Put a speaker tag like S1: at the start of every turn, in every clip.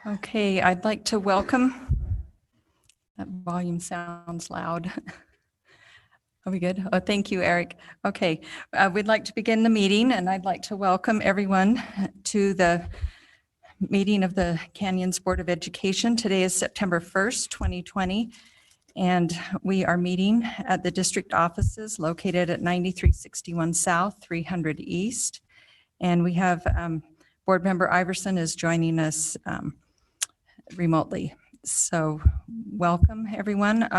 S1: Okay, I'd like to welcome, that volume sounds loud. Are we good? Oh, thank you, Eric. Okay, we'd like to begin the meeting, and I'd like to welcome everyone to the meeting of the Canyons Board of Education. Today is September 1st, 2020, and we are meeting at the district offices located at 9361 South, 300 East. And we have Board Member Iverson is joining us remotely. So welcome, everyone.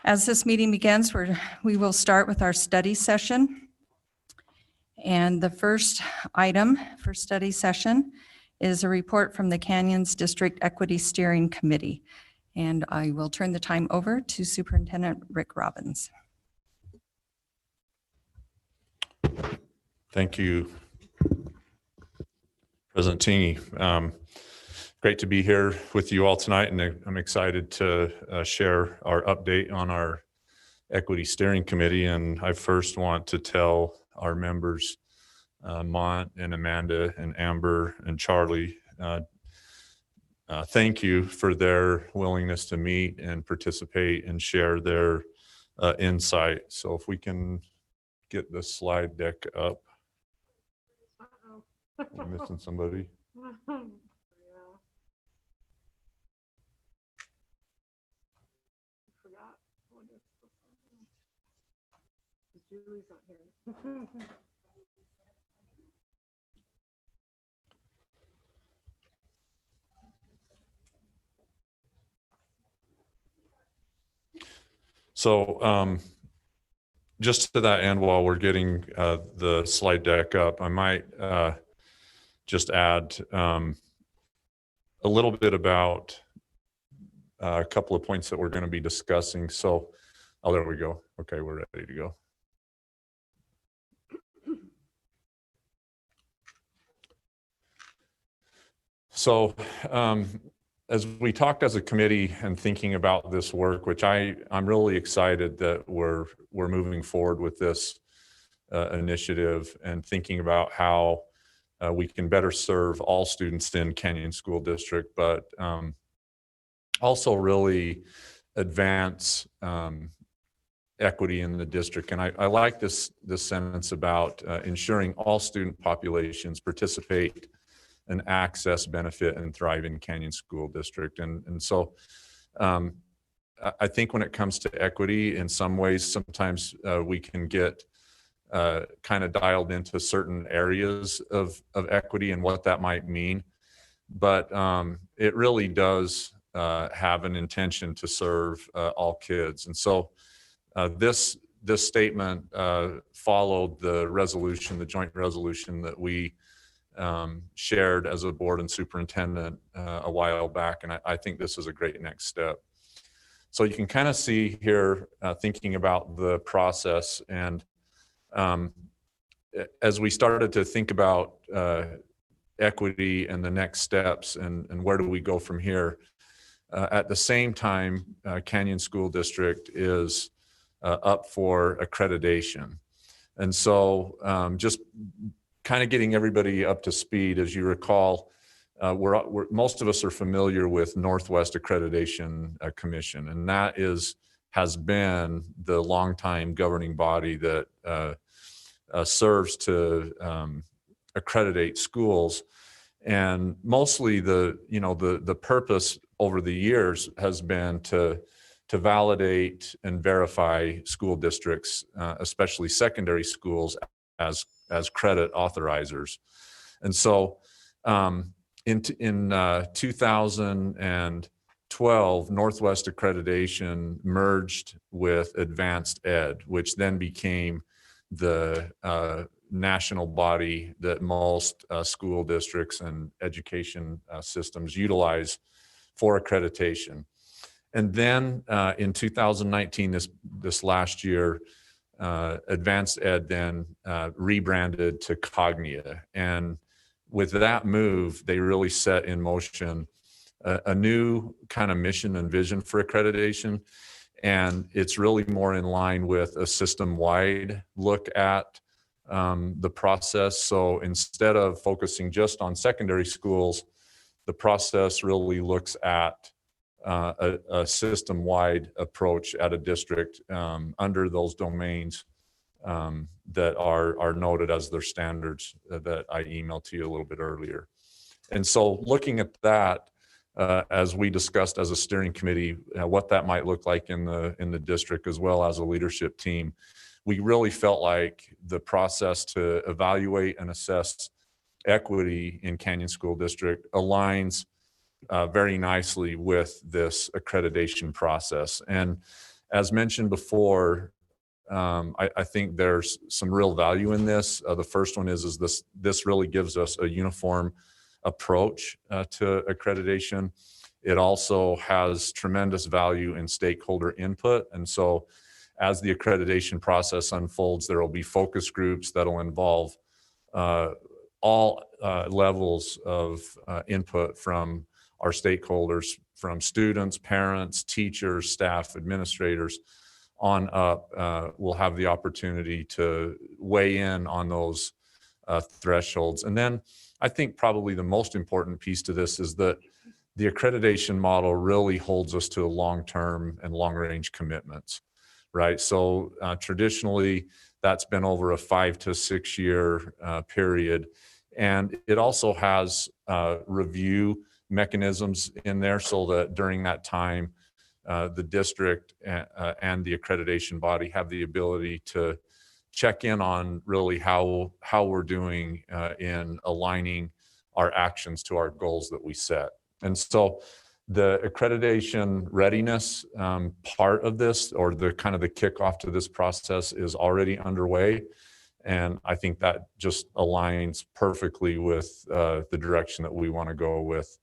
S1: As this meeting begins, we will start with our study session. And the first item for study session is a report from the Canyons District Equity Steering Committee. And I will turn the time over to Superintendent Rick Robbins.
S2: Thank you, President Teeny. Great to be here with you all tonight, and I'm excited to share our update on our Equity Steering Committee. And I first want to tell our members, Mont and Amanda and Amber and Charlie, thank you for their willingness to meet and participate and share their insight. So if we can get the slide deck up. I'm missing somebody.
S3: Julie's not here.
S2: So just to that end, while we're getting the slide deck up, I might just add a little bit about a couple of points that we're going to be discussing. So, oh, there we go. Okay, we're ready to go. So as we talked as a committee and thinking about this work, which I'm really excited that we're moving forward with this initiative and thinking about how we can better serve all students in Canyon School District, but also really advance equity in the district. And I like this sentence about ensuring all student populations participate and access, benefit, and thrive in Canyon School District. And so I think when it comes to equity, in some ways, sometimes we can get kind of dialed into certain areas of equity and what that might mean. But it really does have an intention to serve all kids. And so this statement followed the resolution, the joint resolution that we shared as a board and superintendent a while back. And I think this is a great next step. So you can kind of see here, thinking about the process, and as we started to think about equity and the next steps and where do we go from here, at the same time, Canyon School District is up for accreditation. And so just kind of getting everybody up to speed. As you recall, most of us are familiar with Northwest Accreditation Commission, and that has been the longtime governing body that serves to accreditate schools. And mostly the purpose over the years has been to validate and verify school districts, especially secondary schools, as credit authorizers. And so in 2012, Northwest Accreditation merged with Advanced Ed, which then became the national body that most school districts and education systems utilize for accreditation. And then in 2019, this last year, Advanced Ed then rebranded to Cognia. And with that move, they really set in motion a new kind of mission and vision for accreditation. And it's really more in line with a system-wide look at the process. So instead of focusing just on secondary schools, the process really looks at a system-wide approach at a district under those domains that are noted as their standards that I emailed to you a little bit earlier. And so looking at that, as we discussed as a steering committee, what that might look like in the district as well as a leadership team, we really felt like the process to evaluate and assess equity in Canyon School District aligns very nicely with this accreditation process. And as mentioned before, I think there's some real value in this. The first one is this really gives us a uniform approach to accreditation. It also has tremendous value in stakeholder input. And so as the accreditation process unfolds, there will be focus groups that'll involve all levels of input from our stakeholders, from students, parents, teachers, staff, administrators on up. We'll have the opportunity to weigh in on those thresholds. And then I think probably the most important piece to this is that the accreditation model really holds us to long-term and long-range commitments, right? So traditionally, that's been over a 5 to 6 year period. And it also has review mechanisms in there so that during that time, the district and the accreditation body have the ability to check in on really how we're doing in aligning our actions to our goals that we set. And so the accreditation readiness part of this, or the kind of the kickoff to this process, is already underway. And I think that just aligns perfectly with the direction that we want to go with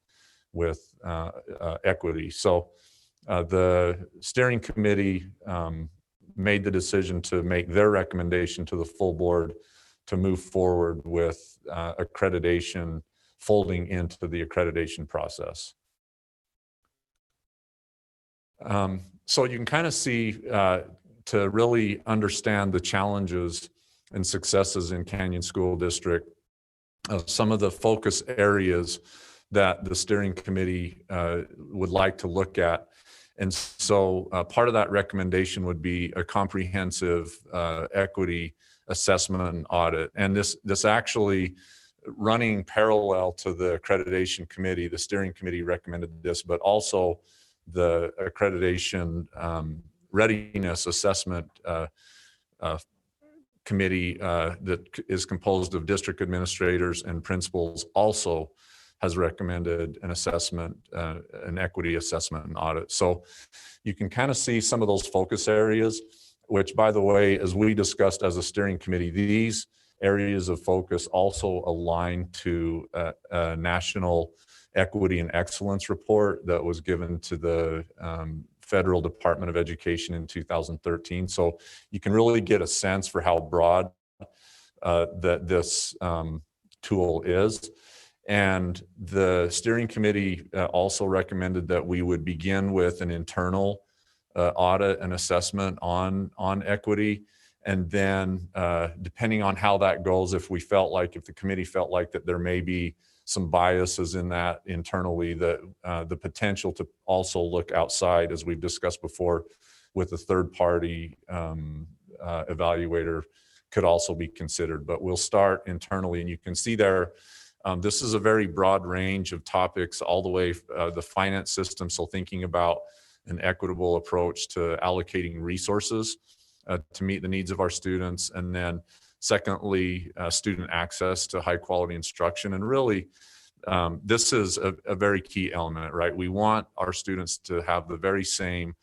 S2: equity. So the steering committee made the decision to make their recommendation to the full board to move forward with accreditation folding into the accreditation process. So you can kind of see, to really understand the challenges and successes in Canyon School District, some of the focus areas that the steering committee would like to look at. And so part of that recommendation would be a comprehensive equity assessment and audit. And this actually, running parallel to the accreditation committee, the steering committee recommended this, but also the accreditation readiness assessment committee that is composed of district administrators and principals also has recommended an assessment, an equity assessment and audit. So you can kind of see some of those focus areas, which, by the way, as we discussed as a steering committee, these areas of focus also align to a national equity and excellence report that was given to the Federal Department of Education in 2013. So you can really get a sense for how broad that this tool is. And the steering committee also recommended that we would begin with an internal audit and assessment on equity. And then depending on how that goes, if the committee felt like that there may be some biases in that internally, that the potential to also look outside, as we've discussed before, with a third party evaluator could also be considered. But we'll start internally, and you can see there, this is a very broad range of topics, all the way the finance system. So thinking about an equitable approach to allocating resources to meet the needs of our students. And then secondly, student access to high quality instruction. And really, this is a very key element, right? We want our students to have the very same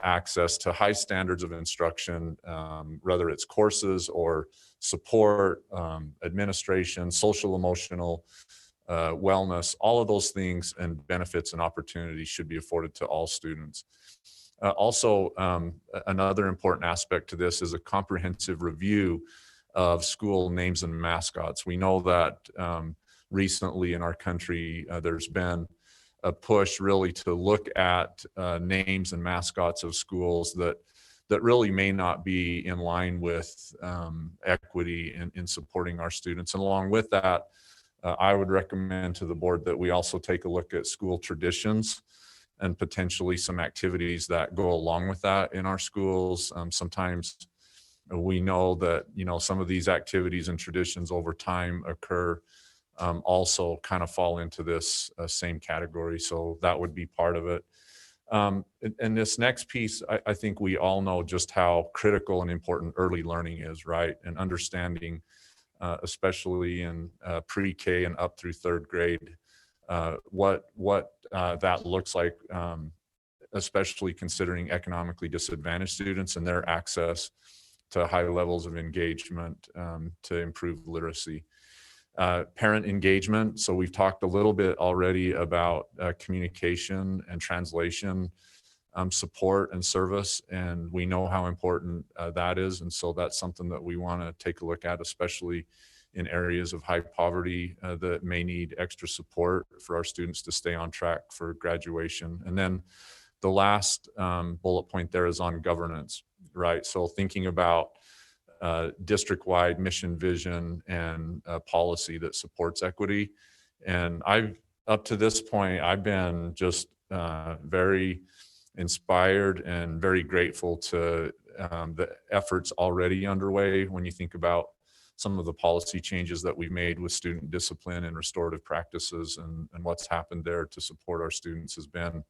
S2: access to high standards of instruction, whether it's courses or support, administration, social, emotional, wellness, all of those things and benefits and opportunities should be afforded to all students. Also, another important aspect to this is a comprehensive review of school names and mascots. We know that recently in our country, there's been a push really to look at names and mascots of schools that really may not be in line with equity in supporting our students. And along with that, I would recommend to the board that we also take a look at school traditions and potentially some activities that go along with that in our schools. Sometimes we know that, some of these activities and traditions over time occur, also kind of fall into this same category. So that would be part of it. And this next piece, I think we all know just how critical and important early learning is, right? And understanding, especially in pre-K and up through third grade, what that looks like, especially considering economically disadvantaged students and their access to high levels of engagement to improve literacy. Parent engagement. So we've talked a little bit already about communication and translation support and service, and we know how important that is. And so that's something that we want to take a look at, especially in areas of high poverty that may need extra support for our students to stay on track for graduation. And then the last bullet point there is on governance, right? So thinking about district-wide mission, vision, and policy that supports equity. And up to this point, I've been just very inspired and very grateful to the efforts already underway. When you think about some of the policy changes that we've made with student discipline and restorative practices, and what's happened there to support our students has been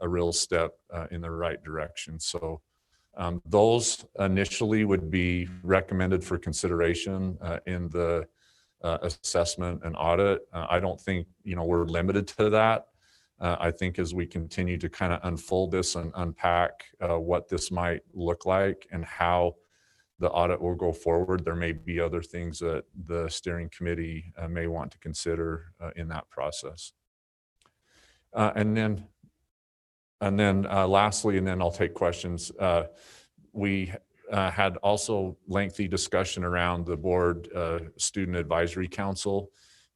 S2: a real step in the right direction. So those initially would be recommended for consideration in the assessment and audit. I don't think we're limited to that. I think as we continue to kind of unfold this and unpack what this might look like and how the audit will go forward, there may be other things that the steering committee may want to consider in that process. And then lastly, and then I'll take questions. We had also lengthy discussion around the board student advisory council,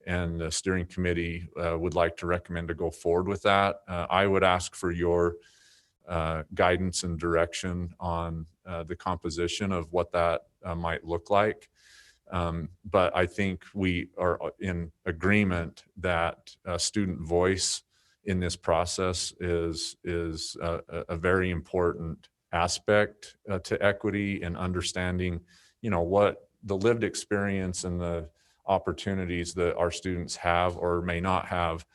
S2: and the steering committee would like to recommend to go forward with that. I would ask for your guidance and direction on the composition of what that might look like. But I think we are in agreement that student voice in this process is a very important aspect to equity, and understanding, what the lived experience and the opportunities that our students have or may not have,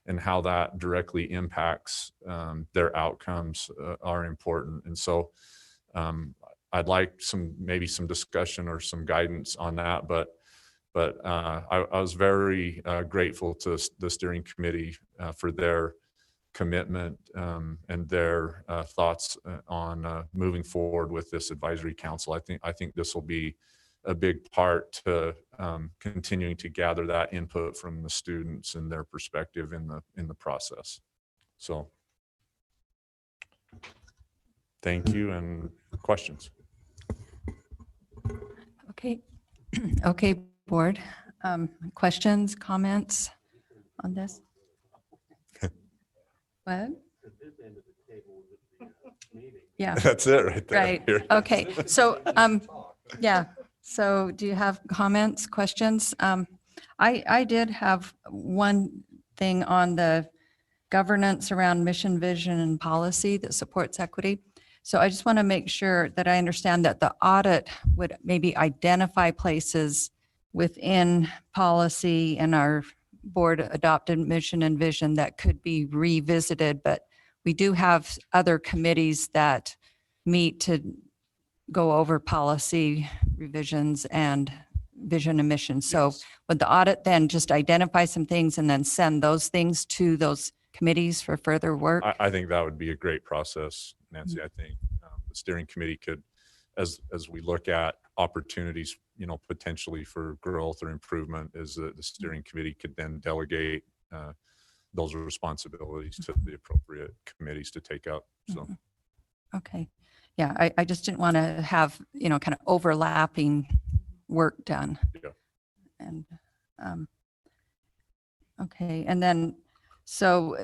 S2: and how that directly impacts their outcomes are important. And so I'd like maybe some discussion or some guidance on that, but I was very grateful to the steering committee for their commitment and their thoughts on moving forward with this advisory council. I think this will be a big part to continuing to gather that input from the students and their perspective in the process. So thank you, and questions.
S1: Okay. Okay, board. Questions, comments on this? What? Yeah.
S2: That's it right there.
S1: Right.
S2: Here.
S1: Okay. So, yeah. So do you have comments, questions? I did have one thing on the governance around mission, vision, and policy that supports equity. So I just want to make sure that I understand that the audit would maybe identify places within policy and our board adopted mission and vision that could be revisited, but we do have other committees that meet to go over policy revisions and vision and mission. So
S2: Yes.
S1: would the audit then just identify some things and then send those things to those committees for further work?
S2: I think that would be a great process, Nancy. I think the steering committee could, as we look at opportunities, potentially for growth or improvement, is that the steering committee could then delegate those responsibilities to the appropriate committees to take up. So,
S1: Okay. Yeah, I just didn't want to have, kind of overlapping work done.
S2: Yeah.
S1: And, okay. And then, so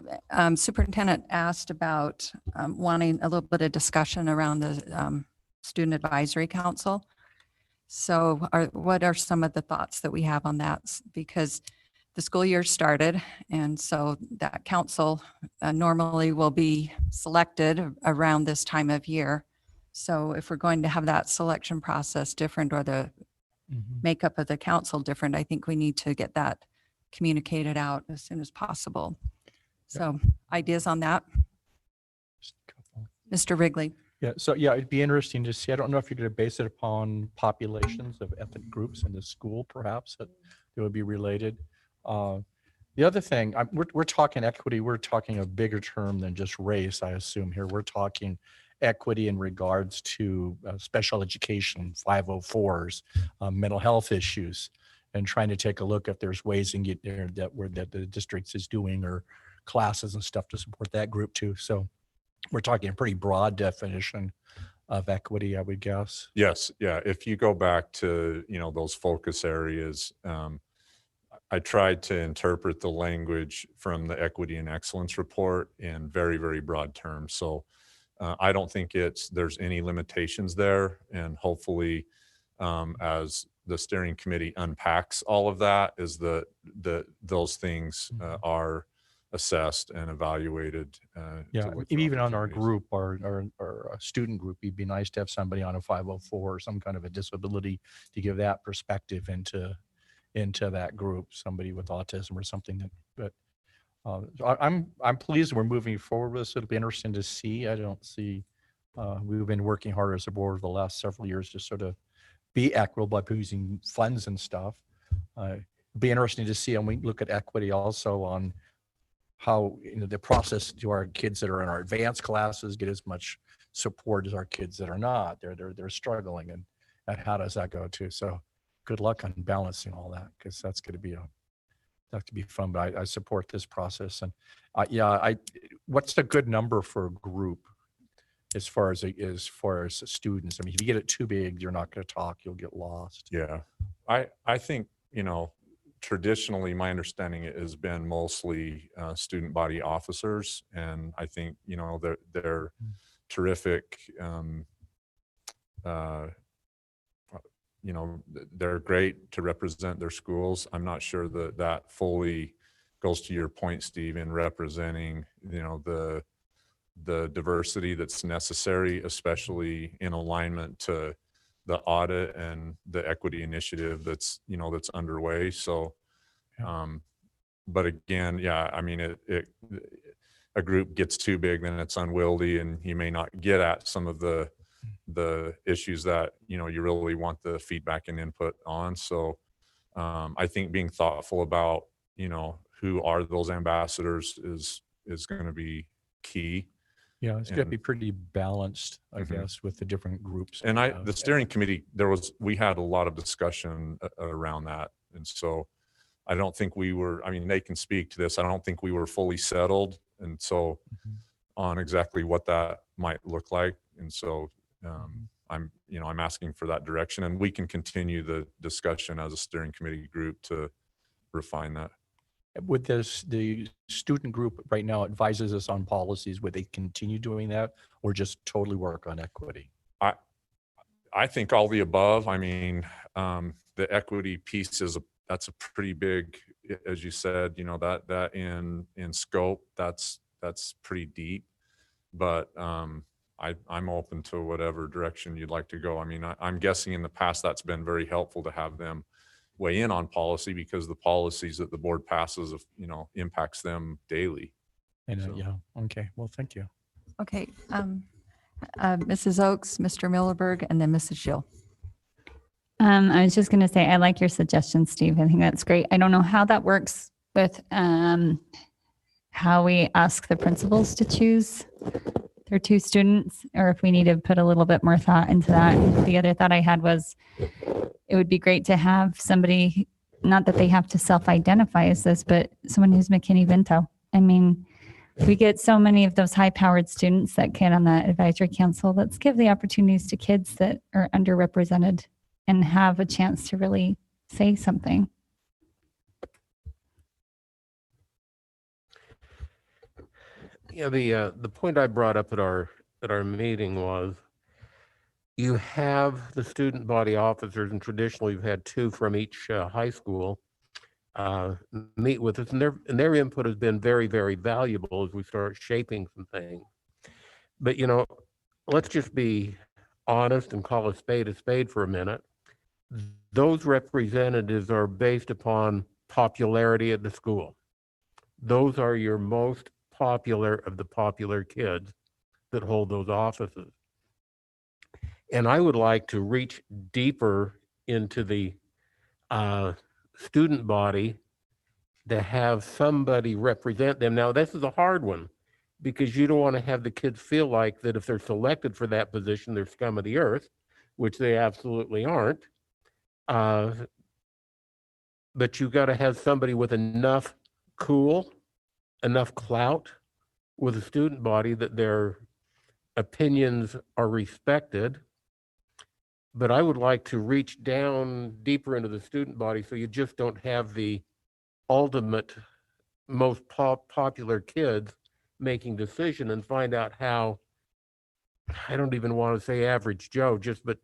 S1: Superintendent asked about wanting a little bit of discussion around the Student Advisory Council. So what are some of the thoughts that we have on that? Because the school year started, and so that council normally will be selected around this time of year. So if we're going to have that selection process different or the makeup of the council different, I think we need to get that communicated out as soon as possible. So ideas on that?
S4: Just a couple.
S1: Mr. Wrigley?
S4: Yeah, so yeah, it'd be interesting to see. I don't know if you're going to base it upon populations of ethnic groups in the school, perhaps, that would be related. The other thing, we're talking equity, we're talking a bigger term than just race, I assume here. We're talking equity in regards to special education, 504s, mental health issues, and trying to take a look if there's ways in get there that the district is doing, or classes and stuff to support that group too. So we're talking a pretty broad definition of equity, I would guess.
S2: Yes, yeah. If you go back to, those focus areas, I tried to interpret the language from the Equity and Excellence report in very, very broad terms. So I don't think there's any limitations there. And hopefully, as the steering committee unpacks all of that, is those things are assessed and evaluated.
S4: Yeah, even on our group, our student group, it'd be nice to have somebody on a 504 or some kind of a disability to give that perspective into that group, somebody with autism or something. I'm pleased we're moving forward with this. It'll be interesting to see. I don't see, we've been working hard as a board the last several years to sort of be equitable by using funds and stuff. It'll be interesting to see, and we look at equity also on how the process to our kids that are in our advanced classes get as much support as our kids that are not. They're struggling, and how does that go too? So good luck on balancing all that, because that's going to be fun. But I support this process, and what's a good number for a group as far as students? I mean, if you get it too big, you're not going to talk. You'll get lost.
S2: Yeah, I think traditionally, my understanding has been mostly student body officers, and I think they're terrific. They're great to represent their schools. I'm not sure that fully goes to your point, Steve, in representing the diversity that's necessary, especially in alignment to the audit and the equity initiative that's underway. So, but again, yeah, I mean, a group gets too big, then it's unwieldy, and you may not get at some of the issues that, you really want the feedback and input on. So, I think being thoughtful about, who are those ambassadors is going to be key.
S4: Yeah, it's going to be pretty balanced, I guess, with the different groups.
S2: And the steering committee, we had a lot of discussion around that. And so I don't think they can speak to this. I don't think we were fully settled. And so on exactly what that might look like. And so I'm asking for that direction, and we can continue the discussion as a steering committee group to refine that.
S4: With the student group right now advises us on policies, would they continue doing that, or just totally work on equity?
S2: I think all the above. I mean, the equity piece that's a pretty big, as you said, that in scope, that's pretty deep, but I'm open to whatever direction you'd like to go. I mean, I'm guessing in the past that's been very helpful to have them weigh in on policy, because the policies that the board passes, impacts them daily.
S4: And
S2: So-
S4: yeah, okay. Well, thank you.
S1: Okay. Mrs. Oakes, Mr. Millerberg, and then Mrs. Gill.
S5: I was just going to say, I like your suggestion, Steve. I think that's great. I don't know how that works with how we ask the principals to choose their two students, or if we need to put a little bit more thought into that. The other thought I had was it would be great to have somebody, not that they have to self-identify as this, but someone who's McKinney-Vento. I mean, we get so many of those high-powered students that get on the advisory council. Let's give the opportunities to kids that are underrepresented and have a chance to really say something.
S6: Yeah, the point I brought up at our meeting was you have the student body officers, and traditionally you've had two from each high school. meet with us, and their input has been very, very valuable as we start shaping some things. But, you know, let's just be honest and call a spade for a minute. Those representatives are based upon popularity at the school. Those are your most popular of the popular kids that hold those offices. And I would like to reach deeper into the student body to have somebody represent them. Now, this is a hard one because you don't want to have the kids feel like that if they're selected for that position, they're scum of the earth, which they absolutely aren't. But you got to have somebody with enough enough clout with a student body that their opinions are respected. But I would like to reach down deeper into the student body so you just don't have the ultimate most popular kids making decision and find out how, I don't even want to say average Joe, but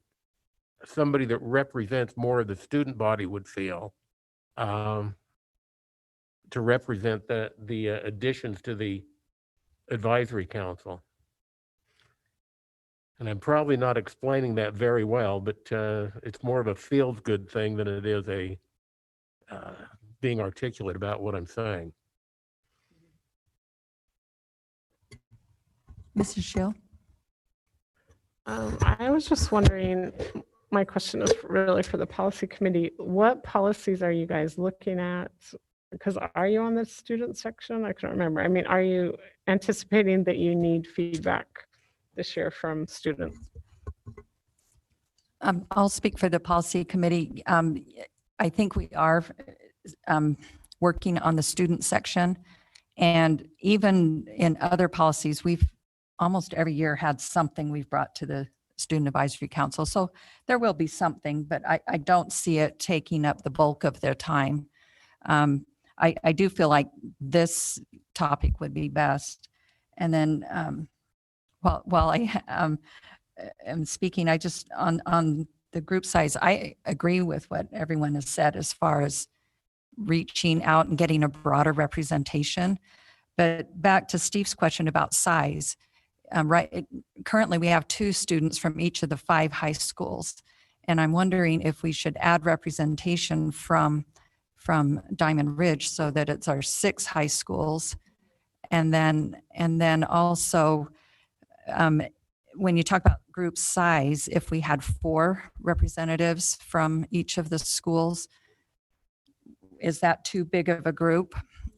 S6: somebody that represents more of the student body would feel to represent the additions to the advisory council. And I'm probably not explaining that very well, but it's more of a feels good thing than it is a being articulate about what I'm saying.
S1: Mrs. Schill?
S3: I was just wondering, my question is really for the policy committee. What policies are you guys looking at? Because are you on the student section? I can't remember. I mean, are you anticipating that you need feedback this year from students?
S1: I'll speak for the policy committee. I think we are working on the student section. And even in other policies, we've almost every year had something we've brought to the Student Advisory Council. So there will be something, but I don't see it taking up the bulk of their time. I do feel like this topic would be best. And then while I am speaking, I just, on the group size, I agree with what everyone has said as far as reaching out and getting a broader representation. But back to Steve's question about size, currently we have 2 students from each of the 5 high schools. And I'm wondering if we should add representation from Diamond Ridge so that it's our 6 high schools. And then also, when you talk about group size, if we had 4 representatives from each of the schools, is that too big of a group?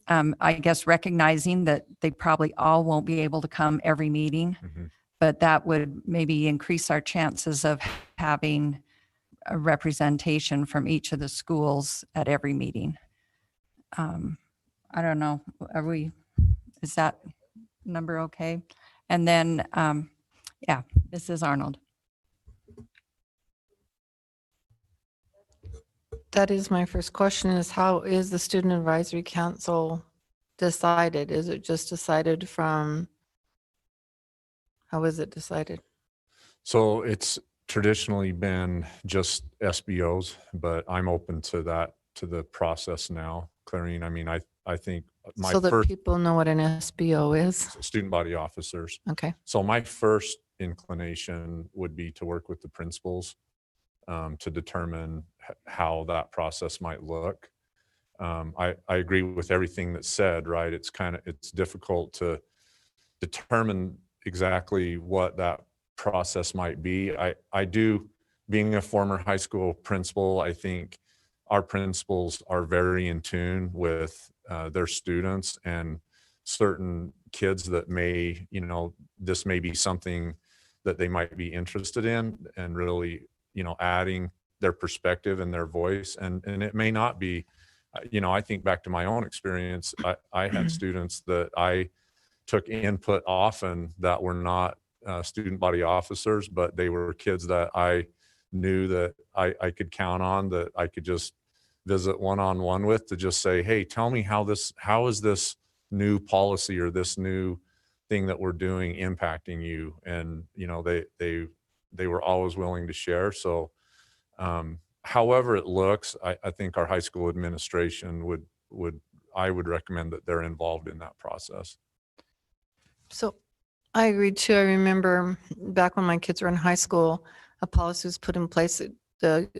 S1: I guess recognizing that they probably all won't be able to come every meeting, but that would maybe increase our chances of having a representation from each of the schools at every meeting. I don't know, is that number okay? And then, yeah, Mrs. Arnold.
S7: That is my first question, is how is the Student Advisory Council decided? Is it just decided from, how is it decided?
S2: So it's traditionally been just SBOs, but I'm open to that, to the process now, Clarine. I mean, I think my
S7: So that
S2: first
S7: people know what an SBO is?
S2: student body officers.
S7: Okay.
S2: So my first inclination would be to work with the principals to determine how that process might look. I agree with everything that's said, right? It's difficult to determine exactly what that process might be. I do, being a former high school principal, I think our principals are very in tune with their students and certain kids that may, this may be something that they might be interested in and really, adding their perspective and their voice. And it may not be, I think back to my own experience. I had students that I took input often that were not student body officers, but they were kids that I knew that I could count on, that I could just visit one-on-one with, to just say, hey, tell me how is this new policy or this new thing that we're doing impacting you? And, they were always willing to share. So however it looks, I think our high school administration I would recommend that they're involved in that process.
S7: So I agree too. I remember back when my kids were in high school, a policy was put in place that the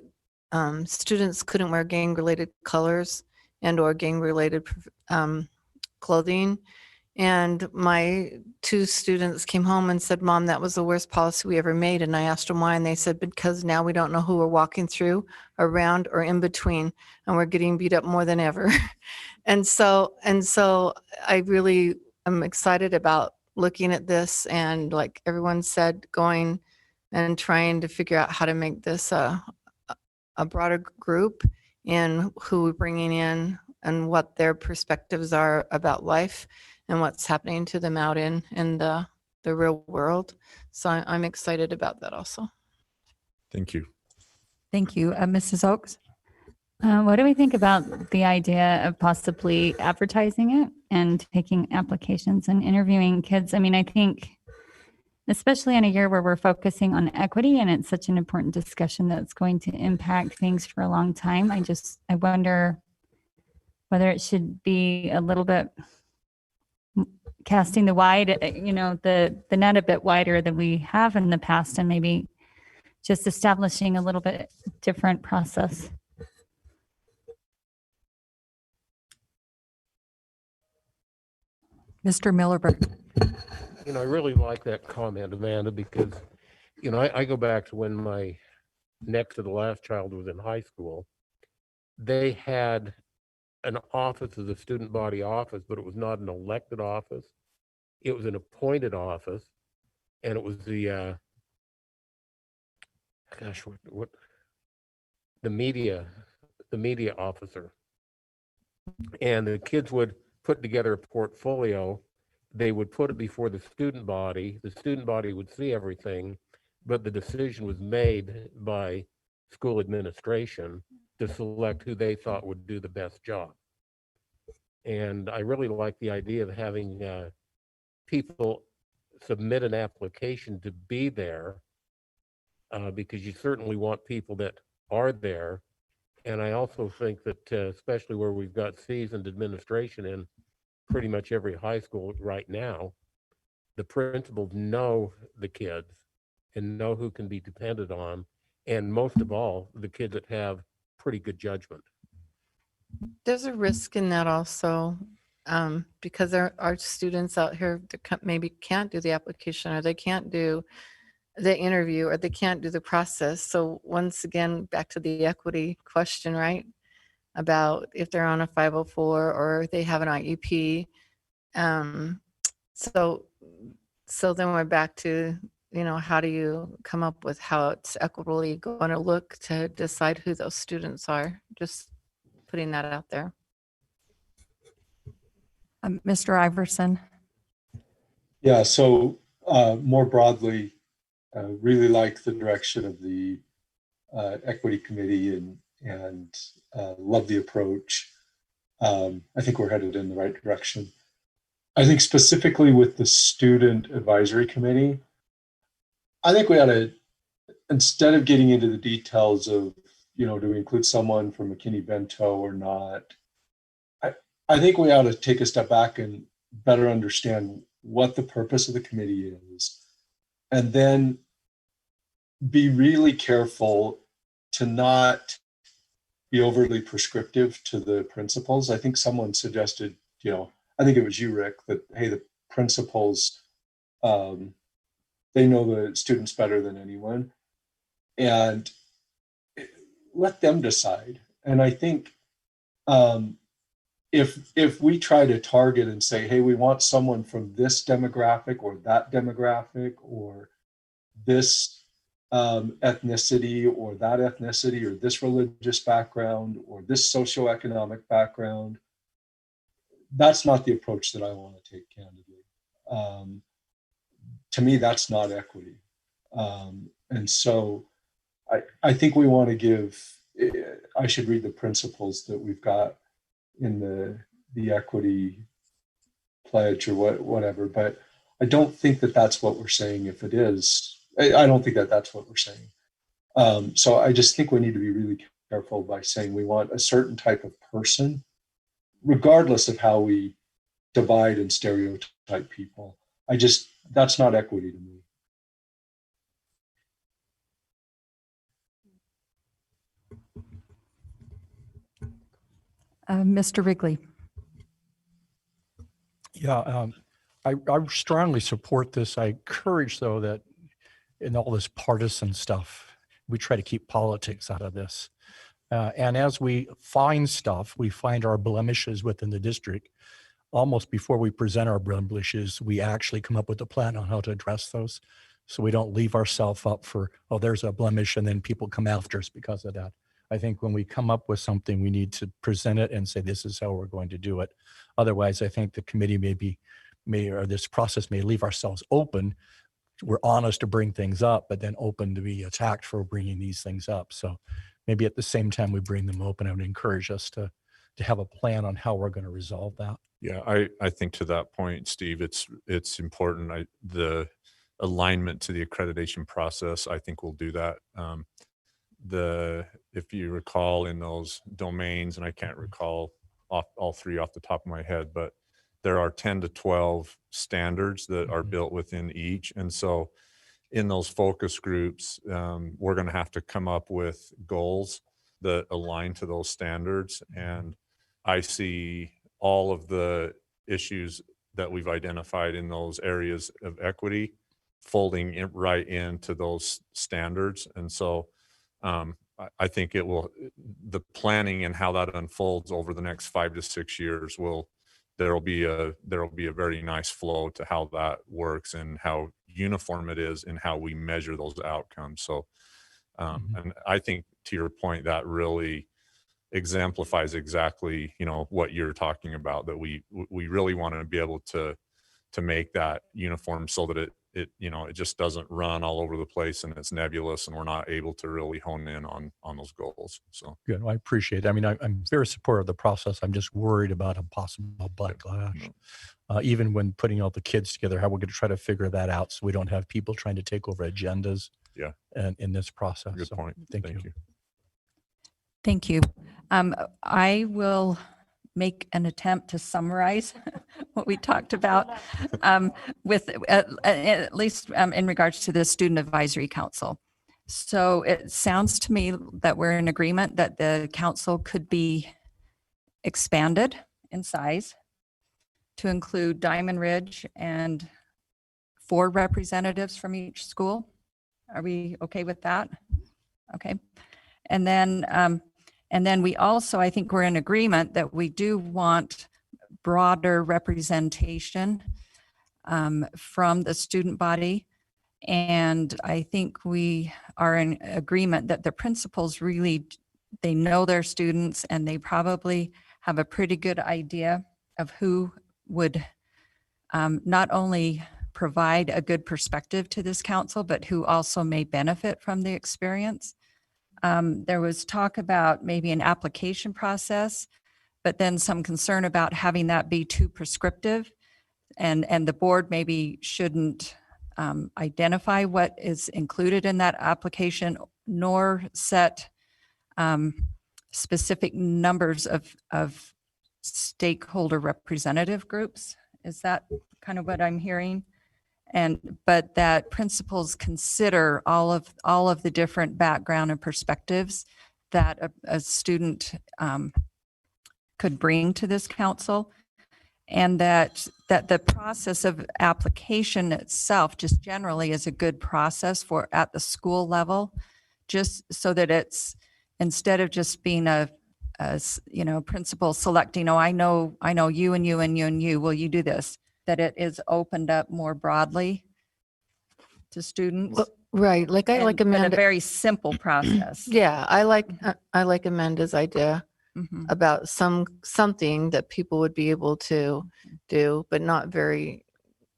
S7: students couldn't wear gang-related colors and or gang-related clothing. And my 2 students came home and said, Mom, that was the worst policy we ever made. And I asked them why, and they said, because now we don't know who we're walking through, around, or in between, and we're getting beat up more than ever. And so I really am excited about looking at this and, like everyone said, going and trying to figure out how to make this a broader group and who we're bringing in and what their perspectives are about life and what's happening to them out in the real world. So I'm excited about that also.
S2: Thank you.
S1: Thank you. Mrs. Oakes?
S5: What do we think about the idea of possibly advertising it and taking applications and interviewing kids? I mean, I think, especially in a year where we're focusing on equity and it's such an important discussion that's going to impact things for a long time, I wonder whether it should be a little bit casting the the net a bit wider than we have in the past, and maybe just establishing a little bit different process.
S1: Mr. Millerberg?
S6: I really like that comment, Amanda, because, I go back to when my next to the last child was in high school. They had an office as a student body office, but it was not an elected office. It was an appointed office, and it was the, the media officer. And the kids would put together a portfolio. They would put it before the student body. The student body would see everything, but the decision was made by school administration to select who they thought would do the best job. And I really like the idea of having people submit an application to be there, because you certainly want people that are there. And I also think that, especially where we've got seasoned administration in pretty much every high school right now, the principals know the kids and know who can be depended on. And most of all, the kids that have pretty good judgment.
S7: There's a risk in that also, because there are students out here that maybe can't do the application, or they can't do the interview, or they can't do the process. So once again, back to the equity question, right? About if they're on a 504 or they have an IEP. So then we're back to, how do you come up with how it's equitably going to look to decide who those students are? Just putting that out there.
S1: Mr. Iverson?
S8: Yeah, so more broadly, really like the direction of the Equity Committee and love the approach. I think we're headed in the right direction. I think specifically with the Student Advisory Committee, I think we ought to, instead of getting into the details of, do we include someone from McKinney-Vento or not, I think we ought to take a step back and better understand what the purpose of the committee is, and then be really careful to not be overly prescriptive to the principals. I think someone suggested, I think it was you, Rick, that, hey, the principals, they know the students better than anyone, and let them decide. And I think if we try to target and say, hey, we want someone from this demographic or that demographic or this ethnicity or that ethnicity or this religious background or this socioeconomic background, that's not the approach that I want to take, candidly. To me, that's not equity. And so I think we want to give, I should read the principles that we've got in the equity pledge or whatever, but I don't think that that's what we're saying. If it is, I don't think that that's what we're saying. So I just think we need to be really careful by saying we want a certain type of person, regardless of how we divide and stereotype people. That's not equity to me.
S1: Mr. Wrigley.
S4: Yeah, I strongly support this. I encourage, though, that in all this partisan stuff, we try to keep politics out of this. And as we find stuff, we find our blemishes within the district. Almost before we present our blemishes, we actually come up with a plan on how to address those. So we don't leave ourselves up for, oh, there's a blemish, and then people come after us because of that. I think when we come up with something, we need to present it and say, this is how we're going to do it. Otherwise, I think the committee or this process may leave ourselves open. We're honest to bring things up, but then open to be attacked for bringing these things up. So maybe at the same time we bring them open, I would encourage us to have a plan on how we're going to resolve that.
S2: Yeah, I think to that point, Steve, it's important. The alignment to the accreditation process, I think we'll do that. If you recall in those domains, and I can't recall all three off the top of my head, but there are 10 to 12 standards that are built within each. And so in those focus groups, we're going to have to come up with goals that align to those standards. And I see all of the issues that we've identified in those areas of equity folding right into those standards. And so I think the planning and how that unfolds over the next 5 to 6 years there'll be a very nice flow to how that works and how uniform it is in how we measure those outcomes. So, and I think to your point, that really exemplifies exactly, what you're talking about, that we really want to be able to make that uniform so that it just doesn't run all over the place and it's nebulous and we're not able to really hone in on those goals. So
S4: good. Well, I appreciate it. I mean, I'm very supportive of the process. I'm just worried about a possible backlash. Even when putting all the kids together, how we're going to try to figure that out so we don't have people trying to take over agendas.
S2: Yeah.
S4: And in this process.
S2: Good point.
S4: Thank you.
S1: Thank you. I will make an attempt to summarize what we talked about with at least in regards to the Student Advisory Council. So it sounds to me that we're in agreement that the council could be expanded in size to include Diamond Ridge and 4 representatives from each school. Are we okay with that? Okay. And then we also, I think we're in agreement that we do want broader representation from the student body. And I think we are in agreement that the principals really, they know their students and they probably have a pretty good idea of who would not only provide a good perspective to this council, but who also may benefit from the experience. There was talk about maybe an application process, but then some concern about having that be too prescriptive, and the board maybe shouldn't identify what is included in that application, nor set specific numbers of stakeholder representative groups. Is that kind of what I'm hearing? But that principals consider all of the different background and perspectives that a student could bring to this council, and that the process of application itself just generally is a good process for at the school level, just so that it's, instead of just being a principal selecting, I know you and you and you and you, will you do this? That it is opened up more broadly to students.
S7: Well, right. Like I like
S1: and a
S7: Amanda.
S1: very simple process.
S7: Yeah, I like Amanda's idea
S1: Mhm.
S7: about something that people would be able to do, but not very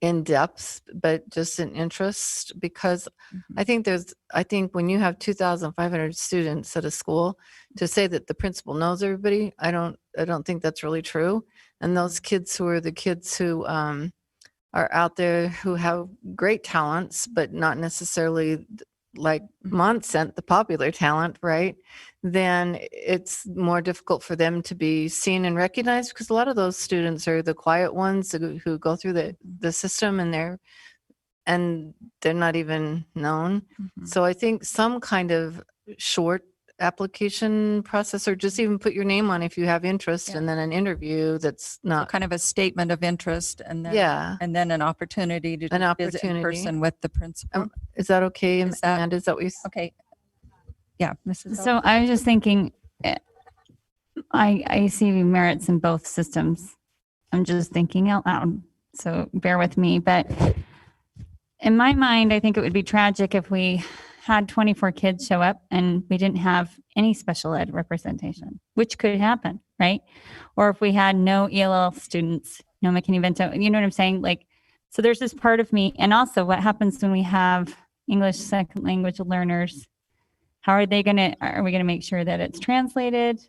S7: in depth, but just an interest, because
S1: Mhm.
S7: I think when you have 2,500 students at a school, to say that the principal knows everybody, I don't think that's really true. And those kids who are the kids who are out there who have great talents, but not necessarily like Mont-Saint, the popular talent, right? Then it's more difficult for them to be seen and recognized because a lot of those students are the quiet ones who go through the system and they're not even known.
S1: Mhm.
S7: So I think some kind of short application process, or just even put your name on if you have interest,
S1: Yeah.
S7: and then an interview that's
S1: So
S7: not,
S1: kind of a statement of interest and then,
S7: yeah,
S1: and then an opportunity to
S7: an
S1: just visit in
S7: opportunity.
S1: person with the principal.
S7: Is that okay,
S1: Is that-
S7: Amanda? Is that what you?
S1: Okay. Yeah, Mrs.
S5: So I was just thinking, I see merits in both systems. I'm just thinking out loud, so bear with me. But in my mind, I think it would be tragic if we had 24 kids show up and we didn't have any special ed representation, which could happen, right? Or if we had no ELL students, no McKinney-Vento, you know what I'm saying? Like, so there's this part of me. And also what happens when we have English second language learners? How are we going to make sure that it's translated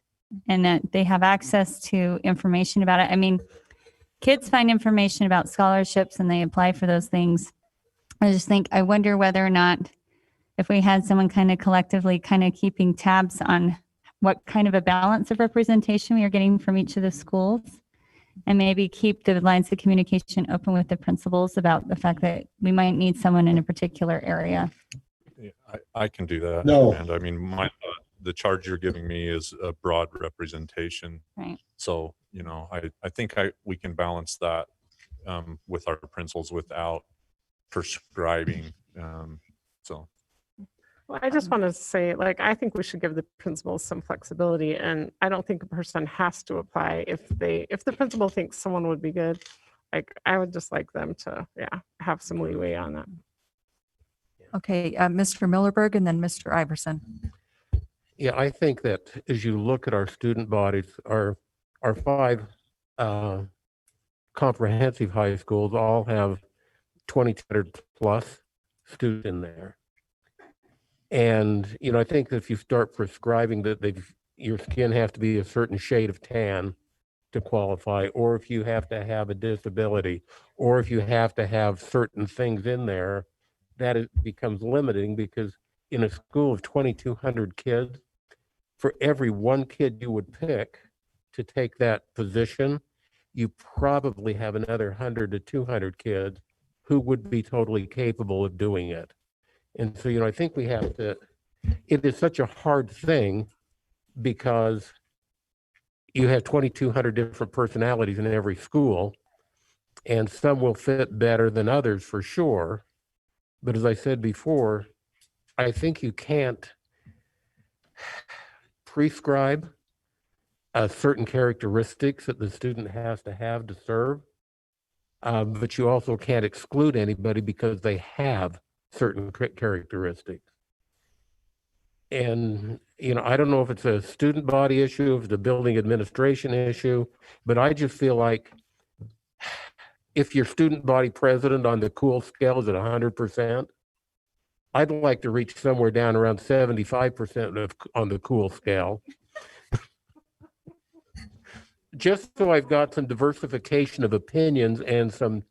S5: and that they have access to information about it? I mean, kids find information about scholarships and they apply for those things. I wonder whether or not if we had someone kind of collectively kind of keeping tabs on what kind of a balance of representation we are getting from each of the schools, and maybe keep the lines of communication open with the principals about the fact that we might need someone in a particular area.
S2: Yeah, I can do that.
S8: No.
S2: And I mean, the charge you're giving me is a broad representation.
S5: Right.
S2: So, you know, I think we can balance that with our principals without prescribing. So.
S3: Well, I just want to say, like, I think we should give the principals some flexibility, and I don't think a person has to apply if the principal thinks someone would be good. Like, I would just like them to, have some leeway on that.
S1: Okay, Mr. Millerberg and then Mr. Iverson.
S6: Yeah, I think that as you look at our student bodies, our 5 comprehensive high schools all have 2,200 plus students in there. And, you know, I think that if you start prescribing that your skin has to be a certain shade of tan to qualify, or if you have to have a disability, or if you have to have certain things in there, that becomes limiting, because in a school of 2,200 kids, for every one kid you would pick to take that position, you probably have another 100 to 200 kids who would be totally capable of doing it. And so, you know, I think we have to, it is such a hard thing because you have 2,200 different personalities in every school, and some will fit better than others for sure. But as I said before, I think you can't prescribe certain characteristics that the student has to have to serve, but you also can't exclude anybody because they have certain characteristics. And, you know, I don't know if it's a student body issue, if it's a building administration issue, but I just feel like if your student body president on the cool scale is at 100%, I'd like to reach somewhere down around 75% on the cool scale. Just so I've got some diversification of opinions and some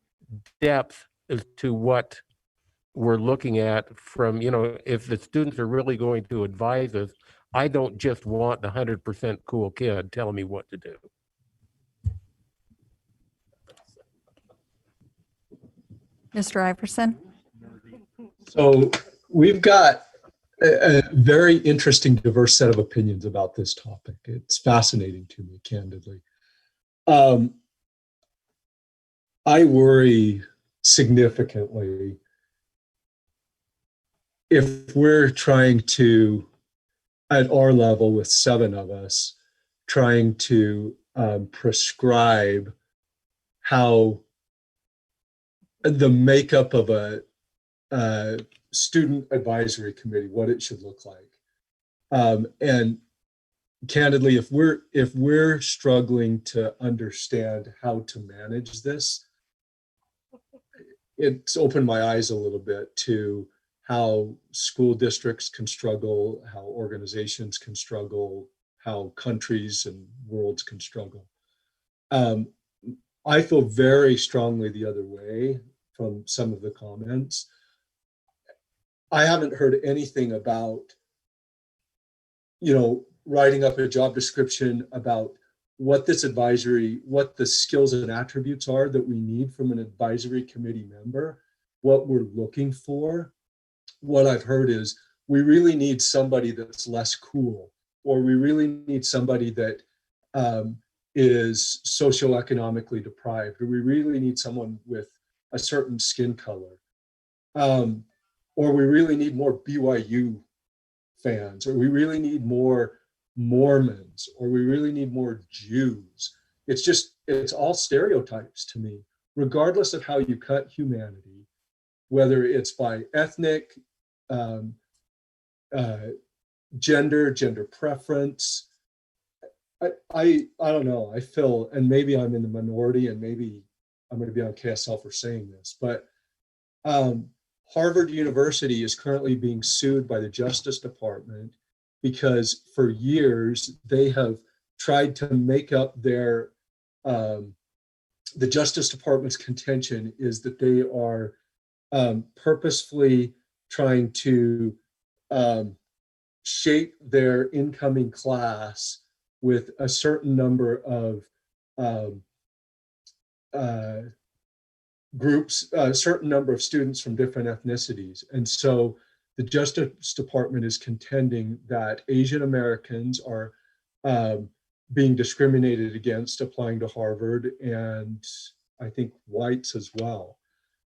S6: depth as to what we're looking at from, you know, if the students are really going to advise us, I don't just want the 100% cool kid telling me what to do.
S1: Mr. Iverson?
S8: So we've got a very interesting, diverse set of opinions about this topic. It's fascinating to me, candidly. I worry significantly if we're trying to, at our level with 7 of us, trying to prescribe how the makeup of a student advisory committee, what it should look like. And candidly, if we're struggling to understand how to manage this, it's opened my eyes a little bit to how school districts can struggle, how organizations can struggle, how countries and worlds can struggle. I feel very strongly the other way from some of the comments. I haven't heard anything about, you know, writing up a job description about what this advisory, what the skills and attributes are that we need from an advisory committee member, what we're looking for. What I've heard is we really need somebody that's less cool, or we really need somebody that is socioeconomically deprived, or we really need someone with a certain skin color, or we really need more BYU fans, or we really need more Mormons, or we really need more Jews. It's all stereotypes to me, regardless of how you cut humanity, whether it's by ethnic, gender preference. I don't know. I feel, and maybe I'm in the minority, and maybe I'm going to be on KSL for saying this, but Harvard University is currently being sued by the Justice Department because for years they have tried to make up their, the Justice Department's contention is that they are purposefully trying to shape their incoming class with a certain number of groups, a certain number of students from different ethnicities. And so the Justice Department is contending that Asian Americans are being discriminated against applying to Harvard, and I think whites as well.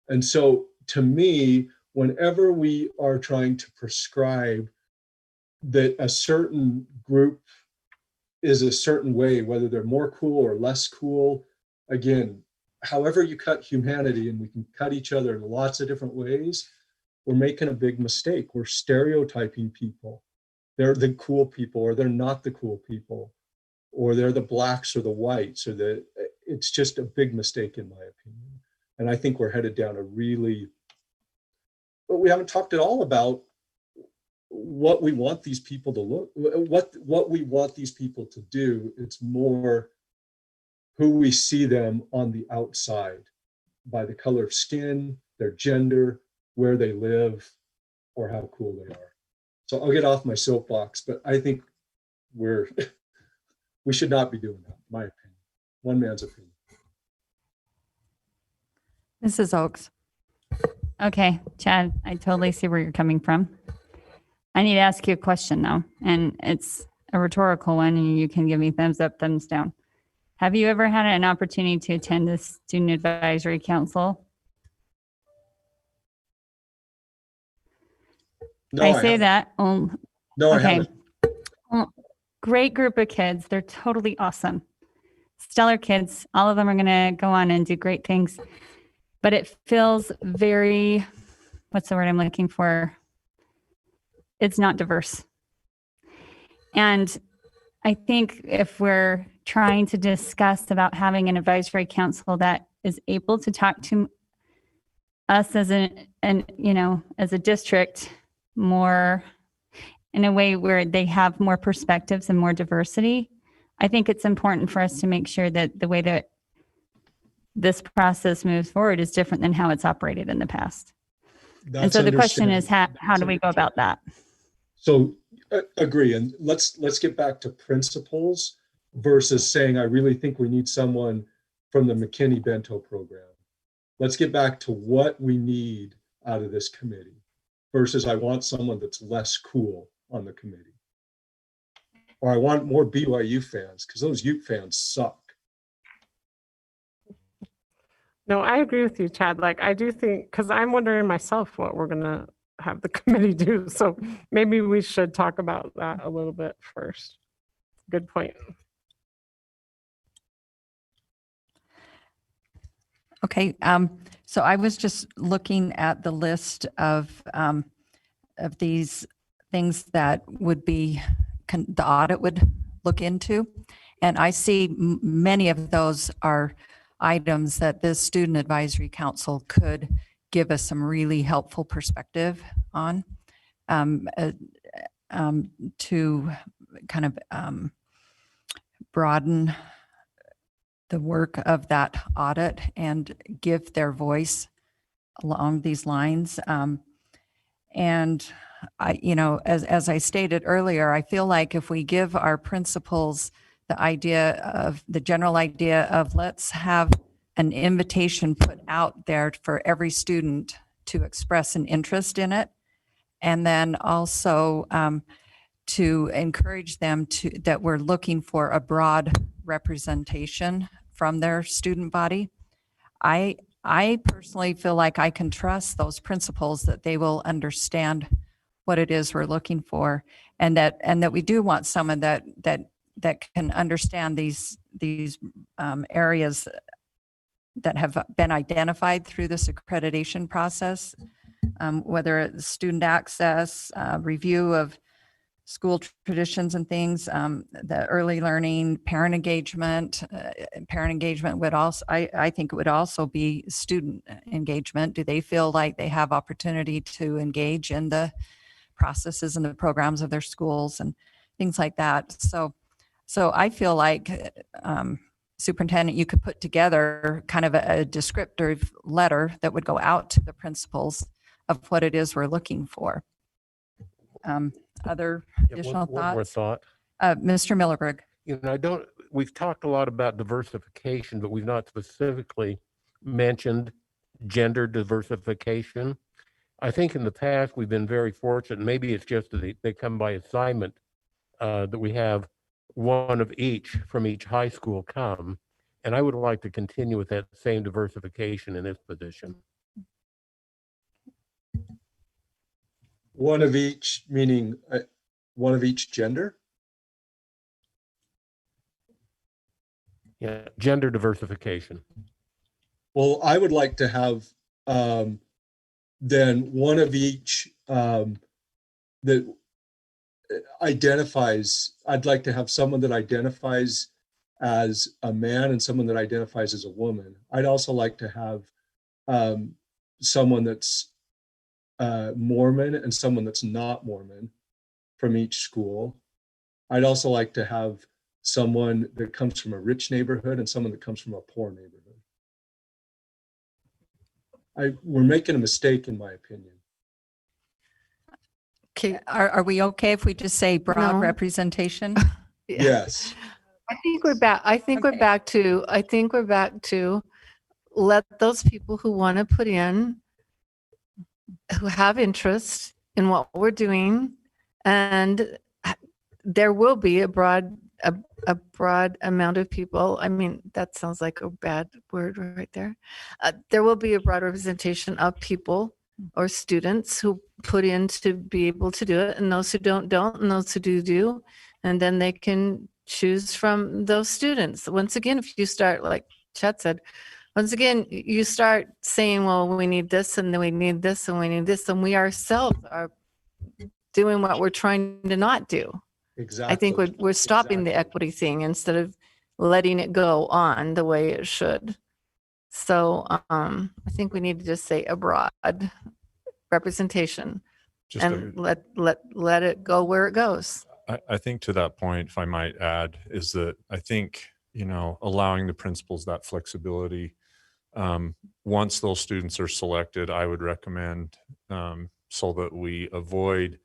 S8: And so to me, whenever we are trying to prescribe that a certain group is a certain way, whether they're more cool or less cool, again, however you cut humanity, and we can cut each other in lots of different ways, we're making a big mistake. We're stereotyping people. They're the cool people, or they're not the cool people, or they're the blacks or the whites, or it's just a big mistake in my opinion. And I think we're headed down a really, but we haven't talked at all about what we want these people to look, what we want these people to do. It's more who we see them on the outside by the color of skin, their gender, where they live, or how cool they are. So I'll get off my soapbox, but I think we should not be doing that, in my opinion. One man's opinion.
S1: Mrs. Oakes.
S5: Okay, Chad, I totally see where you're coming from. I need to ask you a question now, and it's a rhetorical one, and you can give me thumbs up, thumbs down. Have you ever had an opportunity to attend the Student Advisory Council?
S8: No,
S5: I say
S8: haven't.
S5: that.
S8: No, I
S5: Okay.
S8: haven't.
S5: Well, great group of kids. They're totally awesome. Stellar kids. All of them are going to go on and do great things. But it feels very, what's the word I'm looking for? It's not diverse. And I think if we're trying to discuss about having an advisory council that is able to talk to us as as a district more in a way where they have more perspectives and more diversity, I think it's important for us to make sure that the way that this process moves forward is different than how it's operated in the past. And so the question is, how do we go about that?
S8: So agree. And let's get back to principles versus saying, I really think we need someone from the McKinney Bento program. Let's get back to what we need out of this committee versus I want someone that's less cool on the committee. Or I want more BYU fans because those Ute fans suck.
S3: No, I agree with you, Chad. Like, I do think, because I'm wondering myself what we're going to have the committee do. So maybe we should talk about that a little bit first. Good point.
S1: Okay, so I was just looking at the list of these things that would be, the audit would look into. And I see many of those are items that this Student Advisory Council could give us some really helpful perspective on to kind of broaden the work of that audit and give their voice along these lines. And as I stated earlier, I feel like if we give our principals the general idea of let's have an invitation put out there for every student to express an interest in it, and then also to encourage them that we're looking for a broad representation from their student body. I personally feel like I can trust those principals that they will understand what it is we're looking for, and that we do want someone that can understand these areas that have been identified through this accreditation process, whether it's student access, review of school traditions and things, the early learning, parent engagement. Parent engagement would also, I think it would also be student engagement. Do they feel like they have opportunity to engage in the processes and the programs of their schools and things like that? So I feel like, Superintendent, you could put together kind of a descriptive letter that would go out to the principals of what it is we're looking for. Other additional
S6: One more
S1: thoughts?
S6: thought.
S1: Mr. Millerberg.
S6: We've talked a lot about diversification, but we've not specifically mentioned gender diversification. I think in the past, we've been very fortunate. Maybe it's just that they come by assignment, that we have one of each from each high school come. And I would like to continue with that same diversification in this position.
S8: One of each, meaning one of each gender?
S6: Yeah, gender diversification.
S8: Well, I would like to have then one of each that identifies. I'd like to have someone that identifies as a man and someone that identifies as a woman. I'd also like to have someone that's Mormon and someone that's not Mormon from each school. I'd also like to have someone that comes from a rich neighborhood and someone that comes from a poor neighborhood. We're making a mistake, in my opinion.
S7: Okay.
S1: Are we okay if we just say broad
S7: No.
S1: representation?
S8: Yes.
S7: I think we're back. I think
S1: Okay.
S7: we're back to let those people who want to put in, who have interest in what we're doing, and there will be a broad amount of people. I mean, that sounds like a bad word right there. There will be a broad representation of people or students who put in to be able to do it, and those who don't, and those who do. And then they can choose from those students. Once again, if you start, like Chet said, once again, you start saying, well, we need this, and then we need this, and we need this, and we ourselves are doing what we're trying to not do.
S8: Exactly.
S7: I think we're stopping the equity thing instead of letting it go on the way it should. So I think we need to just say a broad representation
S2: Just
S7: and let it go where it goes.
S2: I think to that point, if I might add, is that I think, allowing the principals that flexibility, once those students are selected, I would recommend, so that we avoid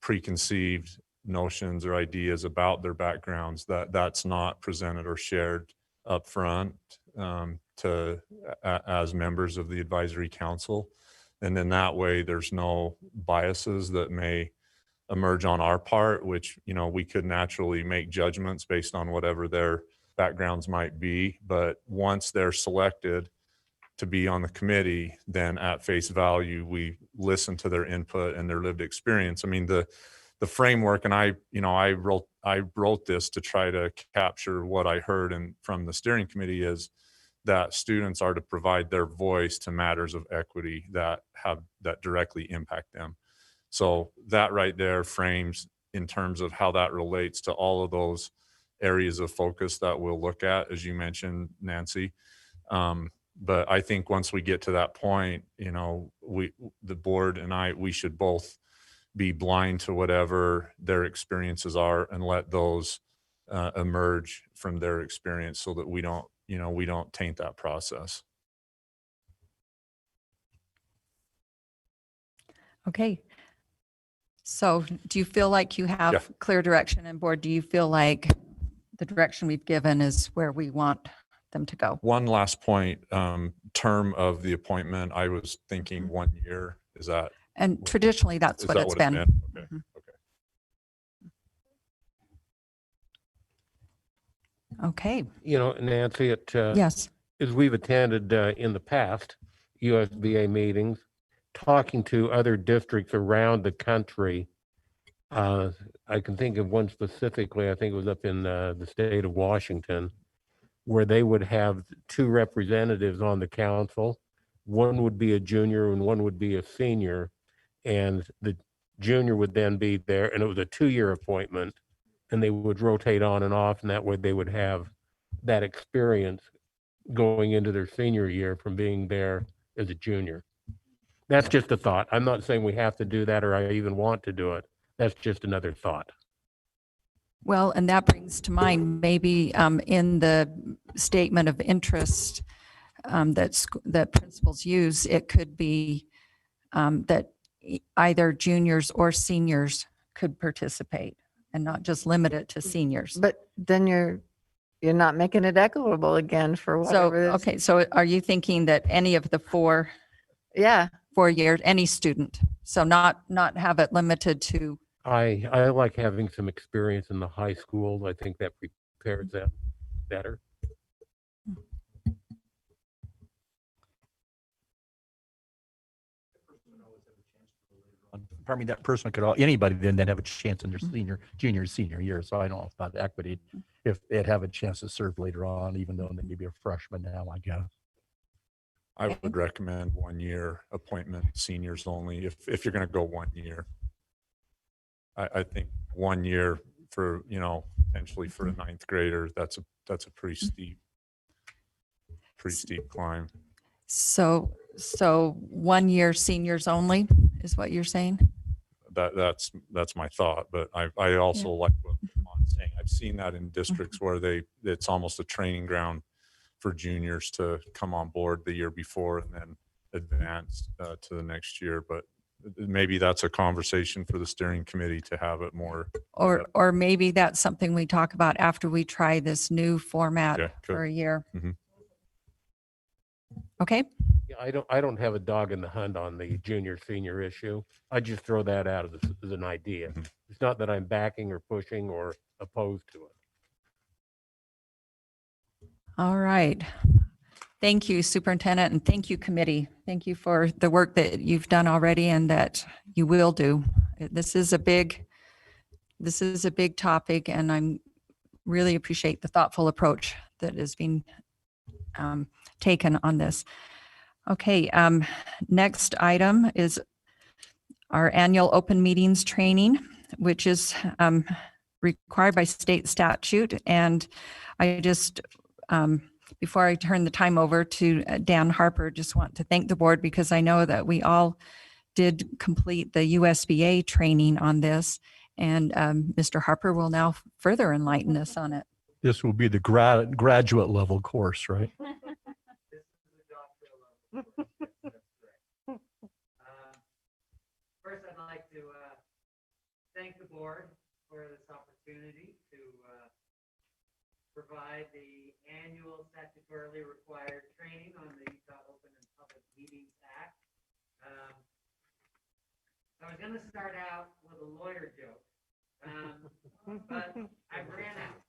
S2: preconceived notions or ideas about their backgrounds, that's not presented or shared up front as members of the advisory council. And then that way there's no biases that may emerge on our part, which, we could naturally make judgments based on whatever their backgrounds might be. But once they're selected to be on the committee, then at face value, we listen to their input and their lived experience. I mean, the framework, and I wrote this to try to capture what I heard from the steering committee, is that students are to provide their voice to matters of equity that directly impact them. So that right there frames in terms of how that relates to all of those areas of focus that we'll look at, as you mentioned, Nancy. But I think once we get to that point, the board and we should both be blind to whatever their experiences are and let those emerge from their experience, so that we don't taint that process.
S1: Okay. So do you feel like you have
S2: Yeah.
S1: clear direction, and board, do you feel like the direction we've given is where we want them to go?
S2: One last point, term of the appointment, I was thinking
S1: Mm-hmm.
S2: 1 year. Is that,
S1: And traditionally, that's
S2: is
S1: what
S2: that
S1: it's
S2: what it's
S1: been.
S2: been? Okay,
S1: Mhm.
S2: okay.
S1: Okay,
S6: You know, Nancy,
S1: yes.
S6: as we've attended in the past USBA meetings, talking to other districts around the country, I can think of one specifically, I think it was up in the state of Washington, where they would have 2 representatives on the council. One would be a junior and one would be a senior. And the junior would then be there, and it was a 2-year appointment, and they would rotate on and off, and that way they would have that experience going into their senior year from being there as a junior. That's just a thought. I'm not saying we have to do that or I even want to do it. That's just another thought.
S1: Well, and that brings to mind maybe in the statement of interest that principals use, it could be that either juniors or seniors could participate and not just limit it to seniors.
S7: But then you're not making it equitable again for
S1: So,
S7: whatever it is.
S1: okay, so are you thinking that any of the 4
S7: Yeah,
S1: years, any student, so not have it limited to,
S6: I like having some experience in the high school. I think that prepares them better.
S4: I mean, that person could, anybody then have a chance in their junior year. So I don't know about equity, if they'd have a chance to serve later on, even though they may be a freshman now, I guess.
S2: I would recommend 1 year appointment, seniors only, if you're going to go 1 year. I think 1 year for, potentially for a 9th grader, that's a pretty steep climb.
S1: so 1 year seniors only is what you're saying?
S2: That's my thought, but I also like what Lamont's saying. I've seen that in districts where it's almost a training ground for juniors to come on board the year before and then advance to the next year. But maybe that's a conversation for the steering committee to have it more.
S1: Or maybe that's something we talk about after we try this new format
S2: Yeah,
S1: for a year.
S2: Mhm.
S1: Okay,
S6: Yeah, I don't have a dog in the hunt on the junior senior issue. I just throw that out as an idea.
S2: Mhm.
S6: It's not that I'm backing or pushing or opposed to it.
S1: all right. Thank you, Superintendent, and thank you, committee. Thank you for the work that you've done already and that you will do. This is a big topic, and I'm really appreciate the thoughtful approach that is being taken on this. Okay, next item is our annual open meetings training, which is required by state statute. And I just, before I turn the time over to Dan Harper, just want to thank the board because I know that we all did complete the USBA training on this. And Mr. Harper will now further enlighten us on it.
S4: This will be the graduate level course, right?
S9: First, I'd like to thank the board for this opportunity to provide the annual statutorily required training on the Utah Open and Public Meetings Act. I was going to start out with a lawyer joke, but I ran out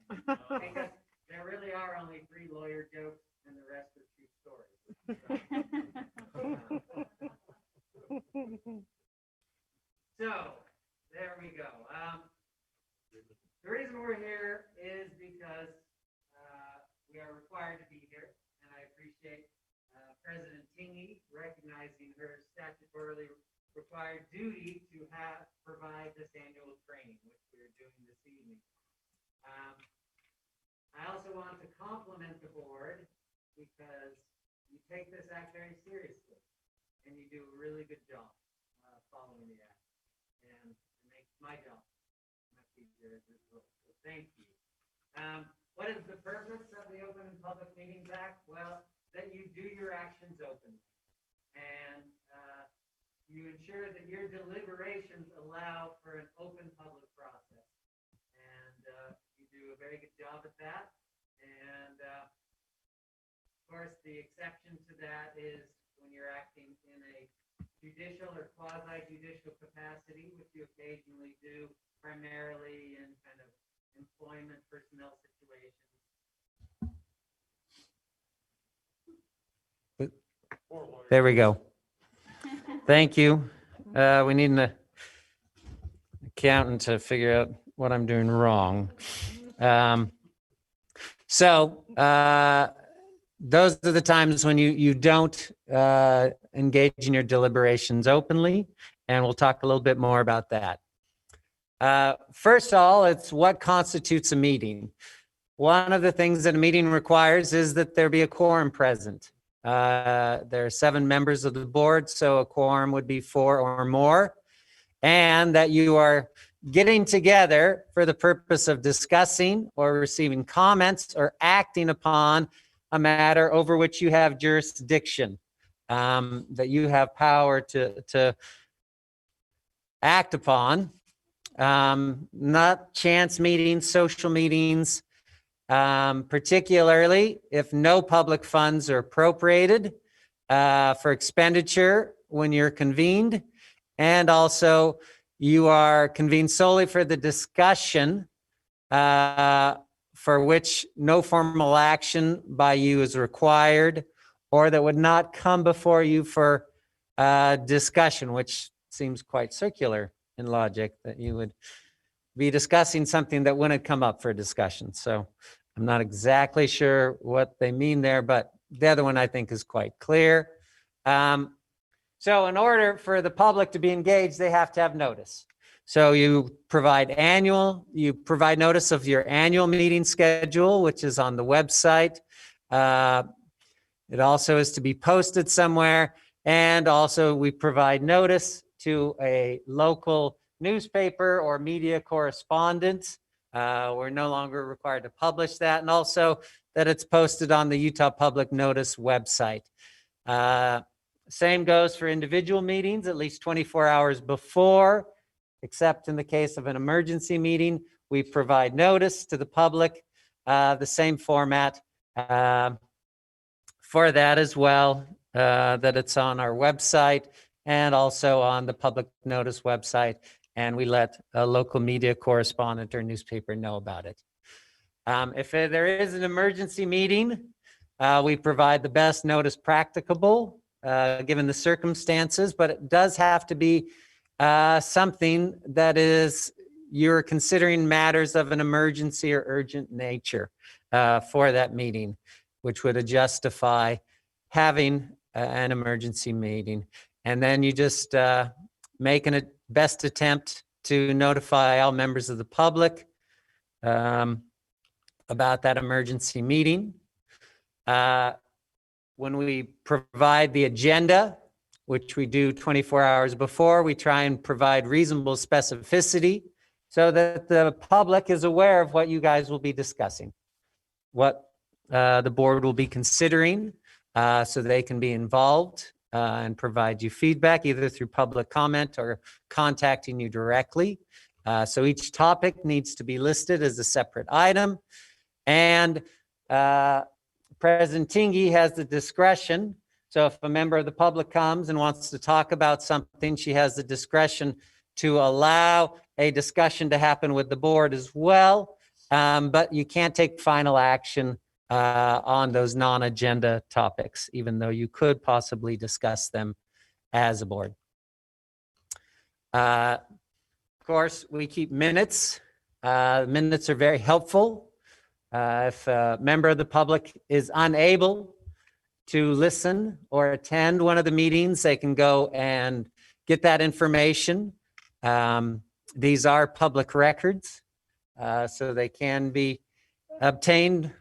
S9: because there really are only 3 lawyer jokes and the rest are true stories. So, there we go. The reason we're here is because we are required to be here, and I appreciate President Tingy recognizing her statutorily required duty to provide this annual training, which we're doing this evening. I also want to compliment the board because you take this act very seriously, and you do a really good job following the act. And it makes my job much easier as well. So thank you. What is the purpose of the Open and Public Meetings Act? Well, that you do your actions openly. And you ensure that your deliberations allow for an open public process. And you do a very good job at that. And of course, the exception to that is when you're acting in a judicial or quasi-judicial capacity, which you occasionally do primarily in kind of employment personnel situations.
S10: There we go. Thank you. We need an accountant to figure out what I'm doing wrong. So those are the times when you don't engage in your deliberations openly, and we'll talk a little bit more about that. First of all, it's what constitutes a meeting. One of the things that a meeting requires is that there be a quorum present. There are 7 members of the board, so a quorum would be 4 or more, and that you are getting together for the purpose of discussing or receiving comments or acting upon a matter over which you have jurisdiction, that you have power to act upon, not chance meetings, social meetings, particularly if no public funds are appropriated for expenditure when you're convened, and also you are convened solely for the discussion for which no formal action by you is required, or that would not come before you for discussion, which seems quite circular in logic, that you would be discussing something that wouldn't come up for discussion. So I'm not exactly sure what they mean there, but the other one I think is quite clear. So in order for the public to be engaged, they have to have notice. So you provide notice of your annual meeting schedule, which is on the website. It also is to be posted somewhere. And also we provide notice to a local newspaper or media correspondent. We're no longer required to publish that. And also that it's posted on the Utah Public Notice website. Same goes for individual meetings, at least 24 hours before, except in the case of an emergency meeting, we provide notice to the public, the same format for that as well, that it's on our website and also on the Public Notice website. And we let a local media correspondent or newspaper know about it. If there is an emergency meeting, we provide the best notice practicable, given the circumstances, but it does have to be something that is, you're considering matters of an emergency or urgent nature for that meeting, which would justify having an emergency meeting. And then you just make a best attempt to notify all members of the public about that emergency meeting. When we provide the agenda, which we do 24 hours before, we try and provide reasonable specificity so that the public is aware of what you guys will be discussing, what the board will be considering, so they can be involved and provide you feedback either through public comment or contacting you directly. So each topic needs to be listed as a separate item. And President Tingy has the discretion. So if a member of the public comes and wants to talk about something, she has the discretion to allow a discussion to happen with the board as well. But you can't take final action on those non-agenda topics, even though you could possibly discuss them as a board. Of course, we keep minutes. Minutes are very helpful. If a member of the public is unable to listen or attend one of the meetings, they can go and get that information. These are public records, so they can be obtained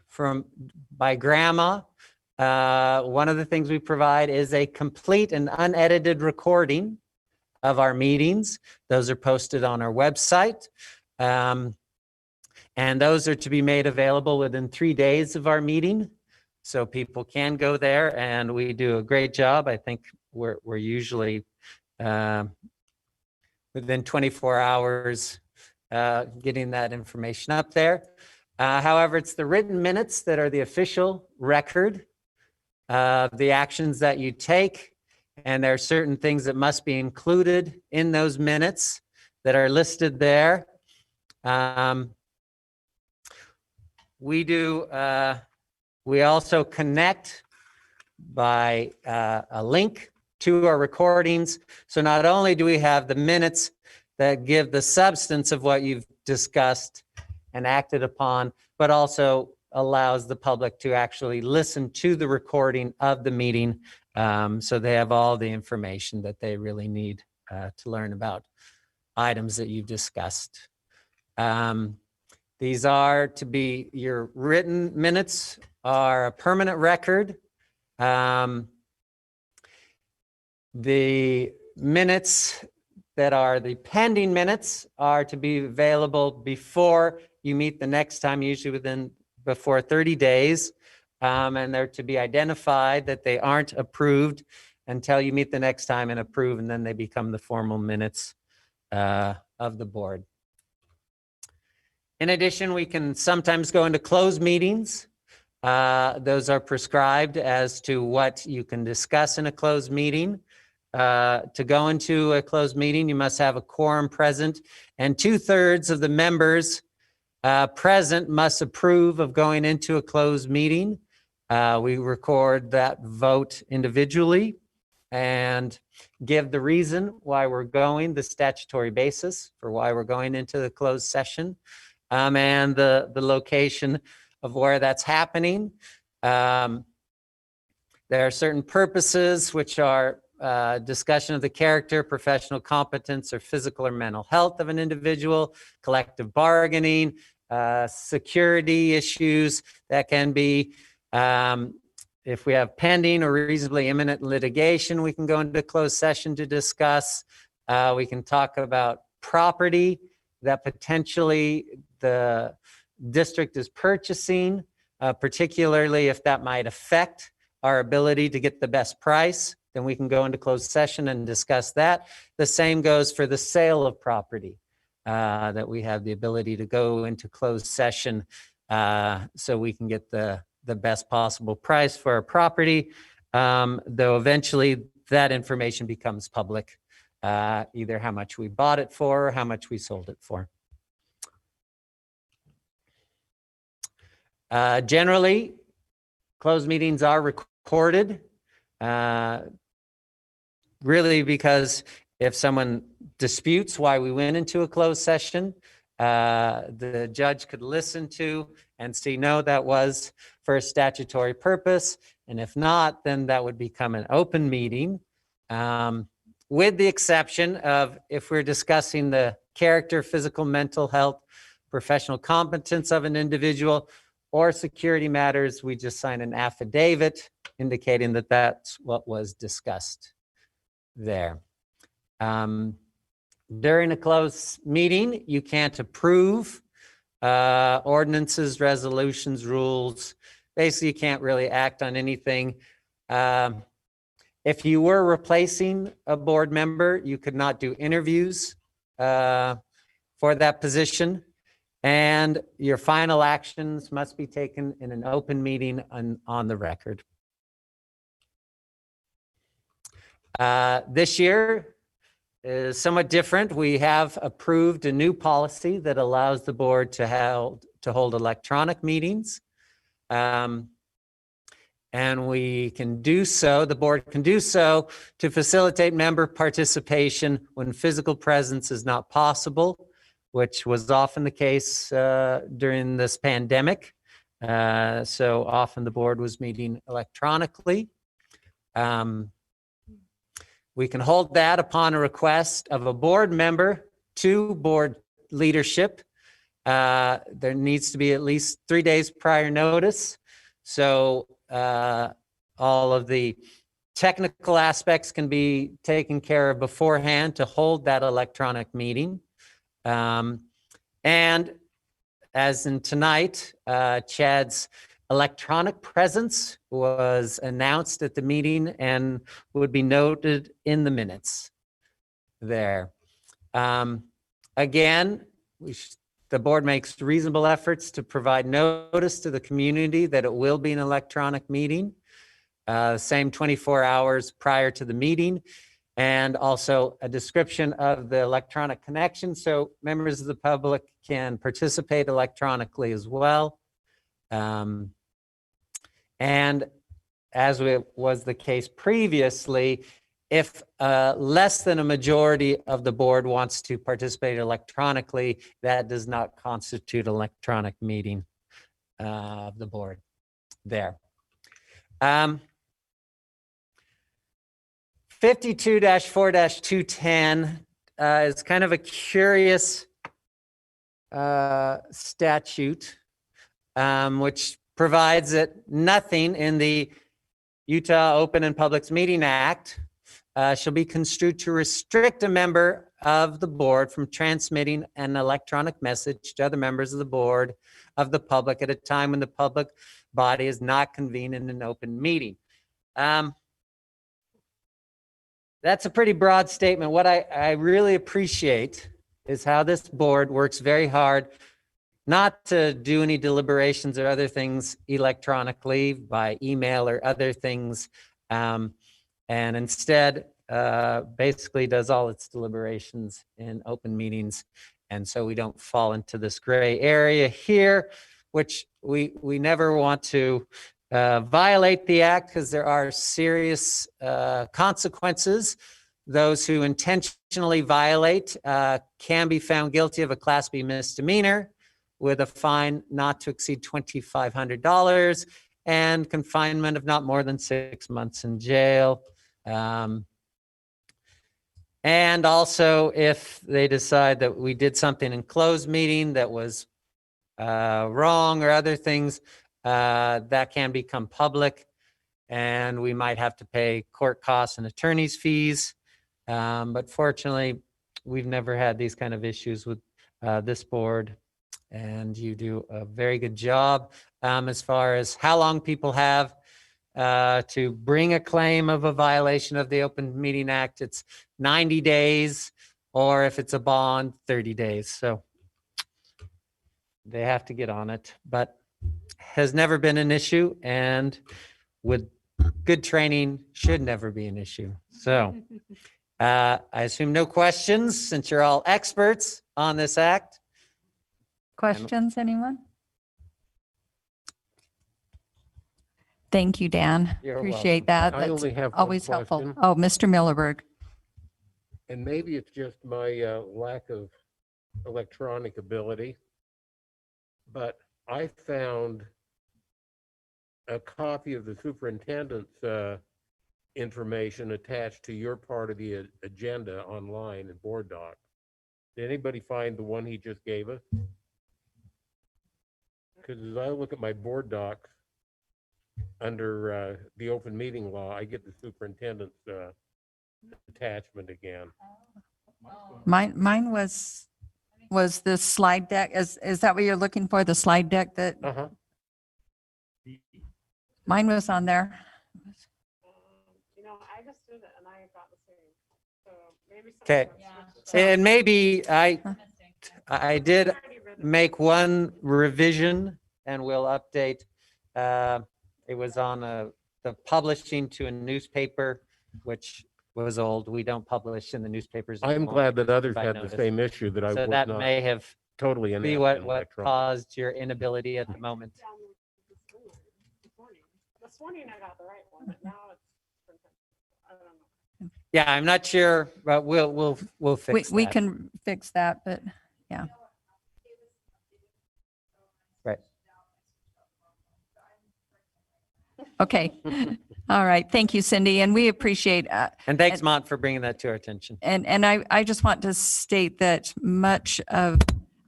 S10: by grandma. One of the things we provide is a complete and unedited recording of our meetings. Those are posted on our website. And those are to be made available within 3 days of our meeting. So people can go there, and we do a great job. I think we're usually within 24 hours, getting that information up there. However, it's the written minutes that are the official record of the actions that you take. And there are certain things that must be included in those minutes that are listed there. We also connect by a link to our recordings. So not only do we have the minutes that give the substance of what you've discussed and acted upon, but also allows the public to actually listen to the recording of the meeting. So they have all the information that they really need to learn about items that you've discussed. These are to be, your written minutes are a permanent record. The minutes that are the pending minutes are to be available before you meet the next time, usually before 30 days. And they're to be identified that they aren't approved until you meet the next time and approve, and then they become the formal minutes of the board. In addition, we can sometimes go into closed meetings. Those are prescribed as to what you can discuss in a closed meeting. To go into a closed meeting, you must have a quorum present, and 2/3 of the members present must approve of going into a closed meeting. We record that vote individually and give the reason why we're going, the statutory basis for why we're going into the closed session, and the location of where that's happening. There are certain purposes which are discussion of the character, professional competence, or physical or mental health of an individual, collective bargaining, security issues that can be, if we have pending or reasonably imminent litigation, we can go into closed session to discuss. We can talk about property that potentially the district is purchasing, particularly if that might affect our ability to get the best price, then we can go into closed session and discuss that. The same goes for the sale of property, that we have the ability to go into closed session so we can get the best possible price for our property, though eventually that information becomes public, either how much we bought it for or how much we sold it for. Generally, closed meetings are recorded, really because if someone disputes why we went into a closed session, the judge could listen to and see, no, that was for a statutory purpose. And if not, then that would become an open meeting, with the exception of if we're discussing the character, physical, mental health, professional competence of an individual, or security matters, we just sign an affidavit indicating that that's what was discussed there. During a closed meeting, you can't approve ordinances, resolutions, rules. Basically, you can't really act on anything. If you were replacing a board member, you could not do interviews for that position. And your final actions must be taken in an open meeting on the record. This year is somewhat different. We have approved a new policy that allows the board to hold electronic meetings. And we can do so, the board can do so to facilitate member participation when physical presence is not possible, which was often the case during this pandemic. So often the board was meeting electronically. We can hold that upon a request of a board member to board leadership. There needs to be at least 3 days prior notice. So all of the technical aspects can be taken care of beforehand to hold that electronic meeting. And as in tonight, Chad's electronic presence was announced at the meeting and would be noted in the minutes. there. Again, the board makes reasonable efforts to provide notice to the community that it will be an electronic meeting, same 24 hours prior to the meeting, and also a description of the electronic connection so members of the public can participate electronically as well. And as was the case previously, if less than a majority of the board wants to participate electronically, that does not constitute electronic meeting of the board there. 52-4-210 is kind of a curious statute, which provides that nothing in the Utah Open and Public Meeting Act shall be construed to restrict a member of the board from transmitting an electronic message to other members of the board of the public at a time when the public body is not convened in an open meeting. That's a pretty broad statement. What I really appreciate is how this board works very hard not to do any deliberations or other things electronically by email or other things, and instead basically does all its deliberations in open meetings. And so we don't fall into this gray area here, which we never want to violate the act because there are serious consequences. Those who intentionally violate can be found guilty of a Class B misdemeanor with a fine not to exceed $2,500 and confinement of not more than 6 months in jail. And also, if they decide that we did something in closed meeting that was wrong or other things, that can become public, and we might have to pay court costs and attorney's fees. But fortunately, we've never had these kind of issues with this board, and you do a very good job as far as how long people have to bring a claim of a violation of the Open Meeting Act. It's 90 days, or if it's a bond, 30 days. So they have to get on it, but has never been an issue, and with good training should never be an issue. So I assume no questions since you're all experts on this act.
S1: Questions, anyone? Thank you, Dan.
S6: You're
S1: Appreciate
S6: welcome.
S1: that.
S6: I
S1: That's
S6: only have one
S1: always helpful.
S6: question.
S1: Oh, Mr. Millerberg.
S6: And maybe it's just my lack of electronic ability, but I found a copy of the superintendent's information attached to your part of the agenda online in Board Doc. Did anybody find the one he just gave us? Because as I look at my Board Docs under the open meeting law, I get the superintendent's attachment again.
S1: Mine was the slide deck. Is that what you're looking for? The slide deck that
S6: Uh-huh.
S1: mine was on there.
S3: You know, I just did it and I got the same. So maybe.
S10: Okay. And maybe I did make one revision, and we'll update. It was on the publishing to a newspaper, which was old. We don't publish in the newspapers.
S6: I'm
S10: anymore.
S6: glad that others
S10: By
S6: had the
S10: notice.
S6: same issue that I
S10: So
S6: was
S10: that
S6: not
S10: may have
S6: totally
S10: be
S6: inept
S10: what
S6: in electronic.
S10: caused your inability at the moment.
S3: This morning I got the right one, but now it's, I don't know.
S10: Yeah, I'm not sure, but we'll fix
S1: We
S10: that.
S1: can fix that, but yeah.
S10: Right.
S1: Okay. All right. Thank you, Cindy. And we appreciate,
S10: And thanks, Mont, for bringing that to our attention.
S1: and I just want to state that much of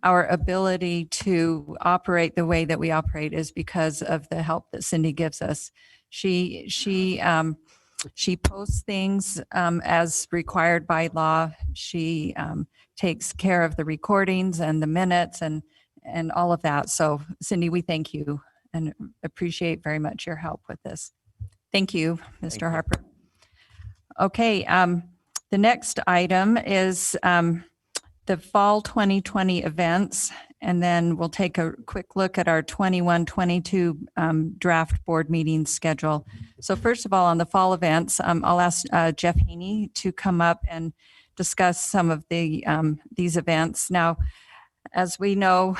S1: our ability to operate the way that we operate is because of the help that Cindy gives us. She posts things as required by law. She takes care of the recordings and the minutes and all of that. So Cindy, we thank you and appreciate very much your help with this. Thank you, Mr.
S10: you.
S1: Harper. Okay, The next item is the fall 2020 events, and then we'll take a quick look at our 21-22 draft board meeting schedule. So first of all, on the fall events, I'll ask Jeff Haney to come up and discuss some of the these events. Now, as we know,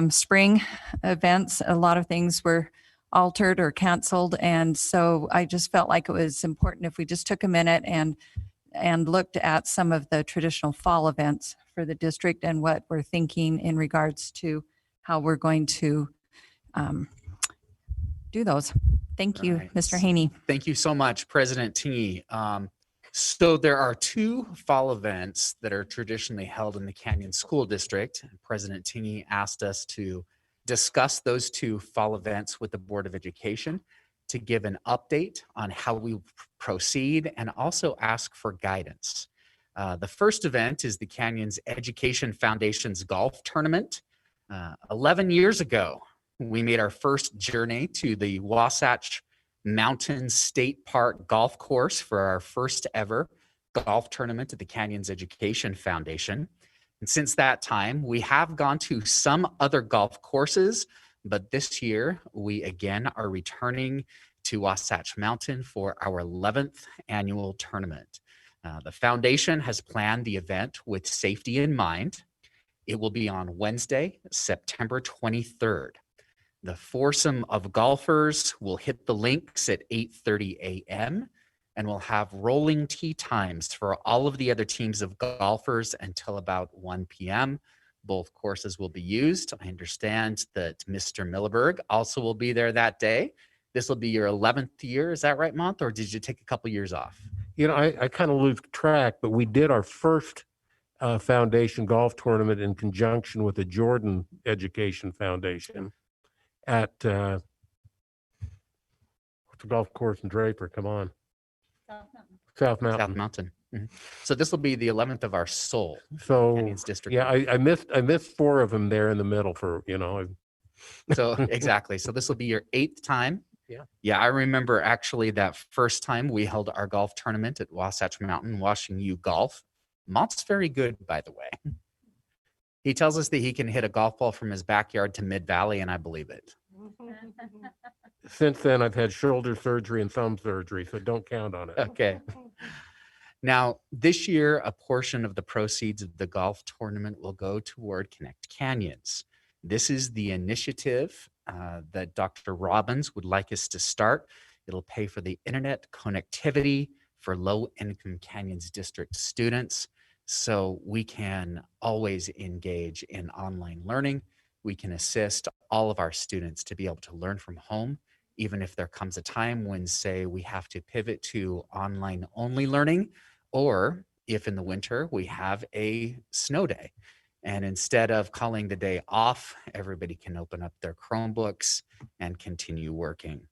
S1: spring events, a lot of things were altered or canceled, and so I just felt like it was important if we just took a minute and looked at some of the traditional fall events for the district and what we're thinking in regards to how we're going to do those. Thank you,
S11: Right.
S1: Mr. Haney.
S11: Thank you so much, President Tini. So there are two fall events that are traditionally held in the Canyon School District. President Tini asked us to discuss those two fall events with the Board of Education to give an update on how we proceed and also ask for guidance. The first event is the Canyons Education Foundation's golf tournament. 11 years ago, we made our first journey to the Wasatch Mountain State Park Golf Course for our first ever golf tournament at the Canyons Education Foundation. And since that time, we have gone to some other golf courses, but this year we again are returning to Wasatch Mountain for our 11th annual tournament. The foundation has planned the event with safety in mind. It will be on Wednesday, September 23rd. The foursome of golfers will hit the links at 8:30 a.m. and we'll have rolling tee times for all of the other teams of golfers until about 1 p.m. Both courses will be used. I understand that Mr. Milliberg also will be there that day. This will be your 11th year. Is that right, Month? Or did you take a couple years off?
S6: You know, I kind of lose track, but we did our first foundation golf tournament in conjunction with the Jordan Education Foundation at what's the golf course in Draper? Come on. South Mountain.
S11: South Mountain. Mhm. So this will be the 11th of our soul.
S6: So
S11: Canyons District.
S6: yeah, I missed four of them there in the middle for, you know.
S11: So exactly. So this will be your 8th time.
S6: Yeah.
S11: Yeah, I remember actually that first time we held our golf tournament at Wasatch Mountain, watching you golf. Mott's very good, by the way. He tells us that he can hit a golf ball from his backyard to Mid-Valley, and I believe it.
S6: Since then, I've had shoulder surgery and thumb surgery, so don't count on it.
S11: Okay. Now, this year, a portion of the proceeds of the golf tournament will go toward Connect Canyons. This is the initiative that Dr. Robbins would like us to start. It'll pay for the internet connectivity for low-income Canyons District students, so we can always engage in online learning. We can assist all of our students to be able to learn from home, even if there comes a time when, say, we have to pivot to online-only learning, or if in the winter we have a snow day. And instead of calling the day off, everybody can open up their Chromebooks and continue working.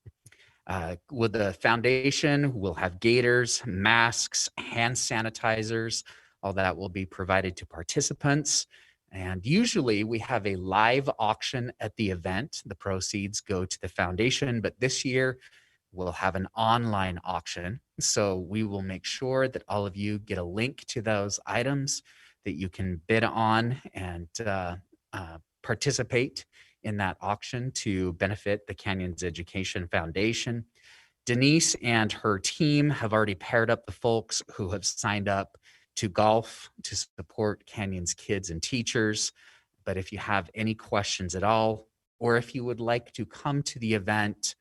S11: With the foundation, we'll have gaiters, masks, hand sanitizers. All that will be provided to participants. And usually we have a live auction at the event. The proceeds go to the foundation, but this year we'll have an online auction. So we will make sure that all of you get a link to those items that you can bid on and participate in that auction to benefit the Canyons Education Foundation. Denise and her team have already paired up the folks who have signed up to golf to support Canyons kids and teachers. But if you have any questions at all, or if you would like to come to the event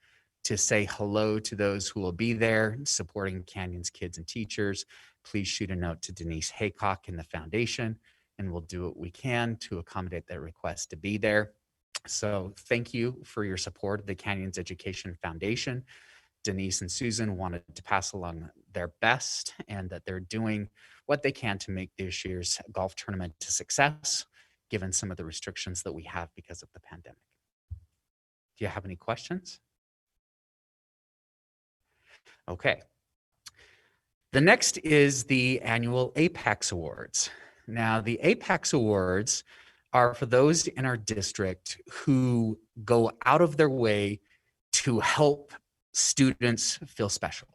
S11: to say hello to those who will be there supporting Canyons kids and teachers, please shoot a note to Denise Haycock in the foundation, and we'll do what we can to accommodate that request to be there. So thank you for your support of the Canyons Education Foundation. Denise and Susan wanted to pass along their best and that they're doing what they can to make this year's golf tournament a success, given some of the restrictions that we have because of the pandemic. Do you have any questions? Okay. The next is the annual APEX Awards. Now, the APEX Awards are for those in our district who go out of their way to help students feel special.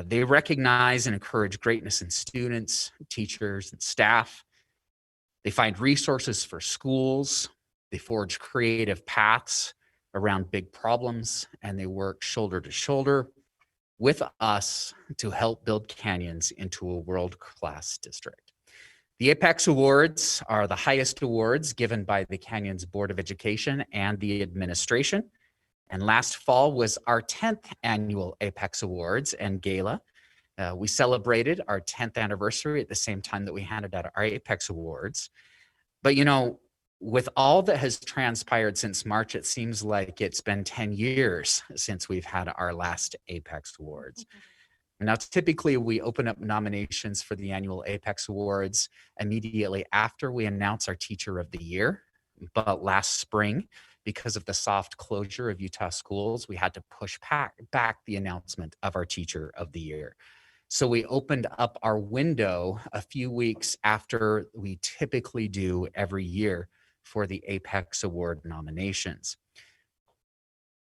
S11: They recognize and encourage greatness in students, teachers, and staff. They find resources for schools. They forge creative paths around big problems, and they work shoulder to shoulder with us to help build Canyons into a world-class district. The Apex Awards are the highest awards given by the Canyons Board of Education and the administration. And last fall was our 10th annual Apex Awards and Gala. We celebrated our 10th anniversary at the same time that we handed out our Apex Awards. But you know, with all that has transpired since March, it seems like it's been 10 years since we've had our last Apex Awards. Now, typically we open up nominations for the annual Apex Awards immediately after we announce our Teacher of the Year. But last spring, because of the soft closure of Utah schools, we had to push back the announcement of our Teacher of the Year. So we opened up our window a few weeks after we typically do every year for the Apex Award nominations.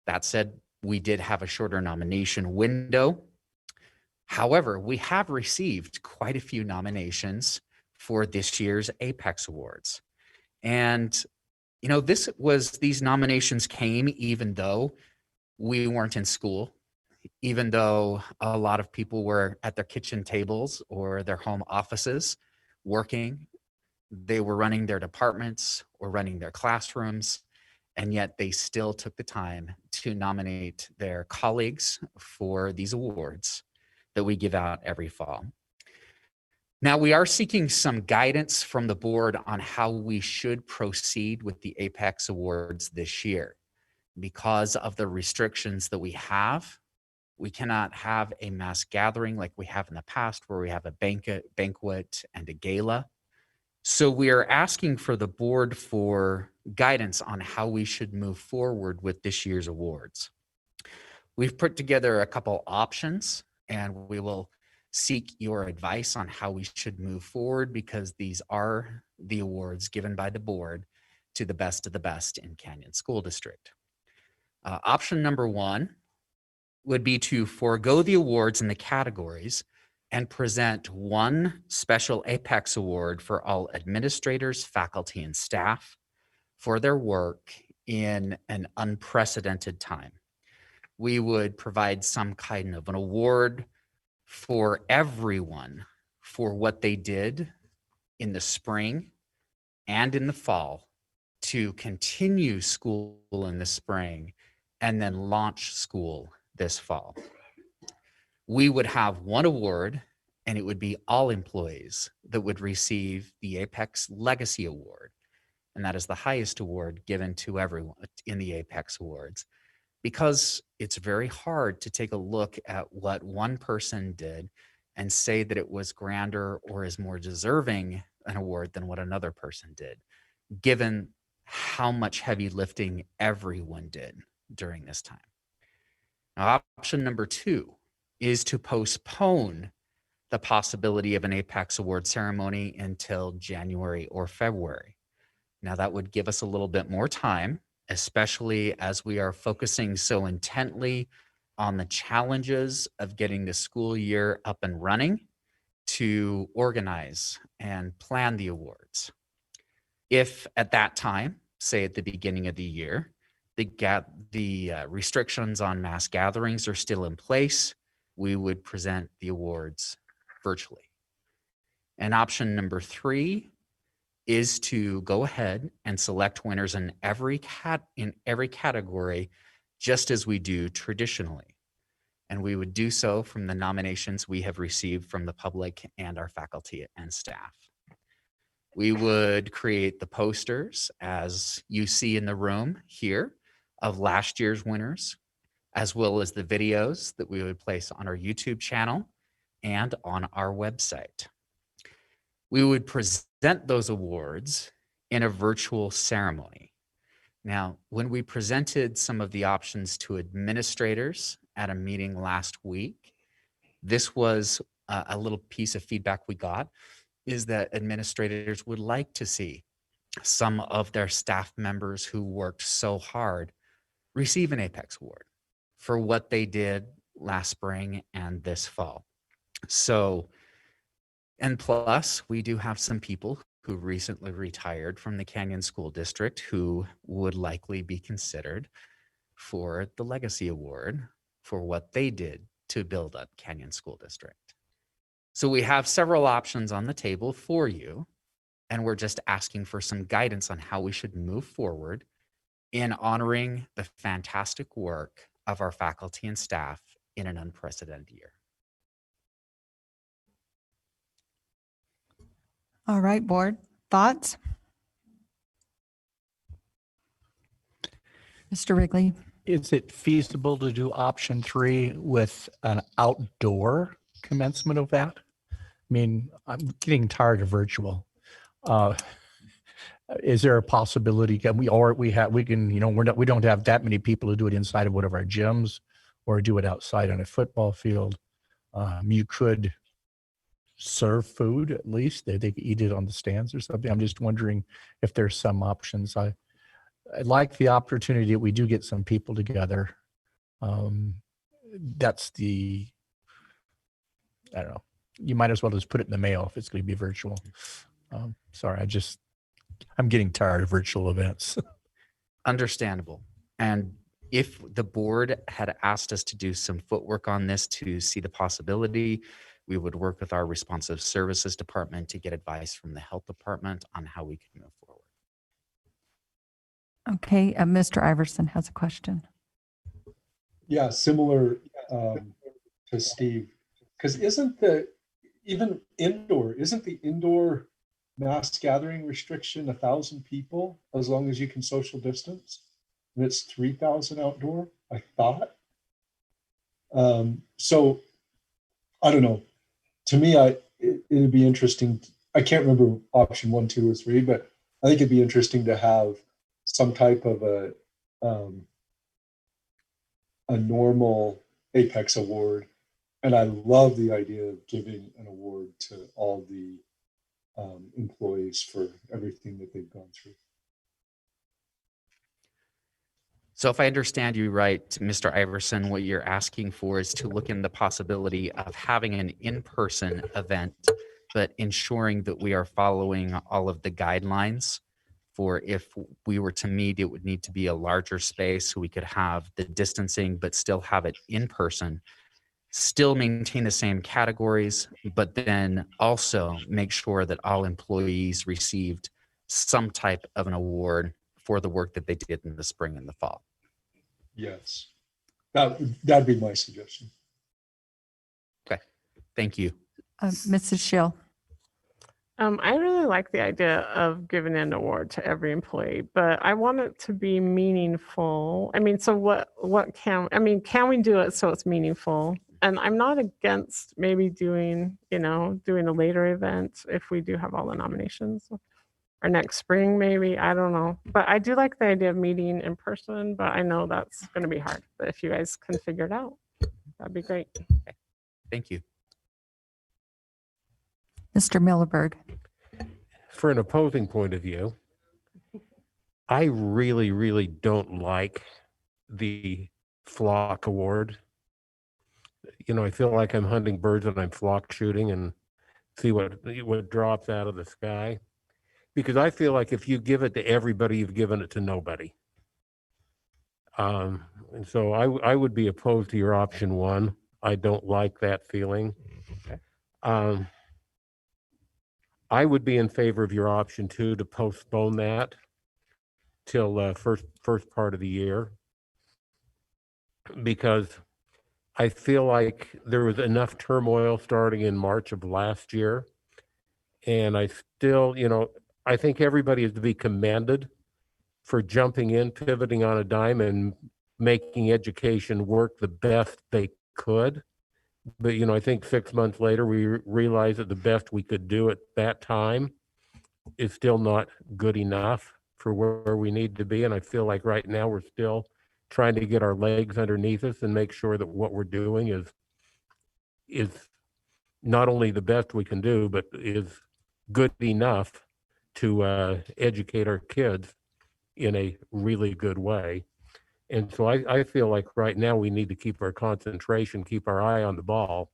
S11: That said, we did have a shorter nomination window. However, we have received quite a few nominations for this year's Apex Awards. And, you know, these nominations came even though we weren't in school, even though a lot of people were at their kitchen tables or their home offices working. They were running their departments or running their classrooms, and yet they still took the time to nominate their colleagues for these awards that we give out every fall. Now, we are seeking some guidance from the board on how we should proceed with the Apex Awards this year. Because of the restrictions that we have, we cannot have a mass gathering like we have in the past where we have a banquet and a gala. So we are asking for the board for guidance on how we should move forward with this year's awards. We've put together a couple options, and we will seek your advice on how we should move forward, because these are the awards given by the board to the best of the best in Canyon School District. Option number one would be to forego the awards in the categories and present one special Apex Award for all administrators, faculty, and staff for their work in an unprecedented time. We would provide some kind of an award for everyone for what they did in the spring and in the fall to continue school in the spring and then launch school this fall. We would have one award, and it would be all employees that would receive the Apex Legacy Award. And that is the highest award given to everyone in the Apex Awards, because it's very hard to take a look at what one person did and say that it was grander or is more deserving an award than what another person did, given how much heavy lifting everyone did during this time. Now, option number two is to postpone the possibility of an Apex Award ceremony until January or February. Now, that would give us a little bit more time, especially as we are focusing so intently on the challenges of getting the school year up and running to organize and plan the awards. If at that time, say at the beginning of the year, the restrictions on mass gatherings are still in place, we would present the awards virtually. And option number three is to go ahead and select winners in every category, just as we do traditionally. And we would do so from the nominations we have received from the public and our faculty and staff. We would create the posters, as you see in the room here, of last year's winners, as well as the videos that we would place on our YouTube channel and on our website. We would present those awards in a virtual ceremony. Now, when we presented some of the options to administrators at a meeting last week, this was a little piece of feedback we got, is that administrators would like to see some of their staff members who worked so hard receive an Apex Award for what they did last spring and this fall. So, and plus, we do have some people who recently retired from the Canyon School District who would likely be considered for the Legacy Award for what they did to build up Canyon School District. So we have several options on the table for you, and we're just asking for some guidance on how we should move forward in honoring the fantastic work of our faculty and staff in an unprecedented year.
S1: All right, board, thoughts? Mr. Wrigley?
S4: Is it feasible to do option 3 with an outdoor commencement of that? I mean, I'm getting tired of virtual. Is there a possibility? Can we can, you know, we don't have that many people to do it inside of one of our gyms or do it outside on a football field. You could serve food at least. They could eat it on the stands or something. I'm just wondering if there's some options. I like the opportunity that we do get some people together. That's I don't know. You might as well just put it in the mail if it's going to be virtual. Sorry, I'm getting tired of virtual events.
S11: Understandable. And if the board had asked us to do some footwork on this to see the possibility, we would work with our responsive services department to get advice from the health department on how we could move forward.
S1: Okay, Mr. Iverson has a question.
S8: Yeah, similar to Steve, because isn't the indoor mass gathering restriction 1,000 people as long as you can social distance? And it's 3,000 outdoor, I thought. So I don't know. To me, it'd be interesting. I can't remember option 1, 2, or 3, but I think it'd be interesting to have some type of a normal Apex award. And I love the idea of giving an award to all the employees for everything that they've gone through.
S11: So if I understand you right, Mr. Iverson, what you're asking for is to look in the possibility of having an in-person event, but ensuring that we are following all of the guidelines for if we were to meet, it would need to be a larger space so we could have the distancing, but still have it in person, still maintain the same categories, but then also make sure that all employees received some type of an award for the work that they did in the spring and the fall.
S8: Yes, that'd be my suggestion.
S11: Okay, thank you.
S1: Mrs. Schill?
S3: I really like the idea of giving an award to every employee, but I want it to be meaningful. I mean, so can we do it so it's meaningful? And I'm not against maybe doing a later event if we do have all the nominations, or next spring maybe, I don't know. But I do like the idea of meeting in person, but I know that's going to be hard. But if you guys can figure it out, that'd be great.
S11: Okay. Thank you.
S1: Mr. Millerberg?
S6: For an opposing point of view, I really, really don't like the flock award. You know, I feel like I'm hunting birds and I'm flock shooting and see what drops out of the sky. Because I feel like if you give it to everybody, you've given it to nobody. And so I would be opposed to your option 1. I don't like that feeling.
S11: Okay.
S6: I would be in favor of your option 2 to postpone that till first part of the year, because I feel like there was enough turmoil starting in March of last year, and I still, I think everybody is to be commended for jumping in, pivoting on a dime, and making education work the best they could. But, I think 6 months later, we realized that the best we could do at that time is still not good enough for where we need to be. And I feel like right now we're still trying to get our legs underneath us and make sure that what we're doing is not only the best we can do, but is good enough to educate our kids in a really good way. And so I feel like right now we need to keep our concentration, keep our eye on the ball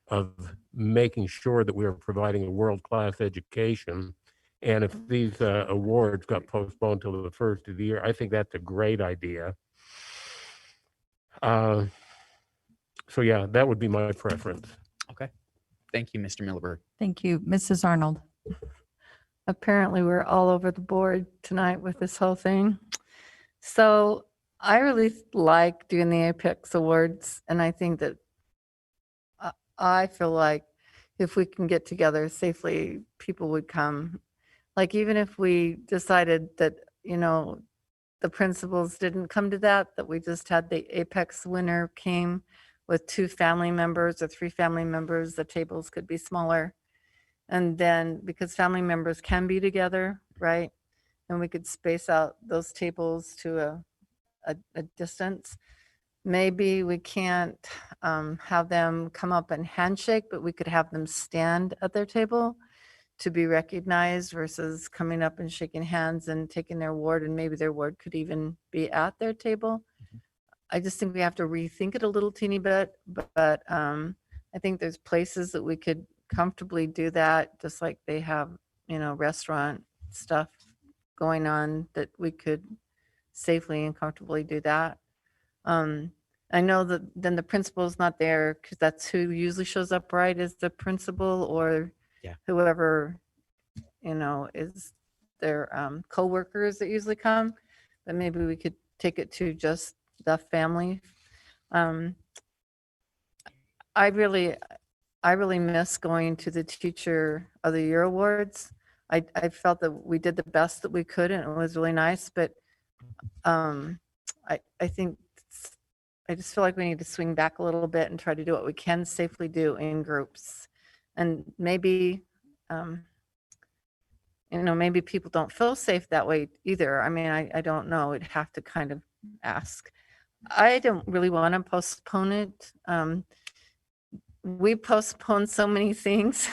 S6: of making sure that we are providing a world-class education. And if these awards got postponed till the first of the year, I think that's a great idea. So yeah, that would be my preference.
S11: Okay. Thank you, Mr. Millerberg.
S1: Thank you. Mrs. Arnold.
S7: Apparently, we're all over the board tonight with this whole thing. So I really like doing the Apex Awards, and I think that I feel like if we can get together safely, people would come. Like even if we decided that, you know, the principals didn't come to that we just had the Apex winner came with 2 family members or 3 family members, the tables could be smaller. And then because family members can be together, right? And we could space out those tables to a distance. Maybe we can't have them come up and handshake, but we could have them stand at their table to be recognized versus coming up and shaking hands and taking their award, and maybe their award could even be at their table. I just think we have to rethink it a little teeny bit, but I think there's places that we could comfortably do that, just like they have, you know, restaurant stuff going on, that we could safely and comfortably do that. I know that then the principal's not there because that's who usually shows up, right? Is the principal or whoever, you know, is their co-workers that usually come. But maybe we could take it to just the family. I really miss going to the Teacher of the Year awards. I felt that we did the best that we could, and it was really nice. But I think I just feel like we need to swing back a little bit and try to do what we can safely do in groups. And maybe, you know, maybe people don't feel safe that way either. I mean, I don't know. I'd have to kind of ask. I don't really want to postpone it. We postponed so many things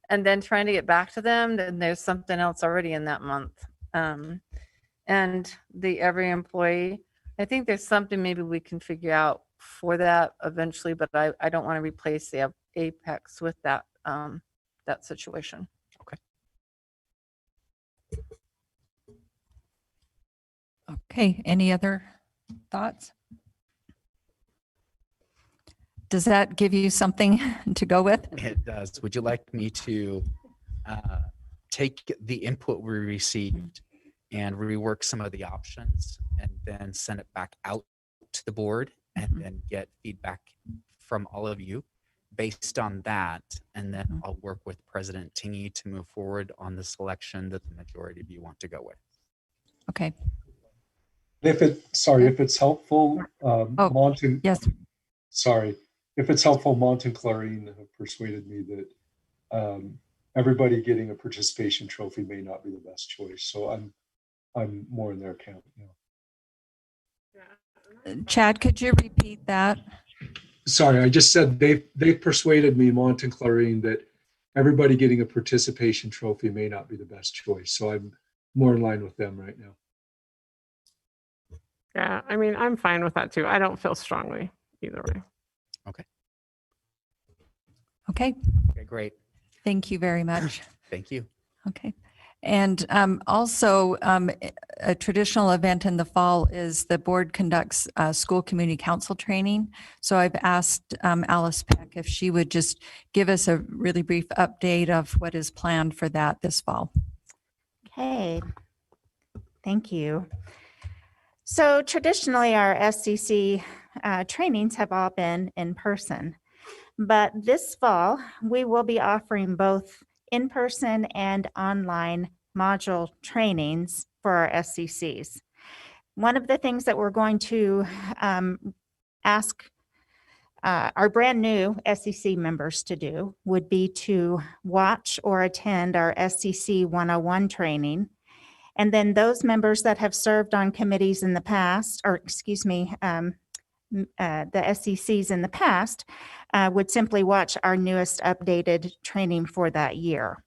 S7: and then trying to get back to them, then there's something else already in that month. And the every employee, I think there's something maybe we can figure out for that eventually, but I don't want to replace the Apex with that that situation.
S1: Okay, any other thoughts? Does that give you something to go with?
S11: It does. Would you like me to take the input we received and rework some of the options and then send it back out to the board and then get feedback from all of you based on that? And then I'll work with President Tingy to move forward on the selection that the majority of you want to go with.
S1: Okay.
S8: If it's helpful, Monte,
S1: yes.
S8: Sorry. If it's helpful, Monte and Clarine have persuaded me that everybody getting a participation trophy may not be the best choice. So I'm more in their camp now.
S1: Chad, could you repeat that?
S8: Sorry, I just said they've persuaded me, Monte and Clarine, that everybody getting a participation trophy may not be the best choice. So I'm more in line with them right now.
S3: Yeah, I mean, I'm fine with that too. I don't feel strongly either way.
S11: Okay.
S1: Okay.
S11: Okay, great.
S1: Thank you very much.
S11: Thank you.
S1: Okay. And also a traditional event in the fall is the board conducts school community council training. So I've asked Alice Peck if she would just give us a really brief update of what is planned for that this fall.
S12: Okay, thank you. So traditionally our SCC trainings have all been in person, but this fall we will be offering both in-person and online module trainings for our SCCs. One of the things that we're going to ask our brand new SCC members to do would be to watch or attend our SCC 101 training. And then those members that have served on committees in the past, or excuse me, the SCCs in the past would simply watch our newest updated training for that year.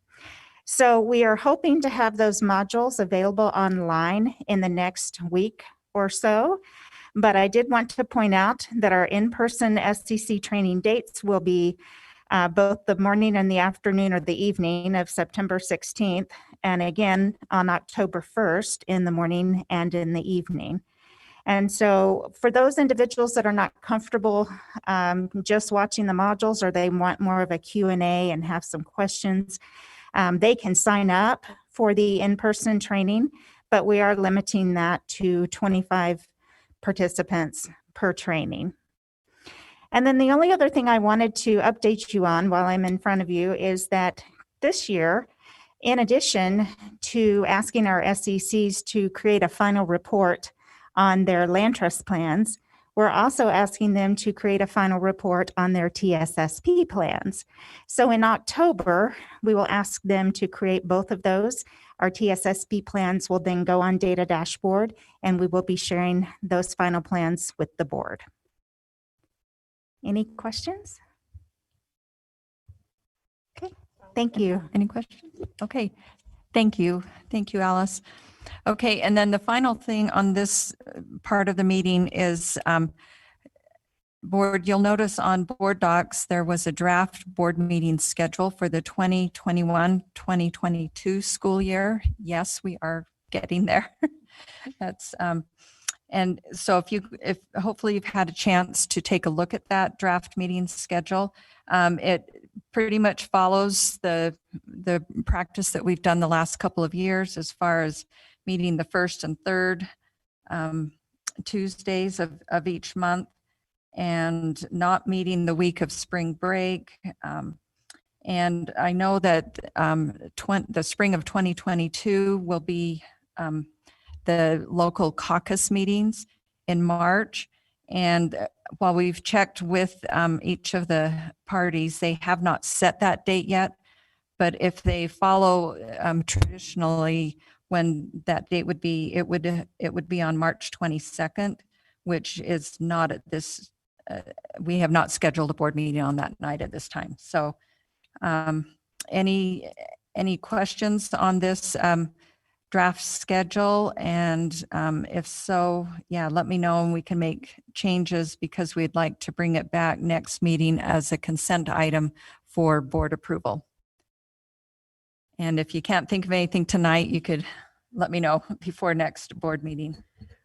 S12: So we are hoping to have those modules available online in the next week or so. But I did want to point out that our in-person SCC training dates will be both the morning and the afternoon or the evening of September 16th, and again on October 1st in the morning and in the evening. And so for those individuals that are not comfortable just watching the modules, or they want more of a Q&A and have some questions, they can sign up for the in-person training, but we are limiting that to 25 participants per training. And then the only other thing I wanted to update you on while I'm in front of you is that this year, in addition to asking our SECs to create a final report on their land trust plans, we're also asking them to create a final report on their TSSP plans. So in October, we will ask them to create both of those. Our TSSP plans will then go on Data Dashboard, and we will be sharing those final plans with the board. Any questions? Okay, thank you.
S1: Any questions? Okay, thank you. Thank you, Alice. Okay, and then the final thing on this part of the meeting is board, you'll notice on board docs, there was a draft board meeting schedule for the 2021-2022 school year. Yes, we are getting there. That's and so if hopefully you've had a chance to take a look at that draft meeting schedule. It pretty much follows the practice that we've done the last couple of years as far as meeting the first and third Tuesdays of each month, and not meeting the week of spring break. And I know that the spring of 2022 will be the local caucus meetings in March. And while we've checked with each of the parties, they have not set that date yet. But if they follow traditionally when that date would be, it would be on March 22nd, which is not at this, we have not scheduled a board meeting on that night at this time. So any questions on this draft schedule? And if so, yeah, let me know and we can make changes, because we'd like to bring it back next meeting as a consent item for board approval. And if you can't think of anything tonight, you could let me know before next board meeting.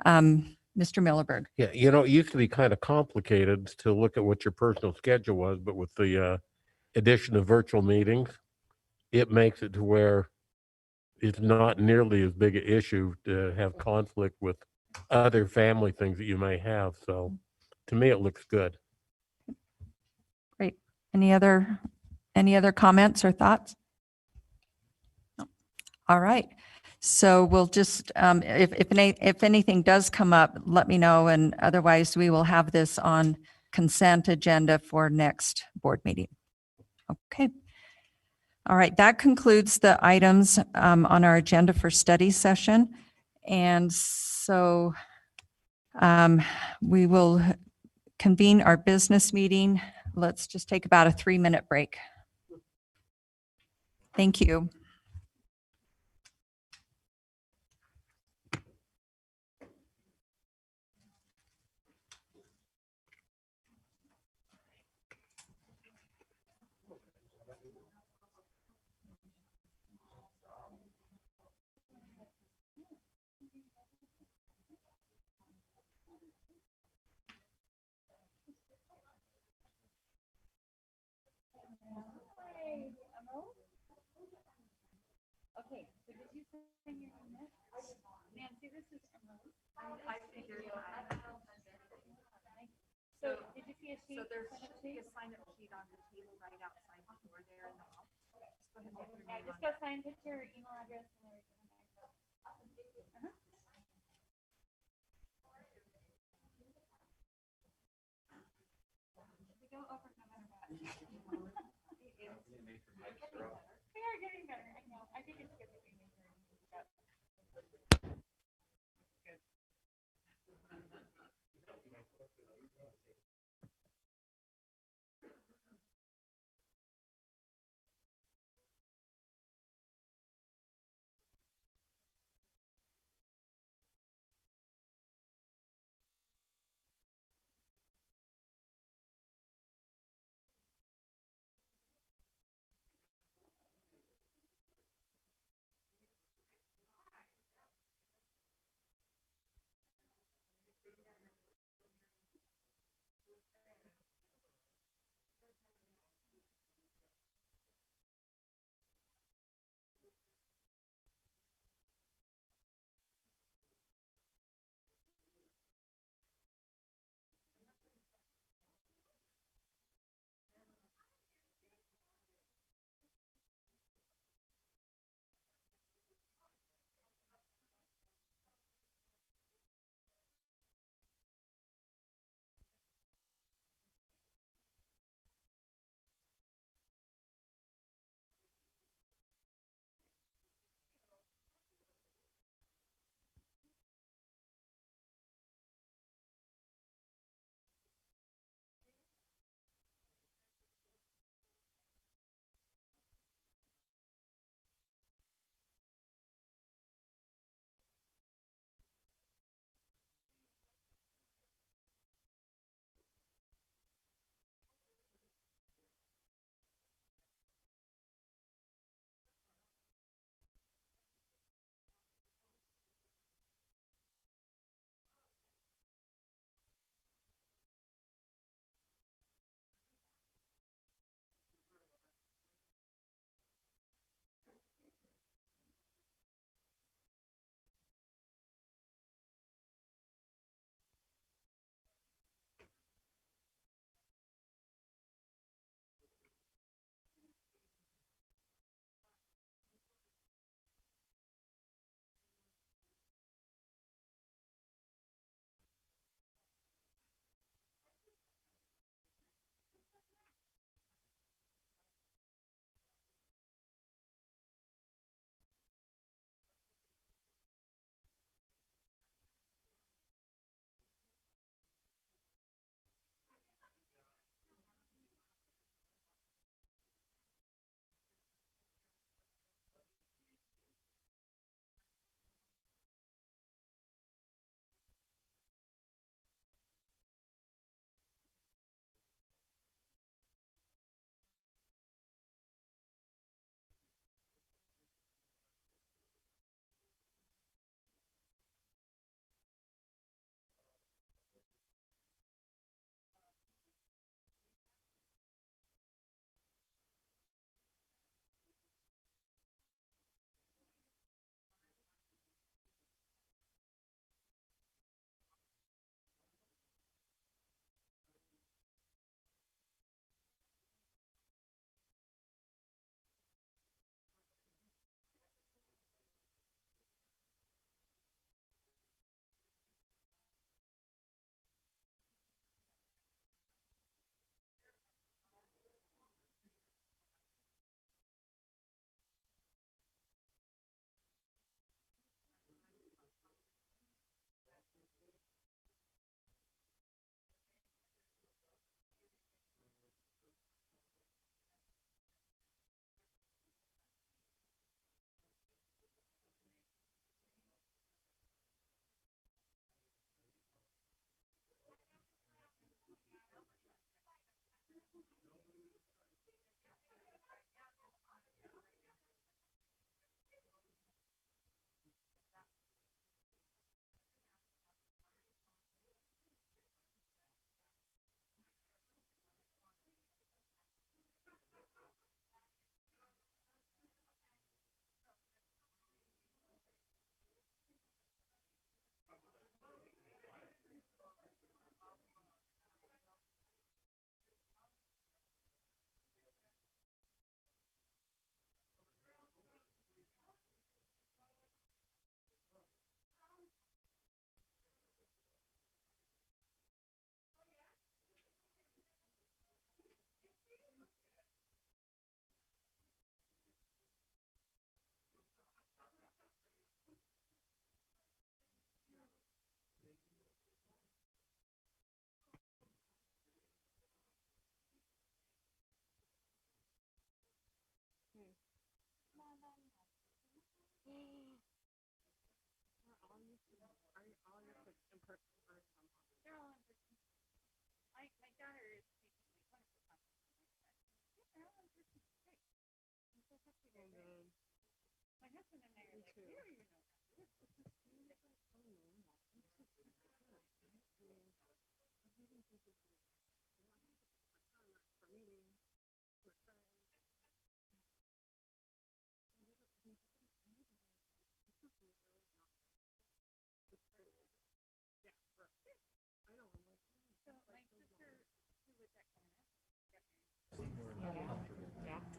S1: Mr. Millerberg.
S6: Yeah, you know, it used to be kind of complicated to look at what your personal schedule was, but with the addition of virtual meetings, it makes it to where it's not nearly as big an issue to have conflict with other family things that you may have. So to me, it looks good.
S1: Great. Any other comments or thoughts? No. All right. So we'll just, if anything does come up, let me know. And otherwise, we will have this on consent agenda for next board meeting. Okay. All right. That concludes the items on our agenda for study session. And so we will convene our business meeting. Let's just take about a 3-minute break. Thank you. Okay, so did you send your email? Nancy, this is I figured. So did you see a sheet? So there's a sign-up sheet on the table right outside the door there in the hall. Just go sign, put your email address and everything. We go over no matter what. We are getting better. I know. I think it's good that we make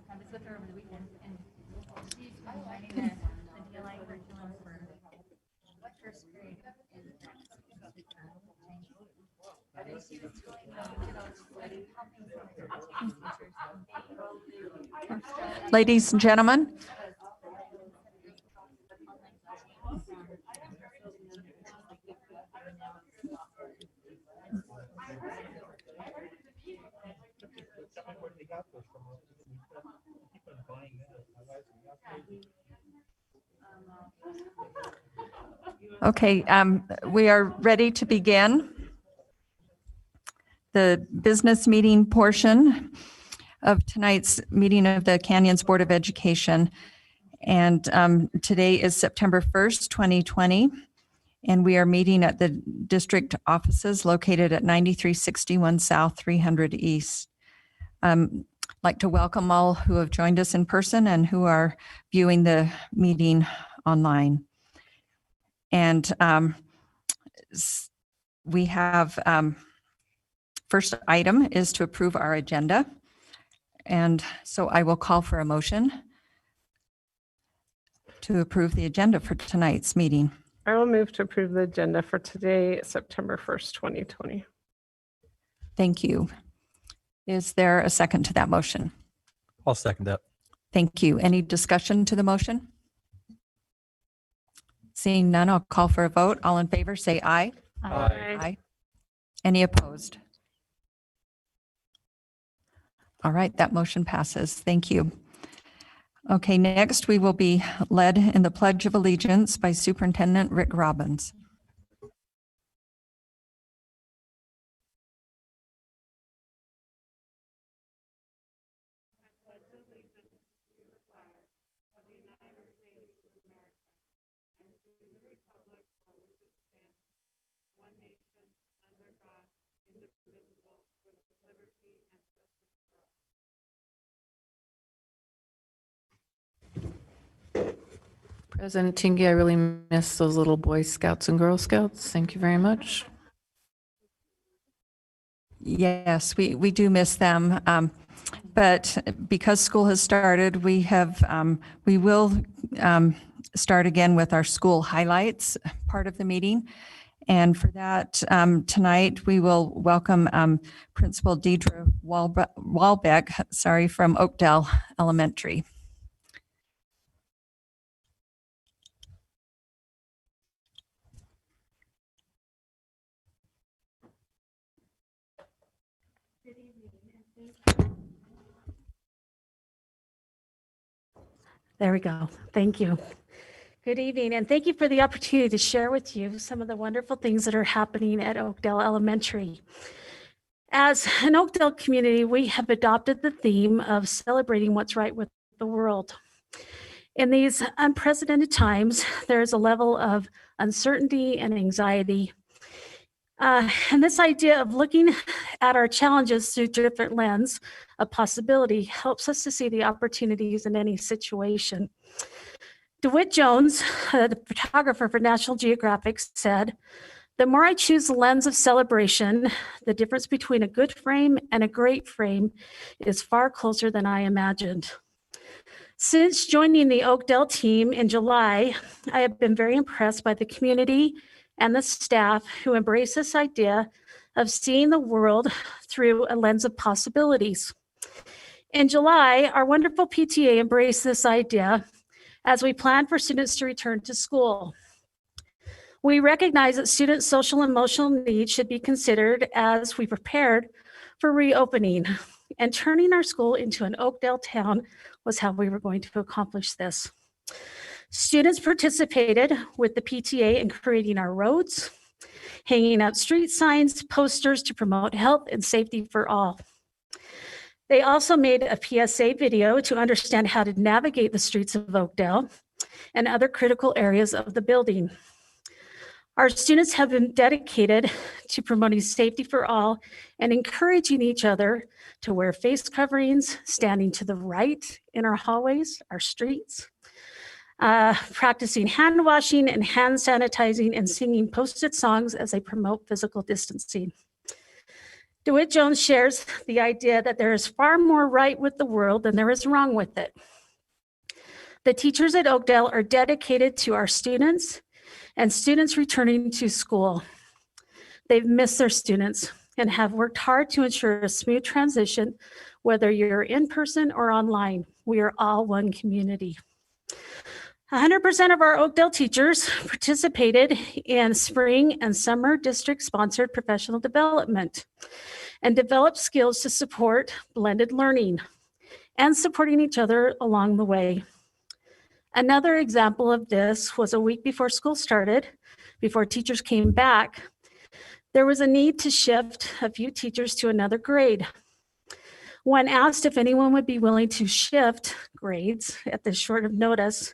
S5: I was with her over the weekend, and she's providing the DLI curriculum for what first grade in and she was going helping
S1: Ladies and gentlemen, okay, we are ready to begin the business meeting portion of tonight's meeting of the Canyons Board of Education. And today is September 1st, 2020. And we are meeting at the district offices located at 9361 South, 300 East. I'd like to welcome all who have joined us in person and who are viewing the meeting online. And we have, first item is to approve our agenda. And so I will call for a motion to approve the agenda for tonight's meeting.
S3: I will move to approve the agenda for today, September 1st, 2020.
S1: Thank you. Is there a second to that motion?
S4: I'll second that.
S1: Thank you. Any discussion to the motion? Seeing none, I'll call for a vote. All in favor, say aye. Aye. Any opposed? All right, that motion passes. Thank you. Okay, next we will be led in the Pledge of Allegiance by Superintendent Rick Robbins.
S7: President Tingy, I really miss those little Boy Scouts and Girl Scouts. Thank you very much.
S1: Yes, we do miss them. But because school has started, we will start again with our school highlights part of the meeting. And for that, tonight, we will welcome Principal Deidre Walbeck, from Oakdale Elementary.
S13: There we go. Thank you. Good evening, and thank you for the opportunity to share with you some of the wonderful things that are happening at Oakdale Elementary. As an Oakdale community, we have adopted the theme of celebrating what's right with the world. In these unprecedented times, there is a level of uncertainty and anxiety. And this idea of looking at our challenges through different lens of possibility helps us to see the opportunities in any situation. DeWitt Jones, the photographer for National Geographic, said, "The more I choose the lens of celebration, the difference between a good frame and a great frame is far closer than I imagined." Since joining the Oakdale team in July, I have been very impressed by the community and the staff who embrace this idea of seeing the world through a lens of possibilities. In July, our wonderful PTA embraced this idea as we plan for students to return to school. We recognize that students' social and emotional needs should be considered as we prepared for reopening, and turning our school into an Oakdale town was how we were going to accomplish this. Students participated with the PTA in creating our roads, hanging up street signs, posters to promote health and safety for all. They also made a PSA video to understand how to navigate the streets of Oakdale and other critical areas of the building. Our students have been dedicated to promoting safety for all and encouraging each other to wear face coverings, standing to the right in our hallways, our streets, practicing hand washing and hand sanitizing, and singing posted songs as they promote physical distancing. DeWitt Jones shares the idea that there is far more right with the world than there is wrong with it. The teachers at Oakdale are dedicated to our students and students returning to school. They've missed their students and have worked hard to ensure a smooth transition, whether you're in person or online. We are all one community. 100% of our Oakdale teachers participated in spring and summer district-sponsored professional development and developed skills to support blended learning and supporting each other along the way. Another example of this was a week before school started, before teachers came back, there was a need to shift a few teachers to another grade. When asked if anyone would be willing to shift grades at this short of notice,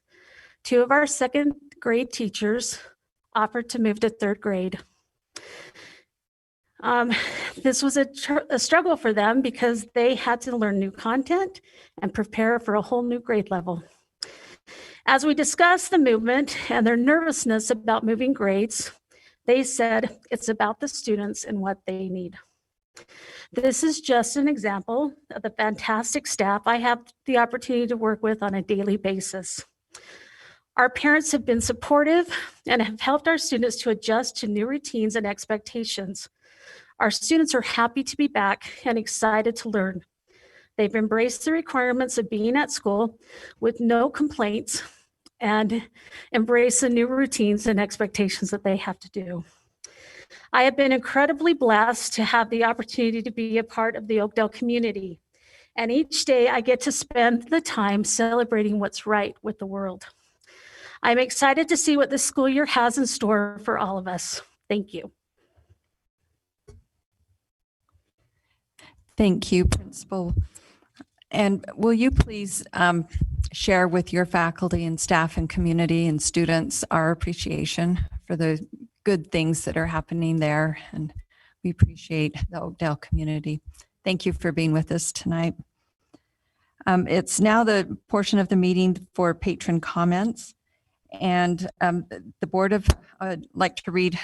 S13: 2 of our second grade teachers offered to move to 3rd grade. This was a struggle for them because they had to learn new content and prepare for a whole new grade level. As we discussed the movement and their nervousness about moving grades, they said it's about the students and what they need. This is just an example of the fantastic staff I have the opportunity to work with on a daily basis. Our parents have been supportive and have helped our students to adjust to new routines and expectations. Our students are happy to be back and excited to learn. They've embraced the requirements of being at school with no complaints and embrace the new routines and expectations that they have to do. I have been incredibly blessed to have the opportunity to be a part of the Oakdale community. And each day I get to spend the time celebrating what's right with the world. I'm excited to see what this school year has in store for all of us. Thank you.
S1: Thank you, Principal. And will you please share with your faculty and staff and community and students our appreciation for the good things that are happening there. And we appreciate the Oakdale community. Thank you for being with us tonight. It's now the portion of the meeting for patron comments. And the Board of, I'd like to read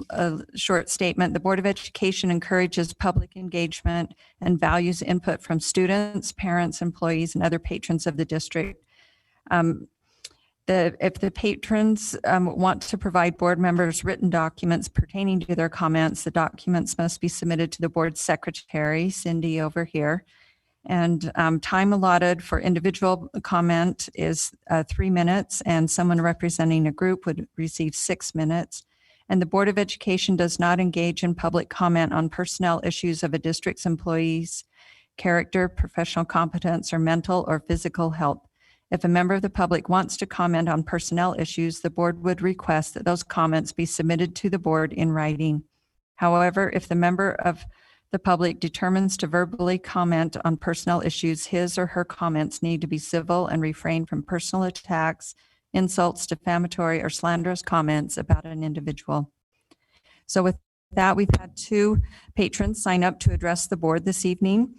S1: a short statement. The Board of Education encourages public engagement and values input from students, parents, employees, and other patrons of the district. If the patrons want to provide board members written documents pertaining to their comments, the documents must be submitted to the board secretary, Cindy over here. And time allotted for individual comment is 3 minutes, and someone representing a group would receive 6 minutes. And the Board of Education does not engage in public comment on personnel issues of a district's employees' character, professional competence, or mental or physical health. If a member of the public wants to comment on personnel issues, the board would request that those comments be submitted to the board in writing. However, if the member of the public determines to verbally comment on personnel issues, his or her comments need to be civil and refrain from personal attacks, insults, defamatory, or slanderous comments about an individual. So with that, we've had 2 patrons sign up to address the board this evening.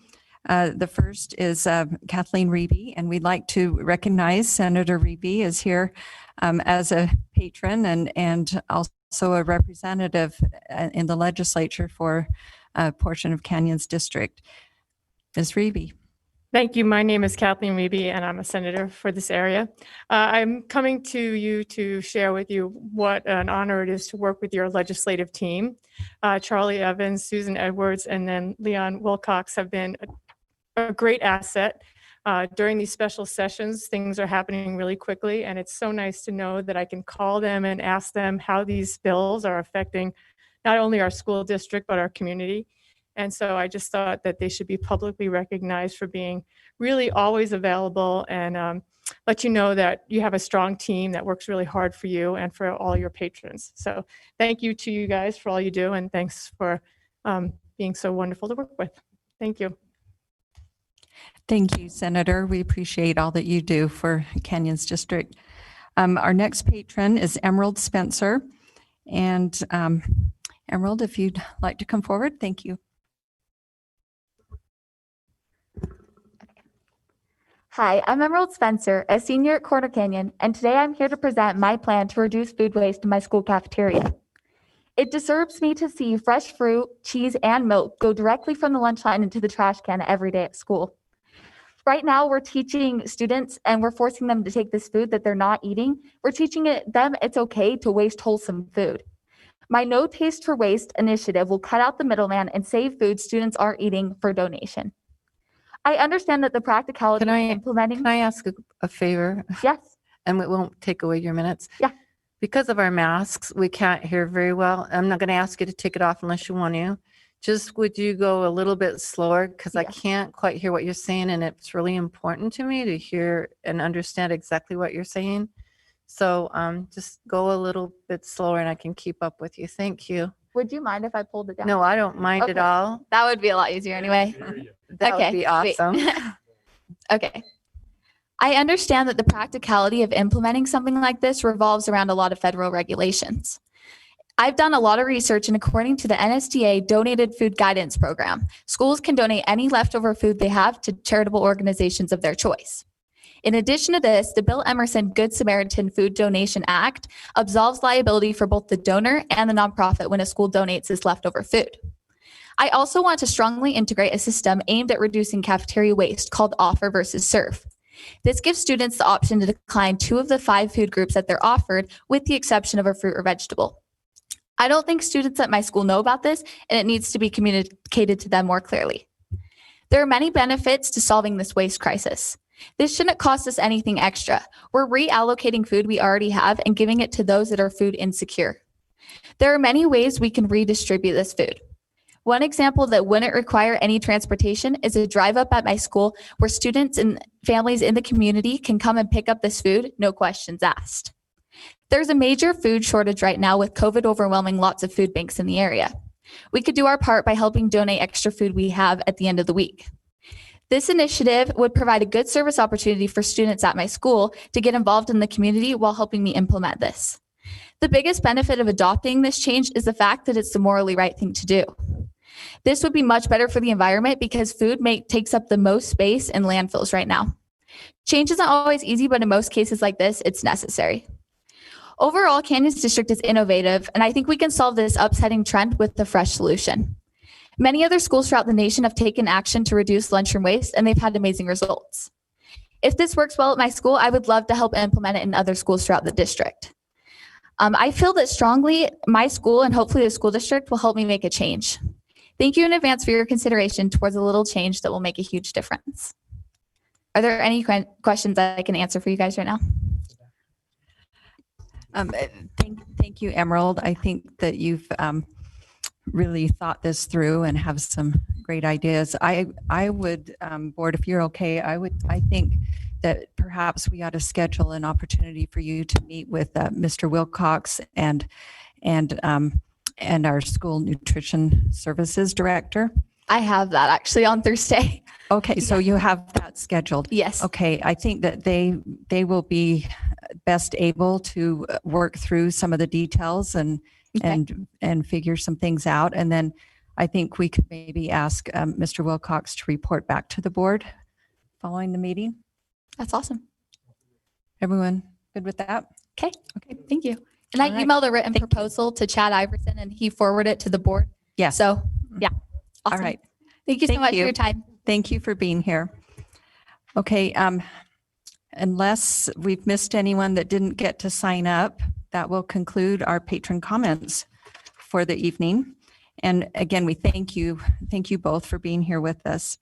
S1: The first is Kathleen Reeby, and we'd like to recognize Senator Reeby is here as a patron and also a representative in the legislature for a portion of Canyons District. Ms. Reeby.
S14: Thank you. My name is Kathleen Reeby, and I'm a senator for this area. I'm coming to you to share with you what an honor it is to work with your legislative team. Charlie Evans, Susan Edwards, and then Leon Wilcox have been a great asset. During these special sessions, things are happening really quickly, and it's so nice to know that I can call them and ask them how these bills are affecting not only our school district, but our community. And so I just thought that they should be publicly recognized for being really always available and let you know that you have a strong team that works really hard for you and for all your patrons. So thank you to you guys for all you do, and thanks for being so wonderful to work with. Thank you.
S1: Thank you, Senator. We appreciate all that you do for Canyons District. Our next patron is Emerald Spencer. And Emerald, if you'd like to come forward, thank you.
S15: Hi, I'm Emerald Spencer, a senior at Corner Canyon, and today I'm here to present my plan to reduce food waste in my school cafeteria. It disturbs me to see fresh fruit, cheese, and milk go directly from the lunch line into the trash can every day at school. Right now, we're teaching students and we're forcing them to take this food that they're not eating. We're teaching them it's okay to waste wholesome food. My No Taste for Waste initiative will cut out the middleman and save food students aren't eating for donation. I understand that the practicality of implementing.
S7: Can I ask a favor?
S15: Yes.
S7: And it won't take away your minutes.
S15: Yeah.
S7: Because of our masks, we can't hear very well. I'm not going to ask you to take it off unless you want to. Just would you go a little bit slower? Because I can't quite hear what you're saying, and it's really important to me to hear and understand exactly what you're saying. So just go a little bit slower and I can keep up with you. Thank you.
S15: Would you mind if I pulled it down?
S7: No, I don't mind at all.
S15: That would be a lot easier anyway.
S7: That would be
S15: sweet.
S7: awesome.
S15: Okay. I understand that the practicality of implementing something like this revolves around a lot of federal regulations. I've done a lot of research, and according to the NSDA Donated Food Guidance Program, schools can donate any leftover food they have to charitable organizations of their choice. In addition to this, the Bill Emerson Good Samaritan Food Donation Act absolves liability for both the donor and the nonprofit when a school donates this leftover food. I also want to strongly integrate a system aimed at reducing cafeteria waste called Offer versus Serve. This gives students the option to decline 2 of the 5 food groups that they're offered, with the exception of a fruit or vegetable. I don't think students at my school know about this, and it needs to be communicated to them more clearly. There are many benefits to solving this waste crisis. This shouldn't cost us anything extra. We're reallocating food we already have and giving it to those that are food insecure. There are many ways we can redistribute this food. One example that wouldn't require any transportation is a drive up at my school where students and families in the community can come and pick up this food, no questions asked. There's a major food shortage right now with COVID overwhelming lots of food banks in the area. We could do our part by helping donate extra food we have at the end of the week. This initiative would provide a good service opportunity for students at my school to get involved in the community while helping me implement this. The biggest benefit of adopting this change is the fact that it's the morally right thing to do. This would be much better for the environment because food takes up the most space in landfills right now. Change isn't always easy, but in most cases like this, it's necessary. Overall, Canyons District is innovative, and I think we can solve this upsetting trend with a fresh solution. Many other schools throughout the nation have taken action to reduce lunchroom waste, and they've had amazing results. If this works well at my school, I would love to help implement it in other schools throughout the district. I feel that strongly my school and hopefully the school district will help me make a change. Thank you in advance for your consideration towards a little change that will make a huge difference. Are there any questions I can answer for you guys right now?
S1: Thank you, Emerald. I think that you've really thought this through and have some great ideas. I would, board, if you're okay, I think that perhaps we ought to schedule an opportunity for you to meet with Mr. Wilcox and our school nutrition services director.
S15: I have that actually on Thursday.
S1: Okay, so you have that scheduled.
S15: Yes.
S1: Okay, I think that they will be best able to work through some of the details and figure some things out. And then I think we could maybe ask Mr. Wilcox to report back to the board following the meeting.
S15: That's awesome.
S1: Everyone good with that?
S15: Okay, thank you. And I emailed a written proposal to Chad Iverson and he forwarded it to the board.
S1: Yeah.
S15: So yeah. Awesome.
S1: All right.
S15: Thank you so much for your time.
S1: Thank you for being here. Okay. Unless we've missed anyone that didn't get to sign up, that will conclude our patron comments for the evening. And again, we thank you both for being here with us.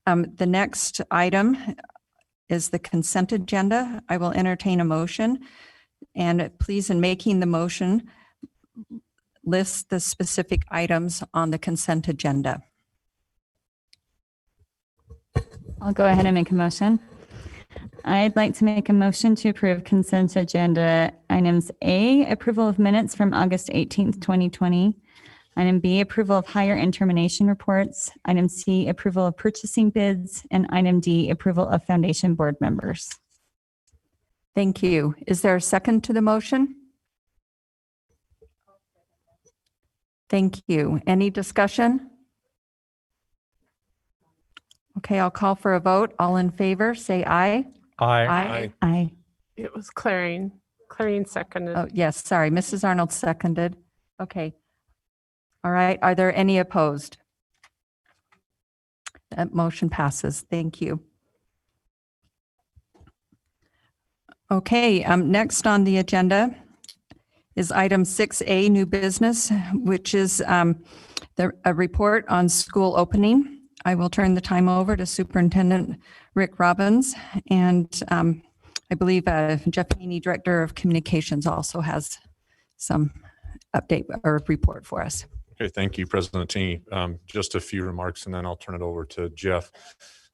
S1: The next item is the consent agenda. I will entertain a motion, and please, in making the motion, list the specific items on the consent agenda.
S5: I'll go ahead and make a motion. I'd like to make a motion to approve consent agenda items A, approval of minutes from August 18th, 2020. Item B, approval of hire and termination reports. Item C, approval of purchasing bids. And item D, approval of foundation board members.
S1: Thank you. Is there a second to the motion? Thank you. Any discussion? Okay, I'll call for a vote. All in favor, say aye.
S4: Aye.
S5: Aye.
S3: It was Clarine. Clarine seconded.
S1: Oh, yes, sorry. Mrs. Arnold seconded. Okay. All right. Are there any opposed? That motion passes. Thank you. Okay, next on the agenda is item 6A, new business, which is a report on school opening. I will turn the time over to Superintendent Rick Robbins, and I believe Jeff Meany, Director of Communications, also has some update or report for us.
S2: Okay, thank you, President T. Just a few remarks, and then I'll turn it over to Jeff.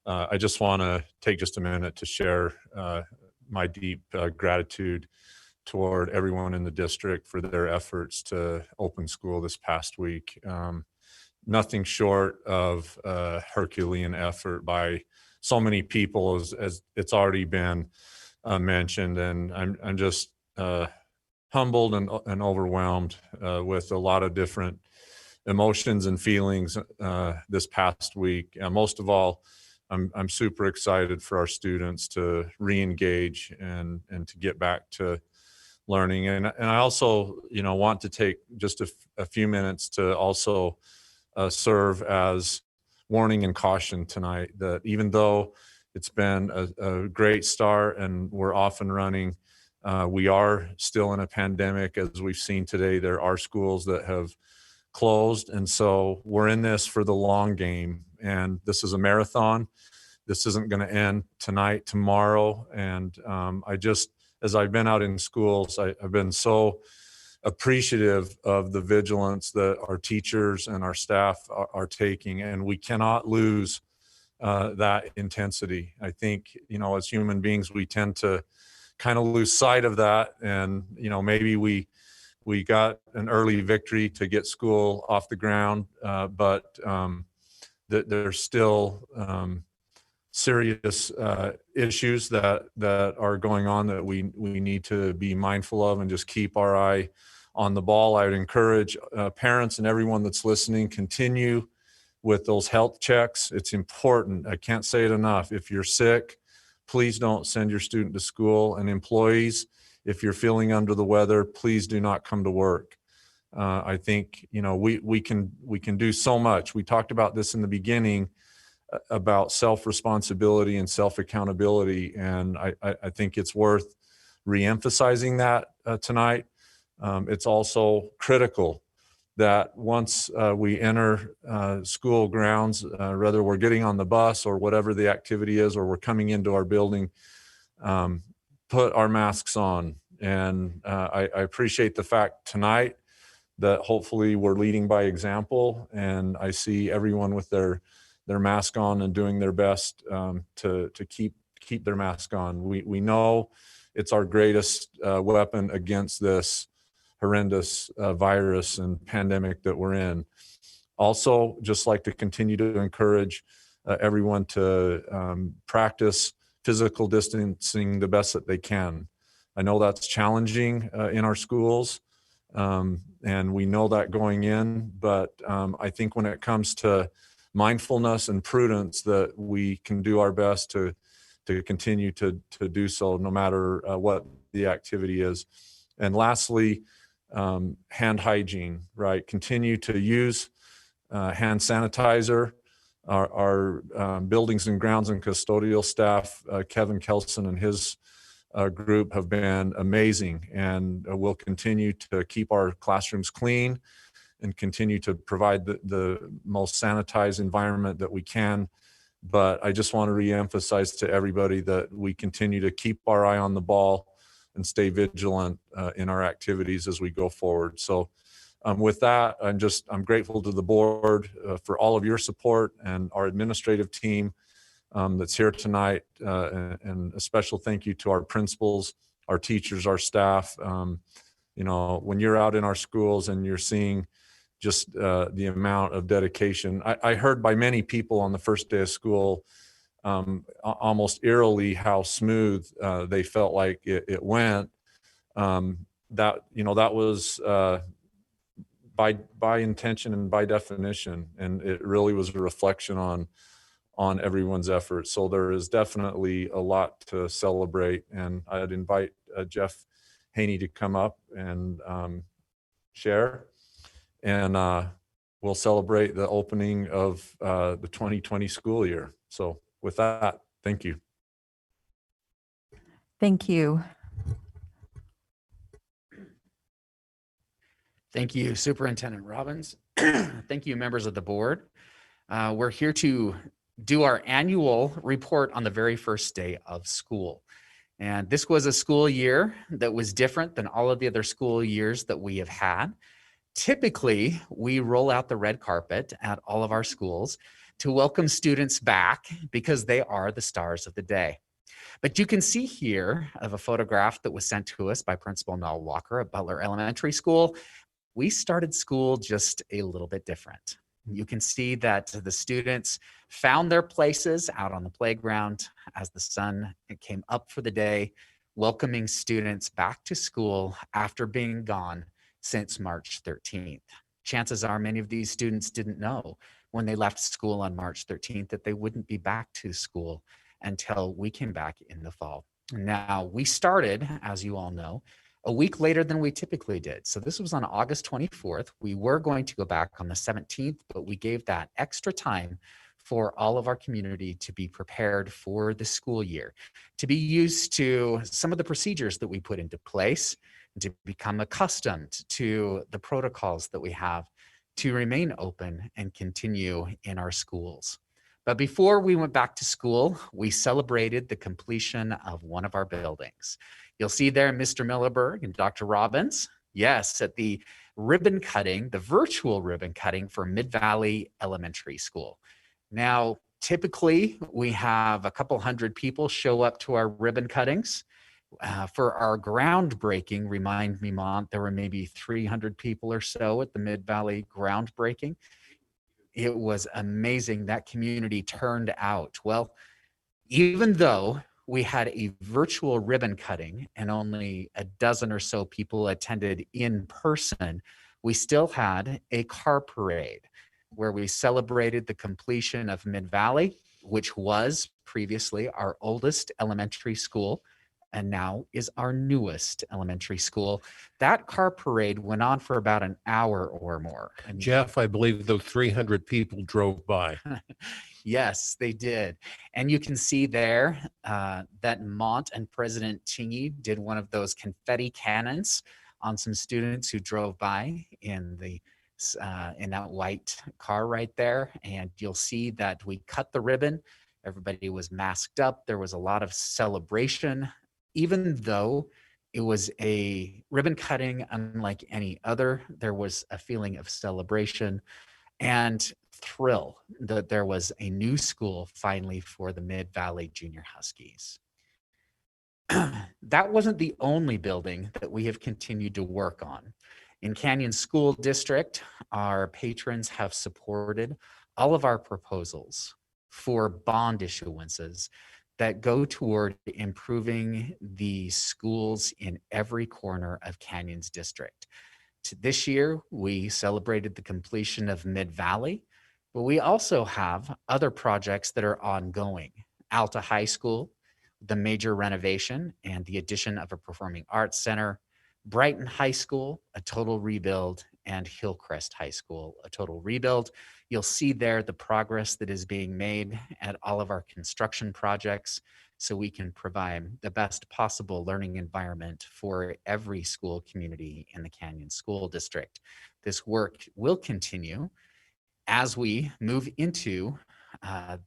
S2: I just want to take just a minute to share my deep gratitude toward everyone in the district for their efforts to open school this past week. Nothing short of Herculean effort by so many people, as it's already been mentioned, and I'm just humbled and overwhelmed with a lot of different emotions and feelings this past week. Most of all, I'm super excited for our students to re-engage and to get back to learning. And I also, want to take just a few minutes to also serve as warning and caution tonight that even though it's been a great start and we're off and running, we are still in a pandemic. As we've seen today, there are schools that have closed. And so we're in this for the long game. And this is a marathon. This isn't going to end tonight, tomorrow. And as I've been out in schools, I've been so appreciative of the vigilance that our teachers and our staff are taking. And we cannot lose that intensity. I think, as human beings, we tend to kind of lose sight of that. And, maybe we got an early victory to get school off the ground, but there's still serious issues that are going on that we need to be mindful of and just keep our eye on the ball. I would encourage parents and everyone that's listening, continue with those health checks. It's important. I can't say it enough. If you're sick, please don't send your student to school. And employees, if you're feeling under the weather, please do not come to work. I think, we can do so much. We talked about this in the beginning about self-responsibility and self-accountability. And I think it's worth re-emphasizing that tonight. It's also critical that once we enter school grounds, whether we're getting on the bus or whatever the activity is, or we're coming into our building, put our masks on. And I appreciate the fact tonight that hopefully we're leading by example, and I see everyone with their mask on and doing their best to keep their mask on. We know it's our greatest weapon against this horrendous virus and pandemic that we're in. Also, just like to continue to encourage everyone to practice physical distancing the best that they can. I know that's challenging in our schools, and we know that going in, but I think when it comes to mindfulness and prudence, that we can do our best to continue to do so no matter what the activity is. And lastly, hand hygiene, right? Continue to use hand sanitizer. Our buildings and grounds and custodial staff, Kevin Kelson and his group have been amazing, and we'll continue to keep our classrooms clean and continue to provide the most sanitized environment that we can. But I just want to reemphasize to everybody that we continue to keep our eye on the ball and stay vigilant in our activities as we go forward. So with that, I'm grateful to the board for all of your support and our administrative team that's here tonight, and a special thank you to our principals, our teachers, our staff. You know, when you're out in our schools and you're seeing just the amount of dedication, I heard by many people on the first day of school, almost eerily how smooth they felt like it went. That, you know, that was by intention and by definition, and it really was a reflection on everyone's effort. So there is definitely a lot to celebrate, and I'd invite Jeff Haney to come up and share, and we'll celebrate the opening of the 2020 school year. So with that, thank you.
S1: Thank you.
S11: Thank you, Superintendent Robbins. Thank you, members of the board. We're here to do our annual report on the very first day of school. And this was a school year that was different than all of the other school years that we have had. Typically, we roll out the red carpet at all of our schools to welcome students back because they are the stars of the day. But you can see here of a photograph that was sent to us by Principal Mel Walker at Butler Elementary School. We started school just a little bit different. You can see that the students found their places out on the playground as the sun came up for the day, welcoming students back to school after being gone since March 13th. Chances are many of these students didn't know when they left school on March 13th that they wouldn't be back to school until we came back in the fall. Now, we started, as you all know, a week later than we typically did. So this was on August 24th. We were going to go back on the 17th, but we gave that extra time for all of our community to be prepared for the school year, to be used to some of the procedures that we put into place, to become accustomed to the protocols that we have to remain open and continue in our schools. But before we went back to school, we celebrated the completion of one of our buildings. You'll see there Mr. Millerberg and Dr. Robbins, yes, at the ribbon cutting, the virtual ribbon cutting for Mid-Valley Elementary School. Now, typically, we have a couple hundred people show up to our ribbon cuttings. For our groundbreaking, remind me, Mont, there were maybe 300 people or so at the Mid-Valley groundbreaking. It was amazing. That community turned out. Well, even though we had a virtual ribbon cutting and only a dozen or so people attended in person, we still had a car parade where we celebrated the completion of Mid-Valley, which was previously our oldest elementary school and now is our newest elementary school. That car parade went on for about an hour or more. And
S6: Jeff, I believe those 300 people drove by.
S11: yes, they did. And you can see there that Mont and President Chingy did one of those confetti cannons on some students who drove by in that white car right there. And you'll see that we cut the ribbon. Everybody was masked up. There was a lot of celebration. Even though it was a ribbon cutting unlike any other, there was a feeling of celebration and thrill that there was a new school finally for the Mid-Valley Junior Huskies. That wasn't the only building that we have continued to work on. In Canyon School District, our patrons have supported all of our proposals for bond issuances that go toward improving the schools in every corner of Canyon's district. This year, we celebrated the completion of Mid-Valley, but we also have other projects that are ongoing. Alta High School, the major renovation and the addition of a performing arts center, Brighton High School, a total rebuild, and Hillcrest High School, a total rebuild. You'll see there the progress that is being made at all of our construction projects so we can provide the best possible learning environment for every school community in the Canyon School District. This work will continue as we move into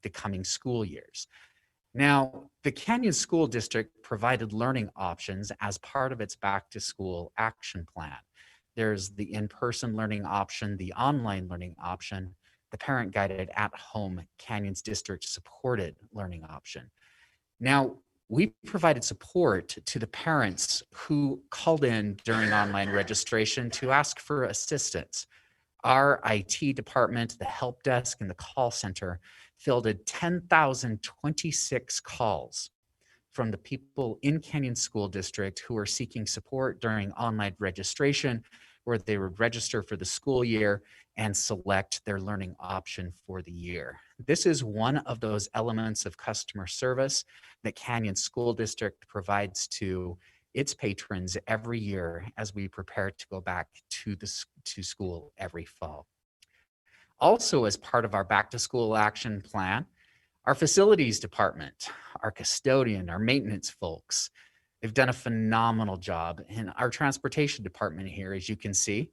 S11: the coming school years. Now, the Canyon School District provided learning options as part of its back to school action plan. There's the in-person learning option, the online learning option, the parent-guided at-home Canyons District supported learning option. Now, we provided support to the parents who called in during online registration to ask for assistance. Our IT department, the help desk, and the call center fielded 10,026 calls from the people in Canyon School District who are seeking support during online registration, where they would register for the school year and select their learning option for the year. This is one of those elements of customer service that Canyon School District provides to its patrons every year as we prepare to go back to school every fall. Also, as part of our back to school action plan, our facilities department, our custodian, our maintenance folks, they've done a phenomenal job. And our transportation department here, as you can see,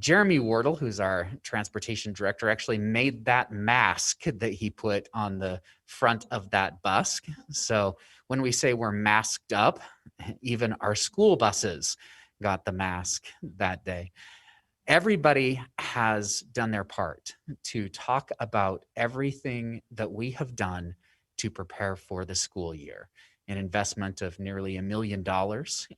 S11: Jeremy Wardle, who's our transportation director, actually made that mask that he put on the front of that bus. So when we say we're masked up, even our school buses got the mask that day. Everybody has done their part to talk about everything that we have done to prepare for the school year. An investment of nearly $1 million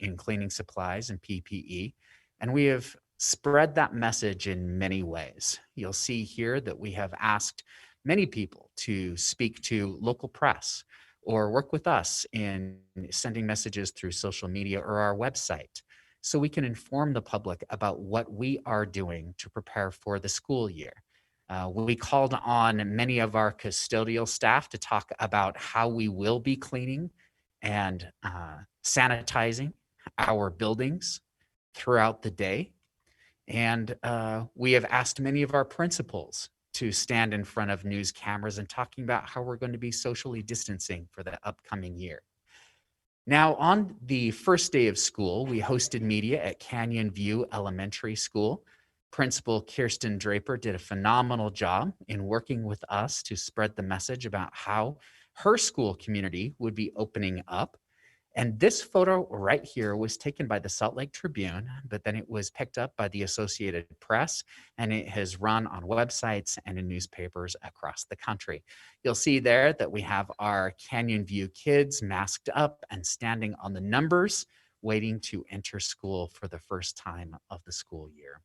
S11: in cleaning supplies and PPE. And we have spread that message in many ways. You'll see here that we have asked many people to speak to local press or work with us in sending messages through social media or our website, so we can inform the public about what we are doing to prepare for the school year. We called on many of our custodial staff to talk about how we will be cleaning and sanitizing our buildings throughout the day. And we have asked many of our principals to stand in front of news cameras and talking about how we're going to be socially distancing for the upcoming year. Now, on the first day of school, we hosted media at Canyon View Elementary School. Principal Kirsten Draper did a phenomenal job in working with us to spread the message about how her school community would be opening up. And this photo right here was taken by the Salt Lake Tribune, but then it was picked up by the Associated Press, and it has run on websites and in newspapers across the country. You'll see there that we have our Canyon View kids masked up and standing on the numbers, waiting to enter school for the first time of the school year.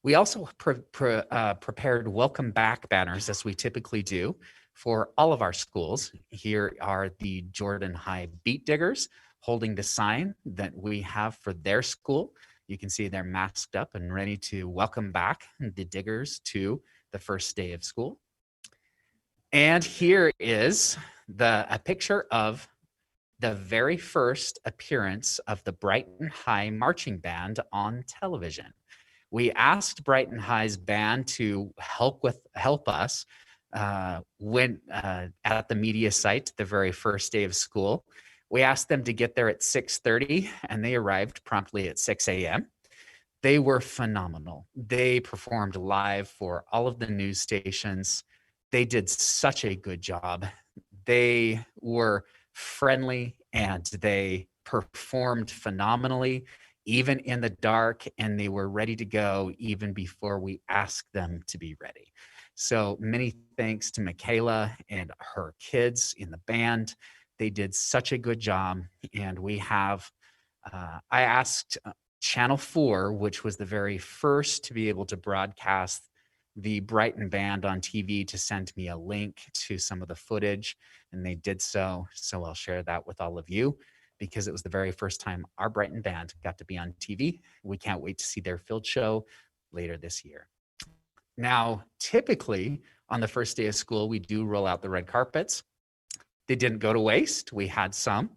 S11: We also prepared welcome back banners, as we typically do, for all of our schools. Here are the Jordan High Beat Diggers holding the sign that we have for their school. You can see they're masked up and ready to welcome back the diggers to the first day of school. And here is a picture of the very first appearance of the Brighton High Marching Band on television. We asked Brighton High's band to help us when at the media site the very first day of school. We asked them to get there at 6:30 and they arrived promptly at 6 a.m. They were phenomenal. They performed live for all of the news stations. They did such a good job. They were friendly and they performed phenomenally, even in the dark, and they were ready to go even before we asked them to be ready. So many thanks to Michaela and her kids in the band. They did such a good job. And we have, I asked Channel 4, which was the very first to be able to broadcast the Brighton band on TV, to send me a link to some of the footage, and they did so. So I'll share that with all of you, because it was the very first time our Brighton band got to be on TV. We can't wait to see their field show later this year. Now, typically on the first day of school, we do roll out the red carpets. They didn't go to waste. We had some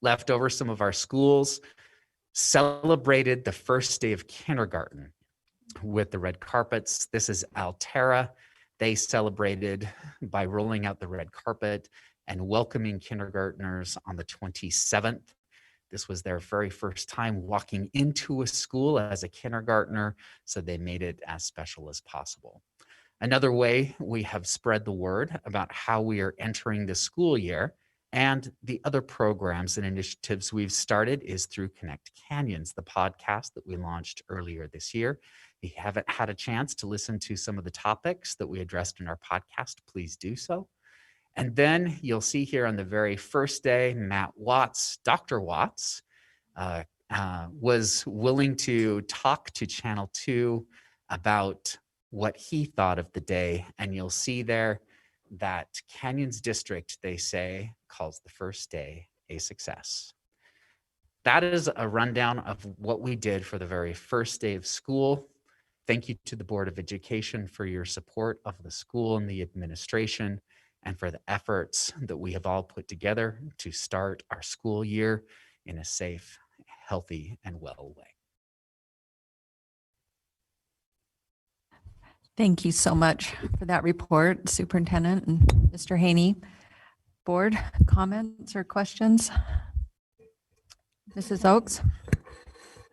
S11: left over. Some of our schools celebrated the first day of kindergarten with the red carpets. This is Altera. They celebrated by rolling out the red carpet and welcoming kindergartners on the 27th. This was their very first time walking into a school as a kindergartner, so they made it as special as possible. Another way we have spread the word about how we are entering the school year And the other programs and initiatives we've started is through Connect Canyons, the podcast that we launched earlier this year. If you haven't had a chance to listen to some of the topics that we addressed in our podcast, please do so. And then you'll see here on the very first day, Matt Watts, Dr. Watts, was willing to talk to Channel 2 about what he thought of the day. And you'll see there that Canyons District, they say, calls the first day a success. That is a rundown of what we did for the very first day of school. Thank you to the Board of Education for your support of the school and the administration, and for the efforts that we have all put together to start our school year in a safe, healthy, and well way.
S1: Thank you so much for that report, Superintendent and Mr. Haney. Board comments or questions? Mrs. Oakes?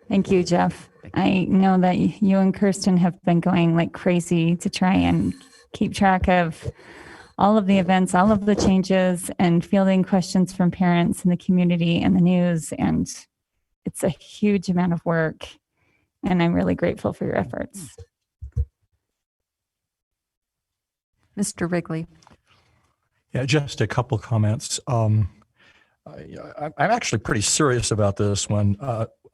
S5: Thank you, Jeff. I know that you and Kirsten have been going like crazy to try and keep track of all of the events, all of the changes, and fielding questions from parents in the community and the news. And it's a huge amount of work. And I'm really grateful for your efforts.
S1: Mr. Wrigley.
S4: Yeah, just a couple comments. I'm actually pretty serious about this one.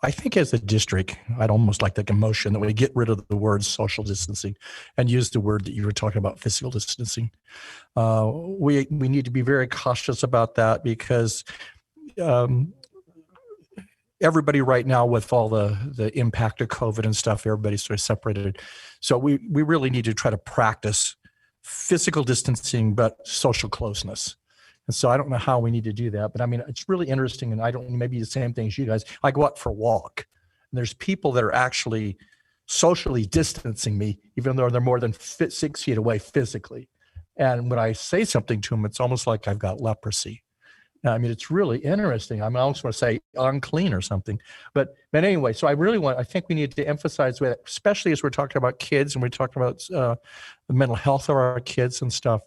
S4: I think as a district, I'd almost like a motion that we get rid of the word social distancing and use the word that you were talking about, physical distancing. We need to be very cautious about that because everybody right now with all the impact of COVID and stuff, everybody's sort of separated. So we really need to try to practice physical distancing, but social closeness. And so I don't know how we need to do that, but I mean, it's really interesting. And I don't, maybe the same thing as you guys. I go out for a walk and there's people that are actually socially distancing me, even though they're more than 6 feet away physically. And when I say something to them, it's almost like I've got leprosy. I mean, it's really interesting. I almost want to say unclean or something, but anyway, so I think we need to emphasize that, especially as we're talking about kids and we're talking about the mental health of our kids and stuff.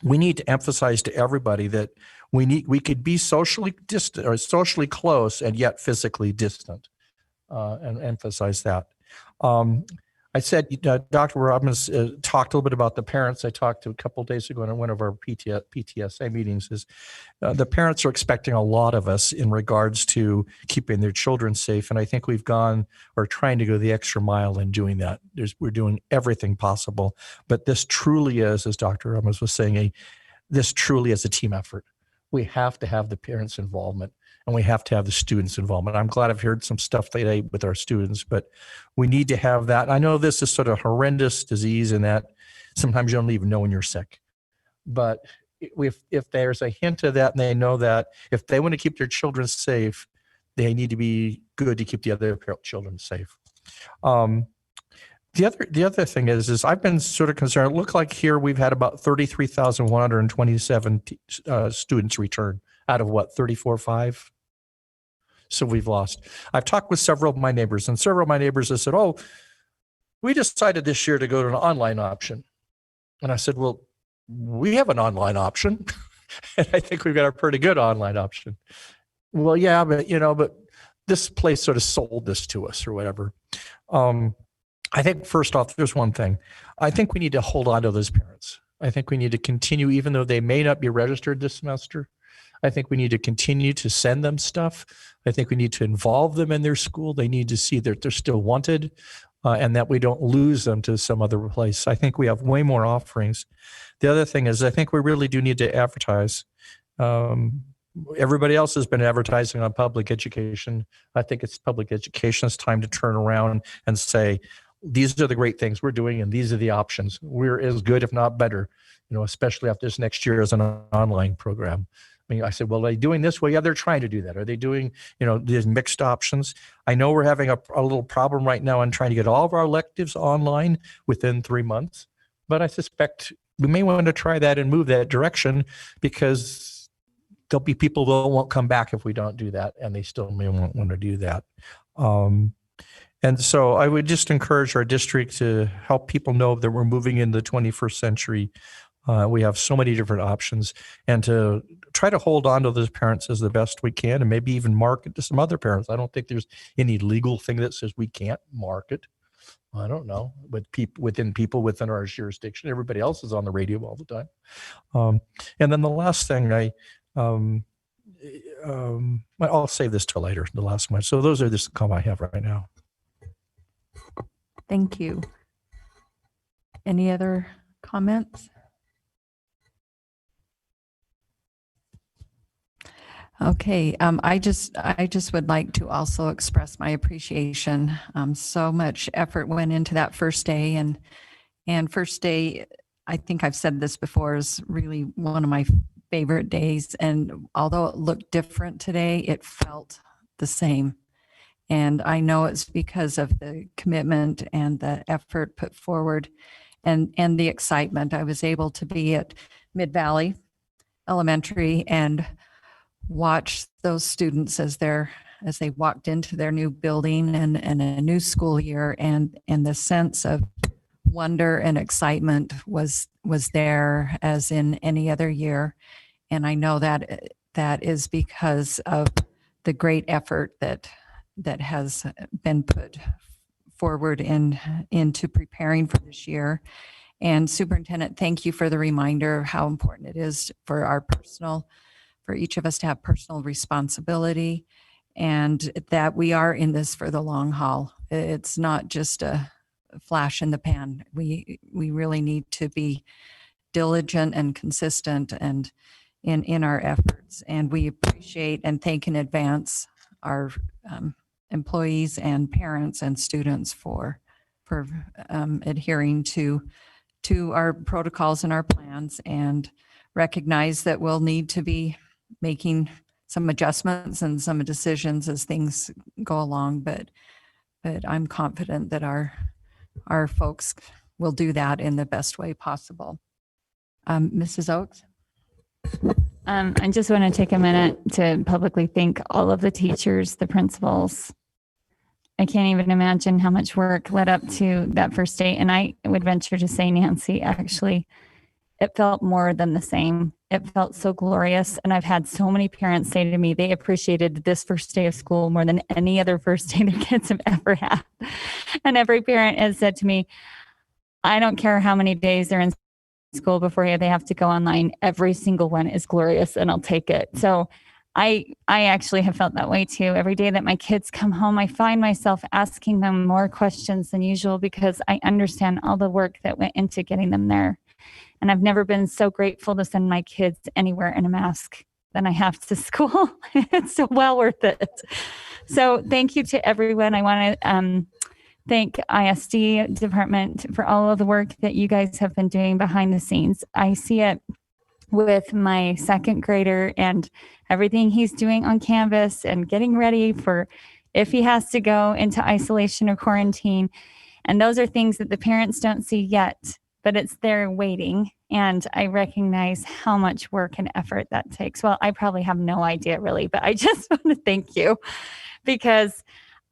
S4: We need to emphasize to everybody that we could be socially distant or socially close and yet physically distant, and emphasize that. I said, Dr. Robbins talked a little bit about the parents. I talked to a couple of days ago in one of our PTSA meetings. Is the parents are expecting a lot of us in regards to keeping their children safe, and I think we've gone or trying to go the extra mile in doing that. We're doing everything possible, but this truly is, as Dr. Robbins was saying, this truly is a team effort. We have to have the parents' involvement. And we have to have the students' involvement. I'm glad I've heard some stuff today with our students, but we need to have that. And I know this is sort of horrendous disease in that sometimes you don't even know when you're sick. But if there's a hint of that and they know that, if they want to keep their children safe, they need to be good to keep the other children safe. The other thing is I've been sort of concerned. It looked like here we've had about 33,127 students return out of what, 34,500? So we've lost. I've talked with several of my neighbors, and several of my neighbors have said, oh, we decided this year to go to an online option. And I said, well, we have an online option. And I think we've got a pretty good online option. Well, yeah, but this place sort of sold this to us or whatever. I think first off, there's one thing. I think we need to hold on to those parents. I think we need to continue, even though they may not be registered this semester. I think we need to continue to send them stuff. I think we need to involve them in their school. They need to see that they're still wanted and that we don't lose them to some other place. I think we have way more offerings. The other thing is I think we really do need to advertise. Everybody else has been advertising on public education. I think it's public education's time to turn around and say, these are the great things we're doing and these are the options. We're as good, if not better, especially after this next year as an online program. I mean, I said, well, are they doing this? Well, yeah, they're trying to do that. Are they doing, these mixed options? I know we're having a little problem right now on trying to get all of our electives online within 3 months, but I suspect we may want to try that and move that direction because there'll be people that won't come back if we don't do that, and they still may want to do that. And so I would just encourage our district to help people know that we're moving in the 21st century We have so many different options, and to try to hold on to those parents as the best we can, and maybe even market to some other parents. I don't think there's any legal thing that says we can't market. I don't know, with people within our jurisdiction. Everybody else is on the radio all the time. And then the last thing I'll save this till later, the last one. So those are the comments I have right now.
S1: Thank you. Any other comments? Okay, I just would like to also express my appreciation. So much effort went into that first day, and first day, I think I've said this before, is really one of my favorite days. And although it looked different today, it felt the same. And I know it's because of the commitment and the effort put forward, and the excitement. I was able to be at Mid-Valley Elementary and watch those students as they walked into their new building and a new school year, and the sense of wonder and excitement was there as in any other year. And I know that is because of the great effort that has been put forward into preparing for this year. And Superintendent, thank you for the reminder of how important it is for each of us to have personal responsibility, and that we are in this for the long haul. It's not just a flash in the pan. We really need to be diligent and consistent and in our efforts. And we appreciate and thank in advance our employees and parents and students for adhering to our protocols and our plans, and recognize that we'll need to be making some adjustments and some decisions as things go along, but I'm confident that our folks will do that in the best way possible. Mrs. Oakes?
S5: I just want to take a minute to publicly thank all of the teachers, the principals. I can't even imagine how much work led up to that first day. And I would venture to say, Nancy, actually, it felt more than the same. It felt so glorious. And I've had so many parents say to me, they appreciated this first day of school more than any other first day their kids have ever had. And every parent has said to me, I don't care how many days they're in school before they have to go online. Every single one is glorious, and I'll take it. So I actually have felt that way too. Every day that my kids come home, I find myself asking them more questions than usual, because I understand all the work that went into getting them there. And I've never been so grateful to send my kids anywhere in a mask than I have to school. It's so well worth it. So thank you to everyone. I want to thank ISD department for all of the work that you guys have been doing behind the scenes. I see it with my second grader and everything he's doing on Canvas and getting ready for if he has to go into isolation or quarantine. And those are things that the parents don't see yet, but it's there waiting. And I recognize how much work and effort that takes. Well, I probably have no idea really, but I just want to thank you, because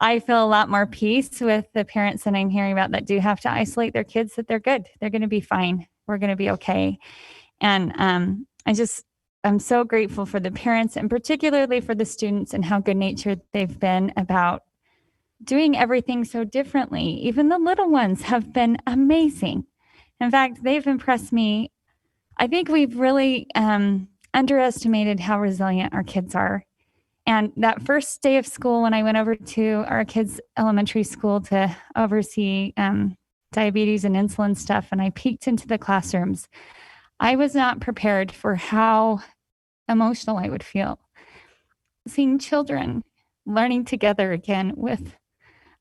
S5: I feel a lot more peace with the parents that I'm hearing about that do have to isolate their kids, that they're good. They're going to be fine. We're going to be okay. And I'm so grateful for the parents, and particularly for the students, and how good natured they've been about doing everything so differently. Even the little ones have been amazing. In fact, they've impressed me. I think we've really underestimated how resilient our kids are. And that first day of school, when I went over to our kids' elementary school to oversee diabetes and insulin stuff, and I peeked into the classrooms, I was not prepared for how emotional I would feel. Seeing children learning together again with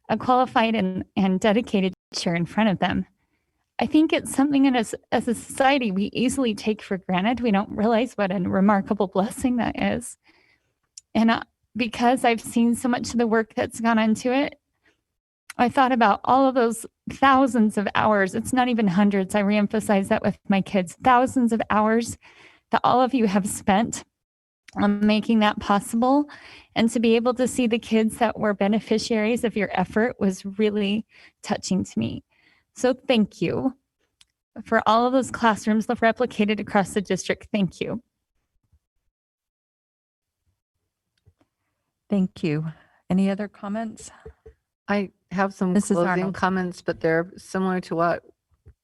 S5: a qualified and dedicated teacher in front of them. I think it's something that as a society we easily take for granted. We don't realize what a remarkable blessing that is. And because I've seen so much of the work that's gone into it, I thought about all of those thousands of hours. It's not even hundreds. I reemphasize that with my kids. Thousands of hours that all of you have spent on making that possible. And to be able to see the kids that were beneficiaries of your effort was really touching to me. So thank you. for all of those classrooms that replicated across the district. Thank you.
S1: Thank you. Any other comments?
S7: I have some
S1: Mrs.
S7: closing
S1: Arnold.
S7: comments, but they're similar to what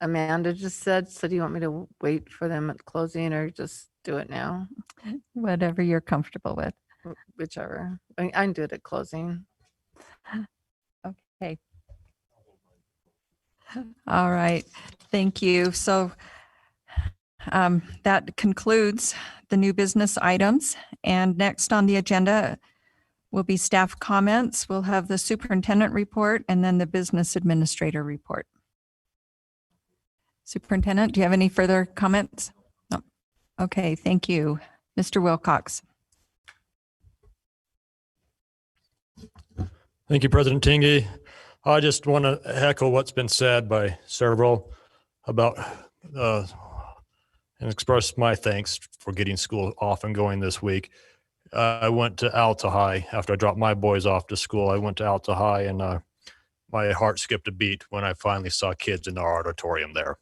S7: Amanda just said. So do you want me to wait for them at closing or just do it now?
S1: Whatever you're comfortable with.
S7: Whichever. I can do it at closing.
S1: Okay. All right. Thank you. So that concludes the new business items. And next on the agenda will be staff comments. We'll have the superintendent report and then the business administrator report. Superintendent, do you have any further comments? No. Okay, thank you. Mr. Wilcox.
S16: Thank you, President Tingy. I just want to echo what's been said by several about and express my thanks for getting school off and going this week. I went to Alta High after I dropped my boys off to school. I went to Alta High and my heart skipped a beat when I finally saw kids in our auditorium there.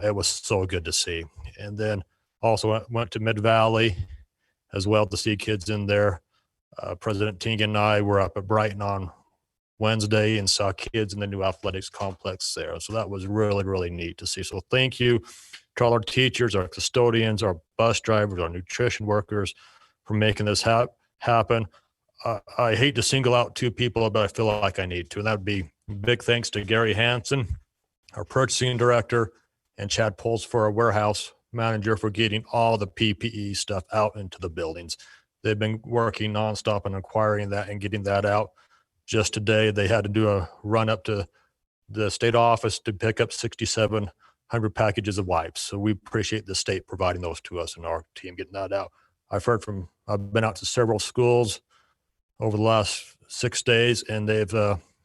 S16: It was so good to see. And then also went to Mid Valley as well to see kids in there. President Ting and I were up at Brighton on Wednesday and saw kids in the new athletics complex there. So that was really, really neat to see. So thank you to all our teachers, our custodians, our bus drivers, our nutrition workers for making this happen. I hate to single out two people, but I feel like I need to. And that would be big thanks to Gary Hansen, our purchasing director, and Chad Poles for our warehouse manager for getting all the PPE stuff out into the buildings. They've been working nonstop and acquiring that and getting that out. Just today, they had to do a run up to the state office to pick up 6,700 packages of wipes. So we appreciate the state providing those to us and our team getting that out. I've been out to several schools over the last 6 days, and they've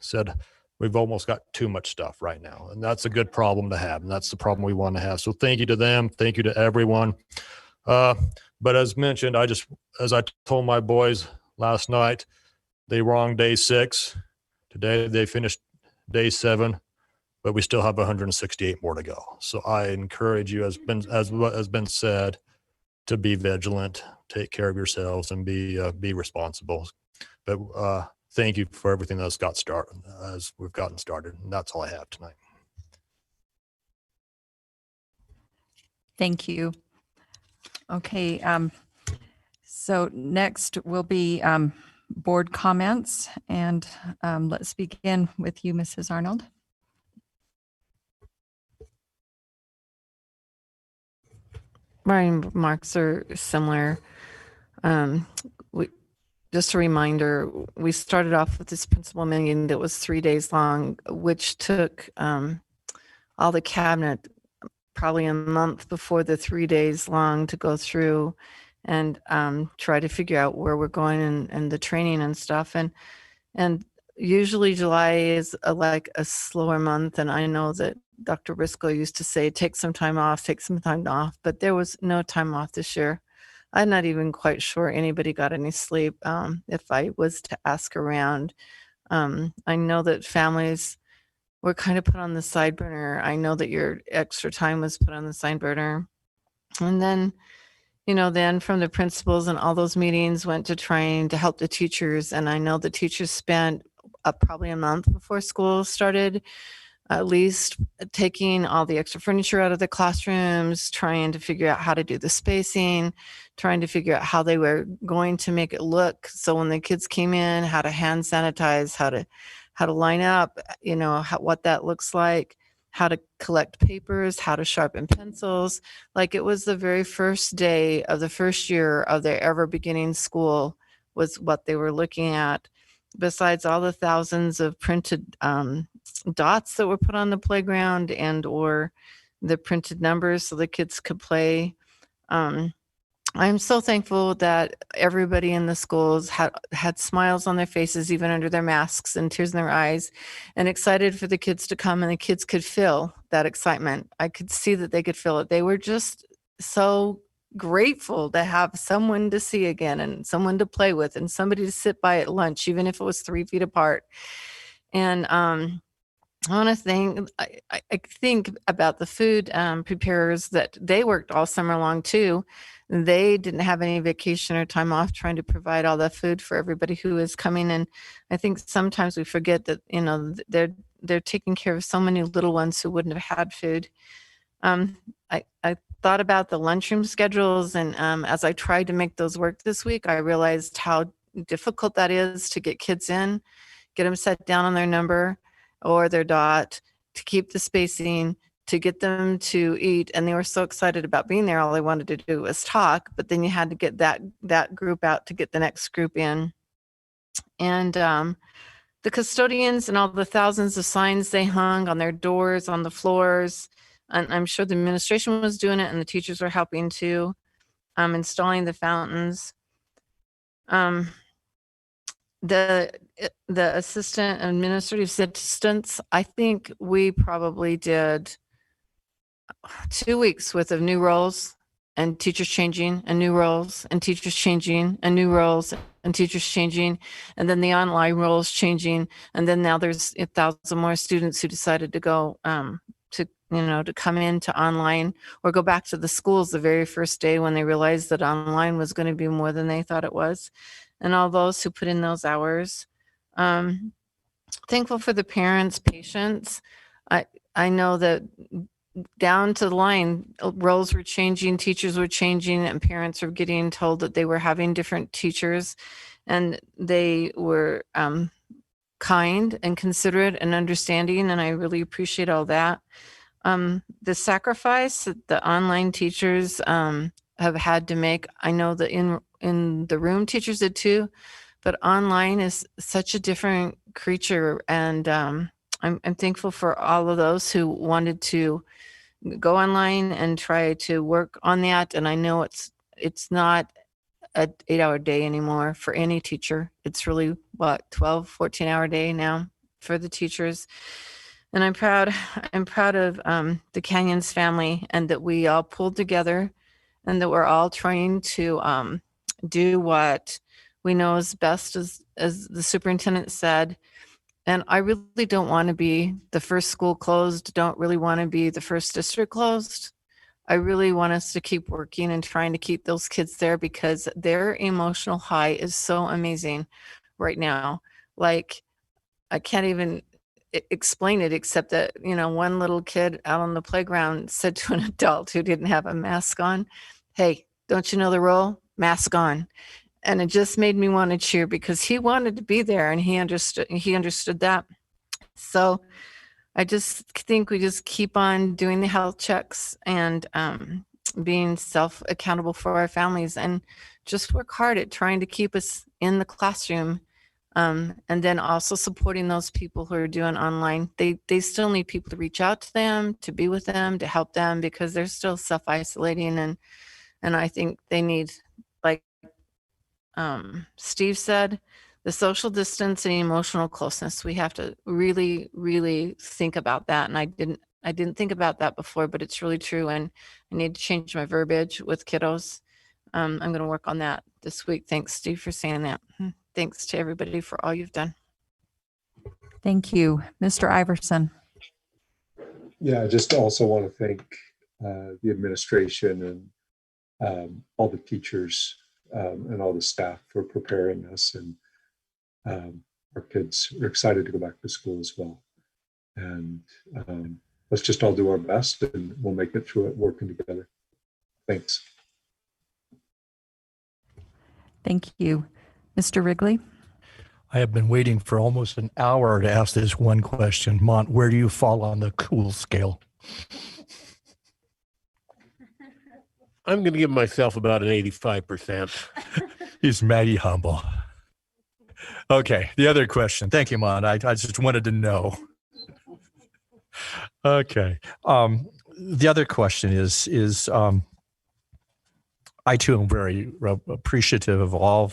S16: said we've almost got too much stuff right now. And that's a good problem to have. And that's the problem we want to have. So thank you to them. Thank you to everyone. But as mentioned, as I told my boys last night, they were on day 6. Today they finished day 7, but we still have 168 more to go. So I encourage you, as what has been said, to be vigilant, take care of yourselves, and be responsible. But thank you for everything that's got started as we've gotten started. And that's all I have tonight.
S1: Thank you. Okay, so next will be board comments, and let's begin with you, Mrs. Arnold.
S7: My remarks are similar. Just a reminder, we started off with this principal meeting that was 3 days long, which took all the cabinet probably a month before the 3 days long to go through and try to figure out where we're going and the training and stuff. And usually July is like a slower month. And I know that Dr. Briscoe used to say, take some time off, but there was no time off this year. I'm not even quite sure anybody got any sleep if I was to ask around. I know that families were kind of put on the side burner. I know that your extra time was put on the side burner. And then, then from the principals and all those meetings went to trying to help the teachers. And I know the teachers spent probably a month before school started, at least taking all the extra furniture out of the classrooms, trying to figure out how to do the spacing, trying to figure out how they were going to make it look. So when the kids came in, how to hand sanitize, how to line up, what that looks like, how to collect papers, how to sharpen pencils. Like it was the very first day of the first year of their ever beginning school was what they were looking at. Besides all the thousands of printed dots that were put on the playground and or the printed numbers so the kids could play. I'm so thankful that everybody in the schools had smiles on their faces, even under their masks, and tears in their eyes, and excited for the kids to come, and the kids could feel that excitement. I could see that they could feel it. They were just so grateful to have someone to see again and someone to play with and somebody to sit by at lunch, even if it was 3 feet apart. And I want to thank, I think about the food preparers that they worked all summer long too. They didn't have any vacation or time off trying to provide all the food for everybody who is coming. And I think sometimes we forget that, you know, they're taking care of so many little ones who wouldn't have had food. I thought about the lunchroom schedules, and as I tried to make those work this week, I realized how difficult that is to get kids in, get them set down on their number or their dot, to keep the spacing, to get them to eat. And they were so excited about being there. All they wanted to do was talk, but then you had to get that group out to get the next group in. And the custodians and all the thousands of signs they hung on their doors, on the floors, and I'm sure the administration was doing it and the teachers were helping too, installing the fountains. The assistant administrative assistants, I think we probably did 2 weeks worth of new roles and teachers changing and new roles and teachers changing and new roles and teachers changing, and then the online roles changing. And then now there's 1,000 more students who decided to go to come into online or go back to the schools the very first day when they realized that online was going to be more than they thought it was. And all those who put in those hours. Thankful for the parents, patients. I know that down to the line, roles were changing, teachers were changing, and parents were getting told that they were having different teachers, and they were kind and considerate and understanding, and I really appreciate all that. The sacrifice that the online teachers have had to make, I know that in the room teachers did too, but online is such a different creature, and I'm thankful for all of those who wanted to go online and try to work on that. And I know it's not an 8-hour day anymore for any teacher. It's really 12, 14-hour day now for the teachers. And I'm proud of the Canyons family, and that we all pulled together, and that we're all trying to do what we know is best, as the superintendent said. And I really don't want to be the first school closed, don't really want to be the first district closed. I really want us to keep working and trying to keep those kids there, because their emotional high is so amazing right now. Like, I can't even explain it, except that, one little kid out on the playground said to an adult who didn't have a mask on, "Hey, don't you know the rule? Mask on." And it just made me want to cheer, because he wanted to be there and he understood that. So I just think we just keep on doing the health checks and being self-accountable for our families, and just work hard at trying to keep us in the classroom. And then also supporting those people who are doing online. They still need people to reach out to them, to be with them, to help them, because they're still self-isolating. And I think they need, like Steve said, the social distance and emotional closeness. We have to really, really think about that. And I didn't think about that before, but it's really true. And I need to change my verbiage with kiddos. I'm going to work on that this week. Thanks, Steve, for saying that. Thanks to everybody for all you've done.
S1: Thank you. Mr. Iverson.
S8: Yeah, I just also want to thank the administration and all the teachers and all the staff for preparing us. And our kids are excited to go back to school as well. And let's just all do our best, and we'll make it through it working together. Thanks.
S1: Thank you. Mr. Wrigley.
S4: I have been waiting for almost an hour to ask this one question. Mont, where do you fall on the cool scale?
S6: I'm going to give myself about an 85%.
S4: He's mighty humble. Okay, the other question. Thank you, Mont. I just wanted to know. Okay. The other question is I too am very appreciative of all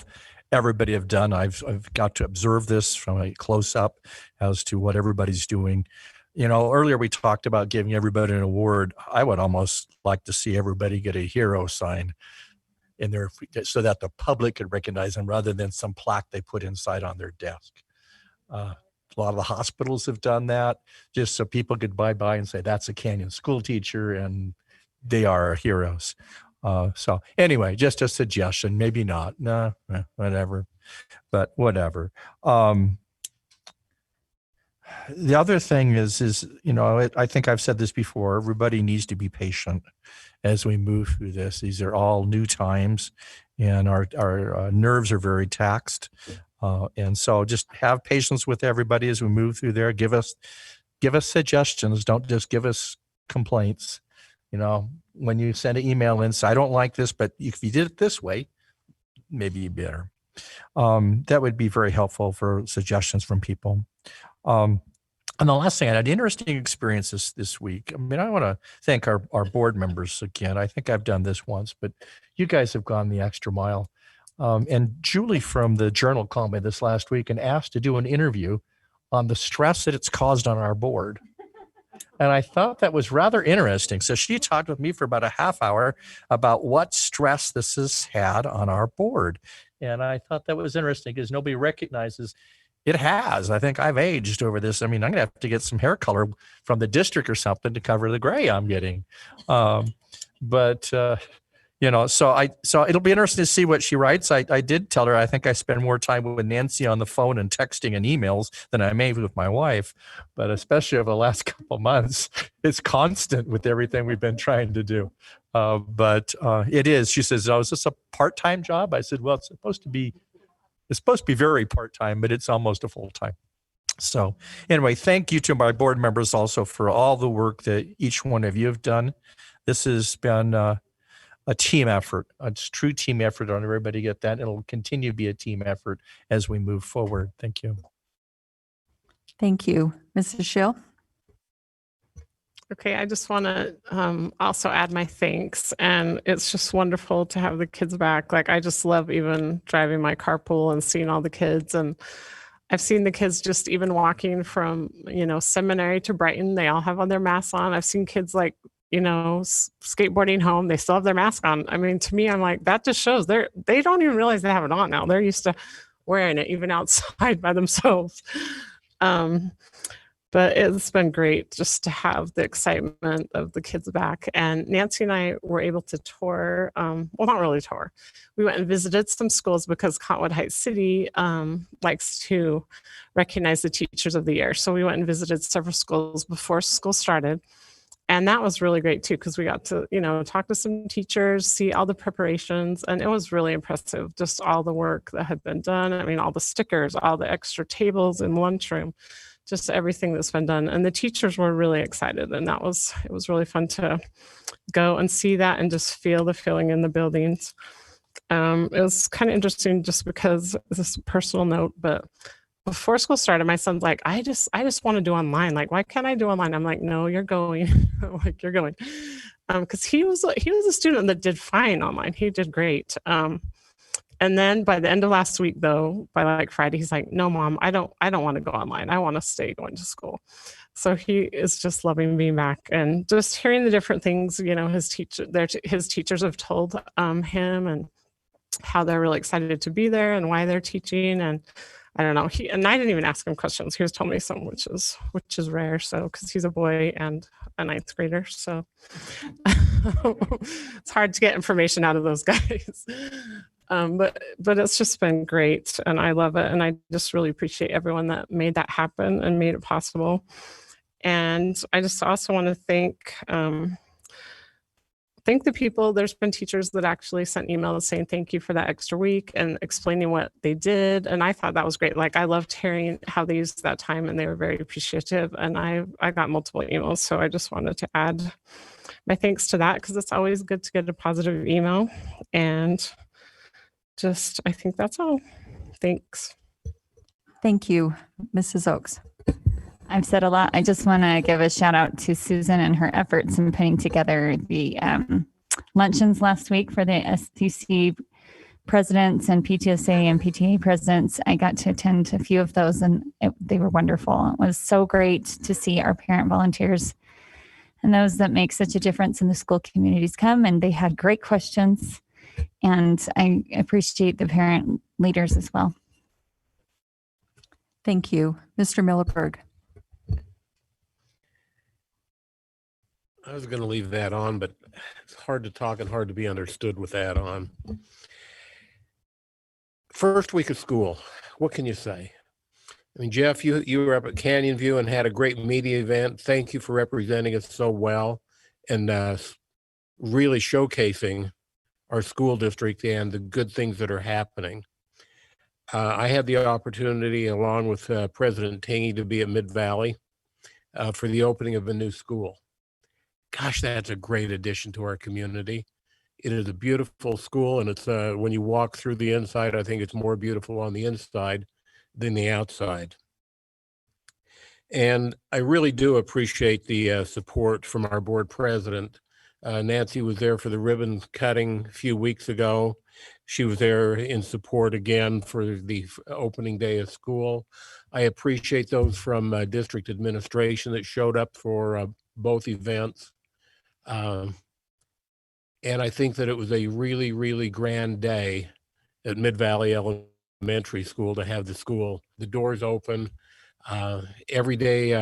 S4: everybody have done. I've got to observe this from a close up as to what everybody's doing. Earlier we talked about giving everybody an award. I would almost like to see everybody get a hero sign in there so that the public could recognize them, rather than some plaque they put inside on their desk. A lot of the hospitals have done that just so people could by and say, that's a Canyon school teacher and they are our heroes. So anyway, just a suggestion, maybe not, whatever, but whatever. The other thing is, you know, I think I've said this before, everybody needs to be patient as we move through this. These are all new times and our nerves are very taxed. And so just have patience with everybody as we move through there. Give us suggestions. Don't just give us complaints. You know, when you send an email in, say, I don't like this, but if you did it this way, maybe better. That would be very helpful for suggestions from people. And the last thing, I had interesting experiences this week. I mean, I want to thank our board members again. I think I've done this once, but you guys have gone the extra mile. And Julie from the Journal called me this last week and asked to do an interview on the stress that it's caused on our board. And I thought that was rather interesting. So she talked with me for about a half hour about what stress this has had on our board. And I thought that was interesting because nobody recognizes it has. I think I've aged over this. I mean, I'm going to have to get some hair color from the district or something to cover the gray I'm getting. You know, so it'll be interesting to see what she writes. I did tell her I think I spend more time with Nancy on the phone and texting and emails than I may with my wife, but especially over the last couple of months, it's constant with everything we've been trying to do. It is. She says, "Oh, is this a part-time job?" I said, "Well, it's supposed to be very part-time, but it's almost a full-time." So anyway, thank you to my board members also for all the work that each one of you have done. This has been a team effort, a true team effort. I want everybody to get that. It'll continue to be a team effort as we move forward. Thank you.
S1: Thank you. Mrs. Schill?
S3: Okay, I just want to also add my thanks. And it's just wonderful to have the kids back. Like, I just love even driving my carpool and seeing all the kids. And I've seen the kids just even walking from, you know, seminary to Brighton. They all have on their masks on. I've seen kids like, you know, skateboarding home. They still have their mask on. I mean, to me, I'm like, that just shows they don't even realize they have it on now. They're used to wearing it even outside by themselves. But it's been great just to have the excitement of the kids back. And Nancy and I were able to tour, well, not really tour. We went and visited some schools because Cottonwood Heights City likes to recognize the teachers of the year. So we went and visited several schools before school started. And that was really great too, because we got to, you know, talk to some teachers, see all the preparations, and it was really impressive, just all the work that had been done. I mean, all the stickers, all the extra tables in the lunchroom, just everything that's been done. And the teachers were really excited, and it was really fun to go and see that and just feel the feeling in the buildings. It was kind of interesting just because this is a personal note, but before school started, my son's like, I just want to do online. Like, why can't I do online? I'm like, no, you're going. Like, you're going. Because he was a student that did fine online. He did great. And then by the end of last week, though, by like Friday, he's like, no, Mom, I don't want to go online. I want to stay going to school. So he is just loving being back and just hearing the different things, you know, his teachers have told him and how they're really excited to be there and why they're teaching. And I don't know. And I didn't even ask him questions. He was telling me some, which is rare. So, because he's a boy and a ninth grader, so it's hard to get information out of those guys. But it's just been great, and I love it. And I just really appreciate everyone that made that happen and made it possible. And I just also want to thank the people. There's been teachers that actually sent emails saying thank you for that extra week and explaining what they did. And I thought that was great. Like, I loved hearing how they used that time, and they were very appreciative. And I got multiple emails. So I just wanted to add my thanks to that, because it's always good to get a positive email. And just, I think that's all. Thanks.
S1: Thank you, Mrs. Oakes.
S5: I've said a lot. I just want to give a shout out to Susan and her efforts in putting together the luncheons last week for the STC presidents and PTSA and PTA presidents. I got to attend a few of those, and they were wonderful. It was so great to see our parent volunteers and those that make such a difference in the school communities come, and they had great questions, and I appreciate the parent leaders as well.
S1: Thank you. Mr. Milliberg.
S6: I was going to leave that on, but it's hard to talk and hard to be understood with that on. First week of school, what can you say? I mean, Jeff, you were up at Canyon View and had a great media event. Thank you for representing us so well and really showcasing our school district and the good things that are happening. I had the opportunity, along with President Tingy, to be at Mid-Valley for the opening of a new school. Gosh, that's a great addition to our community. It is a beautiful school, and it's when you walk through the inside, I think it's more beautiful on the inside than the outside. And I really do appreciate the support from our board president. Nancy was there for the ribbon cutting a few weeks ago. She was there in support again for the opening day of school. I appreciate those from district administration that showed up for both events. And I think that it was a really, really grand day at Mid-Valley Elementary School to have the doors open. Every day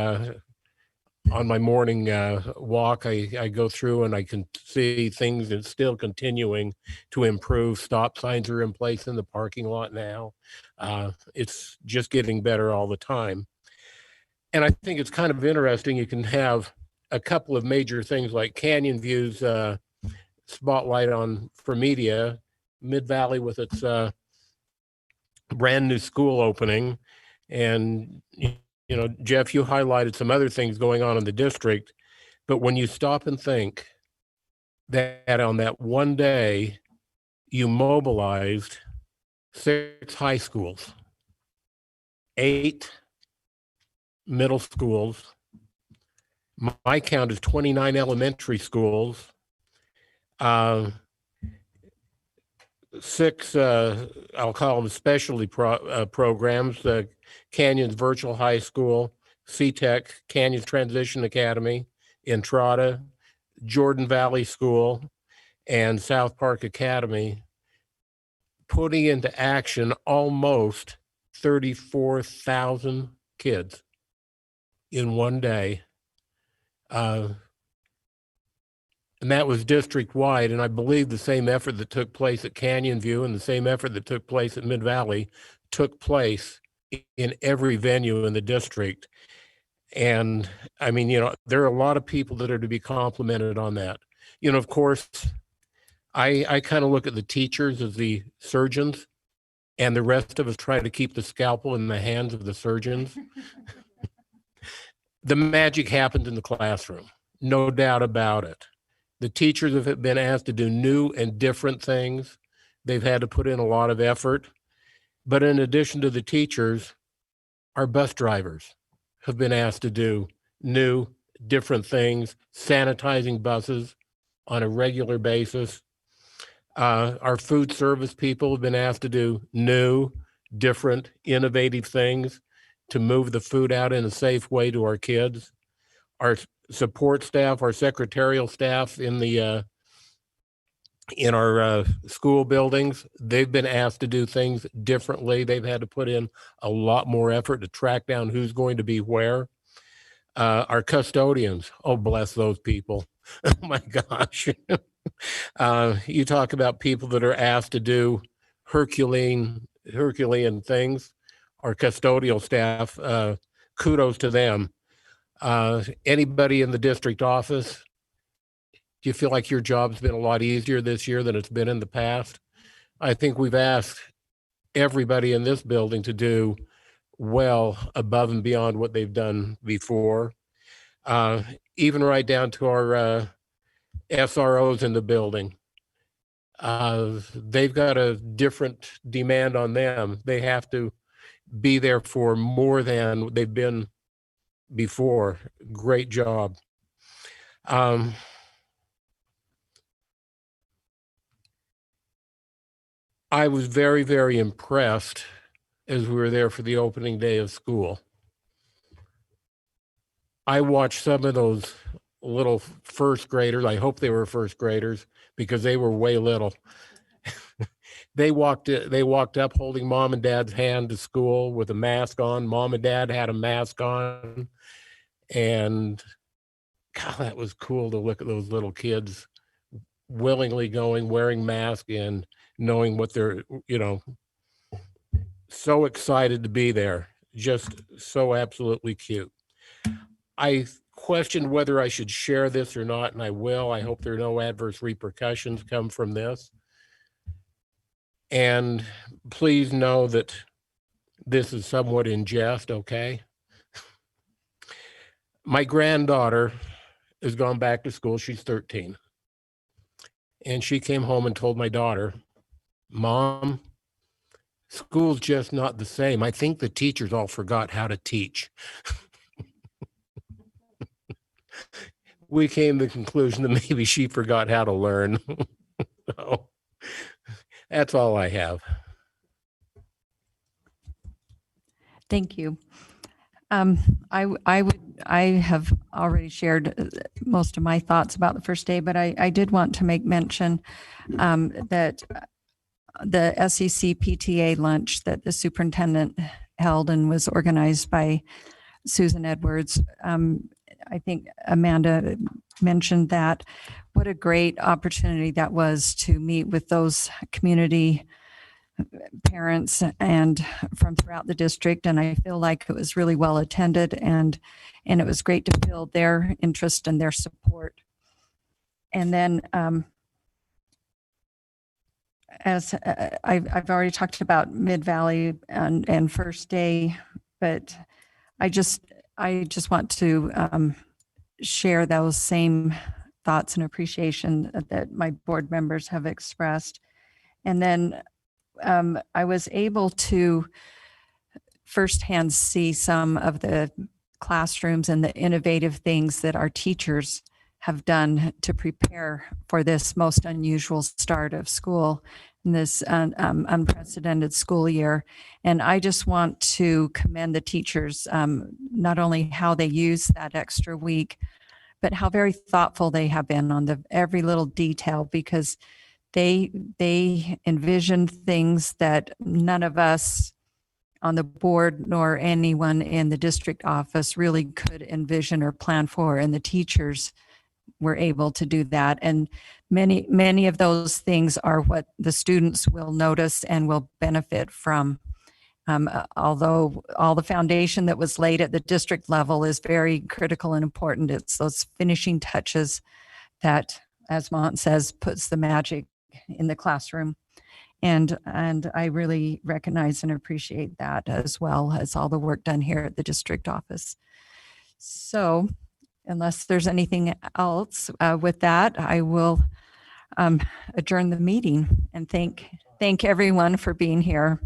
S6: on my morning walk, I go through and I can see things that's still continuing to improve. Stop signs are in place in the parking lot now. It's just getting better all the time. And I think it's kind of interesting. You can have a couple of major things like Canyon View's spotlight on for media, Mid-Valley with its brand new school opening. And, you know, Jeff, you highlighted some other things going on in the district, but when you stop and think that on that one day, you mobilized 6 high schools, 8 middle schools, my count is 29 elementary schools, 6, I'll call them specialty programs, Canyon's Virtual High School, CTEC, Canyon's Transition Academy, Entrada, Jordan Valley School, and South Park Academy, putting into action almost 34,000 kids in one day. And that was district-wide, and I believe the same effort that took place at Canyon View and the same effort that took place at Mid-Valley took place in every venue in the district. And I mean, you know, there are a lot of people that are to be complimented on that. You know, of course, I kind of look at the teachers as the surgeons, and the rest of us try to keep the scalpel in the hands of the surgeons. The magic happens in the classroom, no doubt about it. The teachers have been asked to do new and different things. They've had to put in a lot of effort. But in addition to the teachers, our bus drivers have been asked to do new, different things, sanitizing buses on a regular basis. Our food service people have been asked to do new, different, innovative things to move the food out in a safe way to our kids. Our support staff, our secretarial staff in our school buildings, they've been asked to do things differently. They've had to put in a lot more effort to track down who's going to be where. Our custodians, oh, bless those people. Oh my gosh. You talk about people that are asked to do Herculean things. Our custodial staff, kudos to them. Anybody in the district office, do you feel like your job's been a lot easier this year than it's been in the past? I think we've asked everybody in this building to do well above and beyond what they've done before. Even right down to our SROs in the building. They've got a different demand on them. They have to be there for more than they've been before. Great job. I was very, very impressed as we were there for the opening day of school. I watched some of those little first graders. I hope they were first graders because they were way little. They walked up holding mom and dad's hand to school with a mask on. Mom and dad had a mask on. And God, that was cool to look at those little kids willingly going, wearing masks and knowing what they're, so excited to be there. Just so absolutely cute. I questioned whether I should share this or not, and I will. I hope there are no adverse repercussions come from this. And please know that this is somewhat in jest, okay? My granddaughter has gone back to school. She's 13. And she came home and told my daughter, Mom, school's just not the same. I think the teachers all forgot how to teach. We came to the conclusion that maybe she forgot how to learn. So, that's all I have.
S1: Thank you. I have already shared most of my thoughts about the first day, but I did want to make mention that the SEC PTA lunch that the superintendent held and was organized by Susan Edwards. I think Amanda mentioned that. What a great opportunity that was to meet with those community parents and from throughout the district. And I feel like it was really well attended, and it was great to feel their interest and their support. And then as I've already talked about Mid-Valley and first day, but I just want to share those same thoughts and appreciation that my board members have expressed. And then I was able to firsthand see some of the classrooms and the innovative things that our teachers have done to prepare for this most unusual start of school in this unprecedented school year. And I just want to commend the teachers, not only how they use that extra week, but how very thoughtful they have been on every little detail, because they envisioned things that none of us on the board nor anyone in the district office really could envision or plan for, and the teachers were able to do that. And many of those things are what the students will notice and will benefit from. Although all the foundation that was laid at the district level is very critical and important, it's those finishing touches that, as Mahant says, puts the magic in the classroom. And I really recognize and appreciate that, as well as all the work done here at the district office. So unless there's anything else with that, I will adjourn the meeting and thank everyone for being here.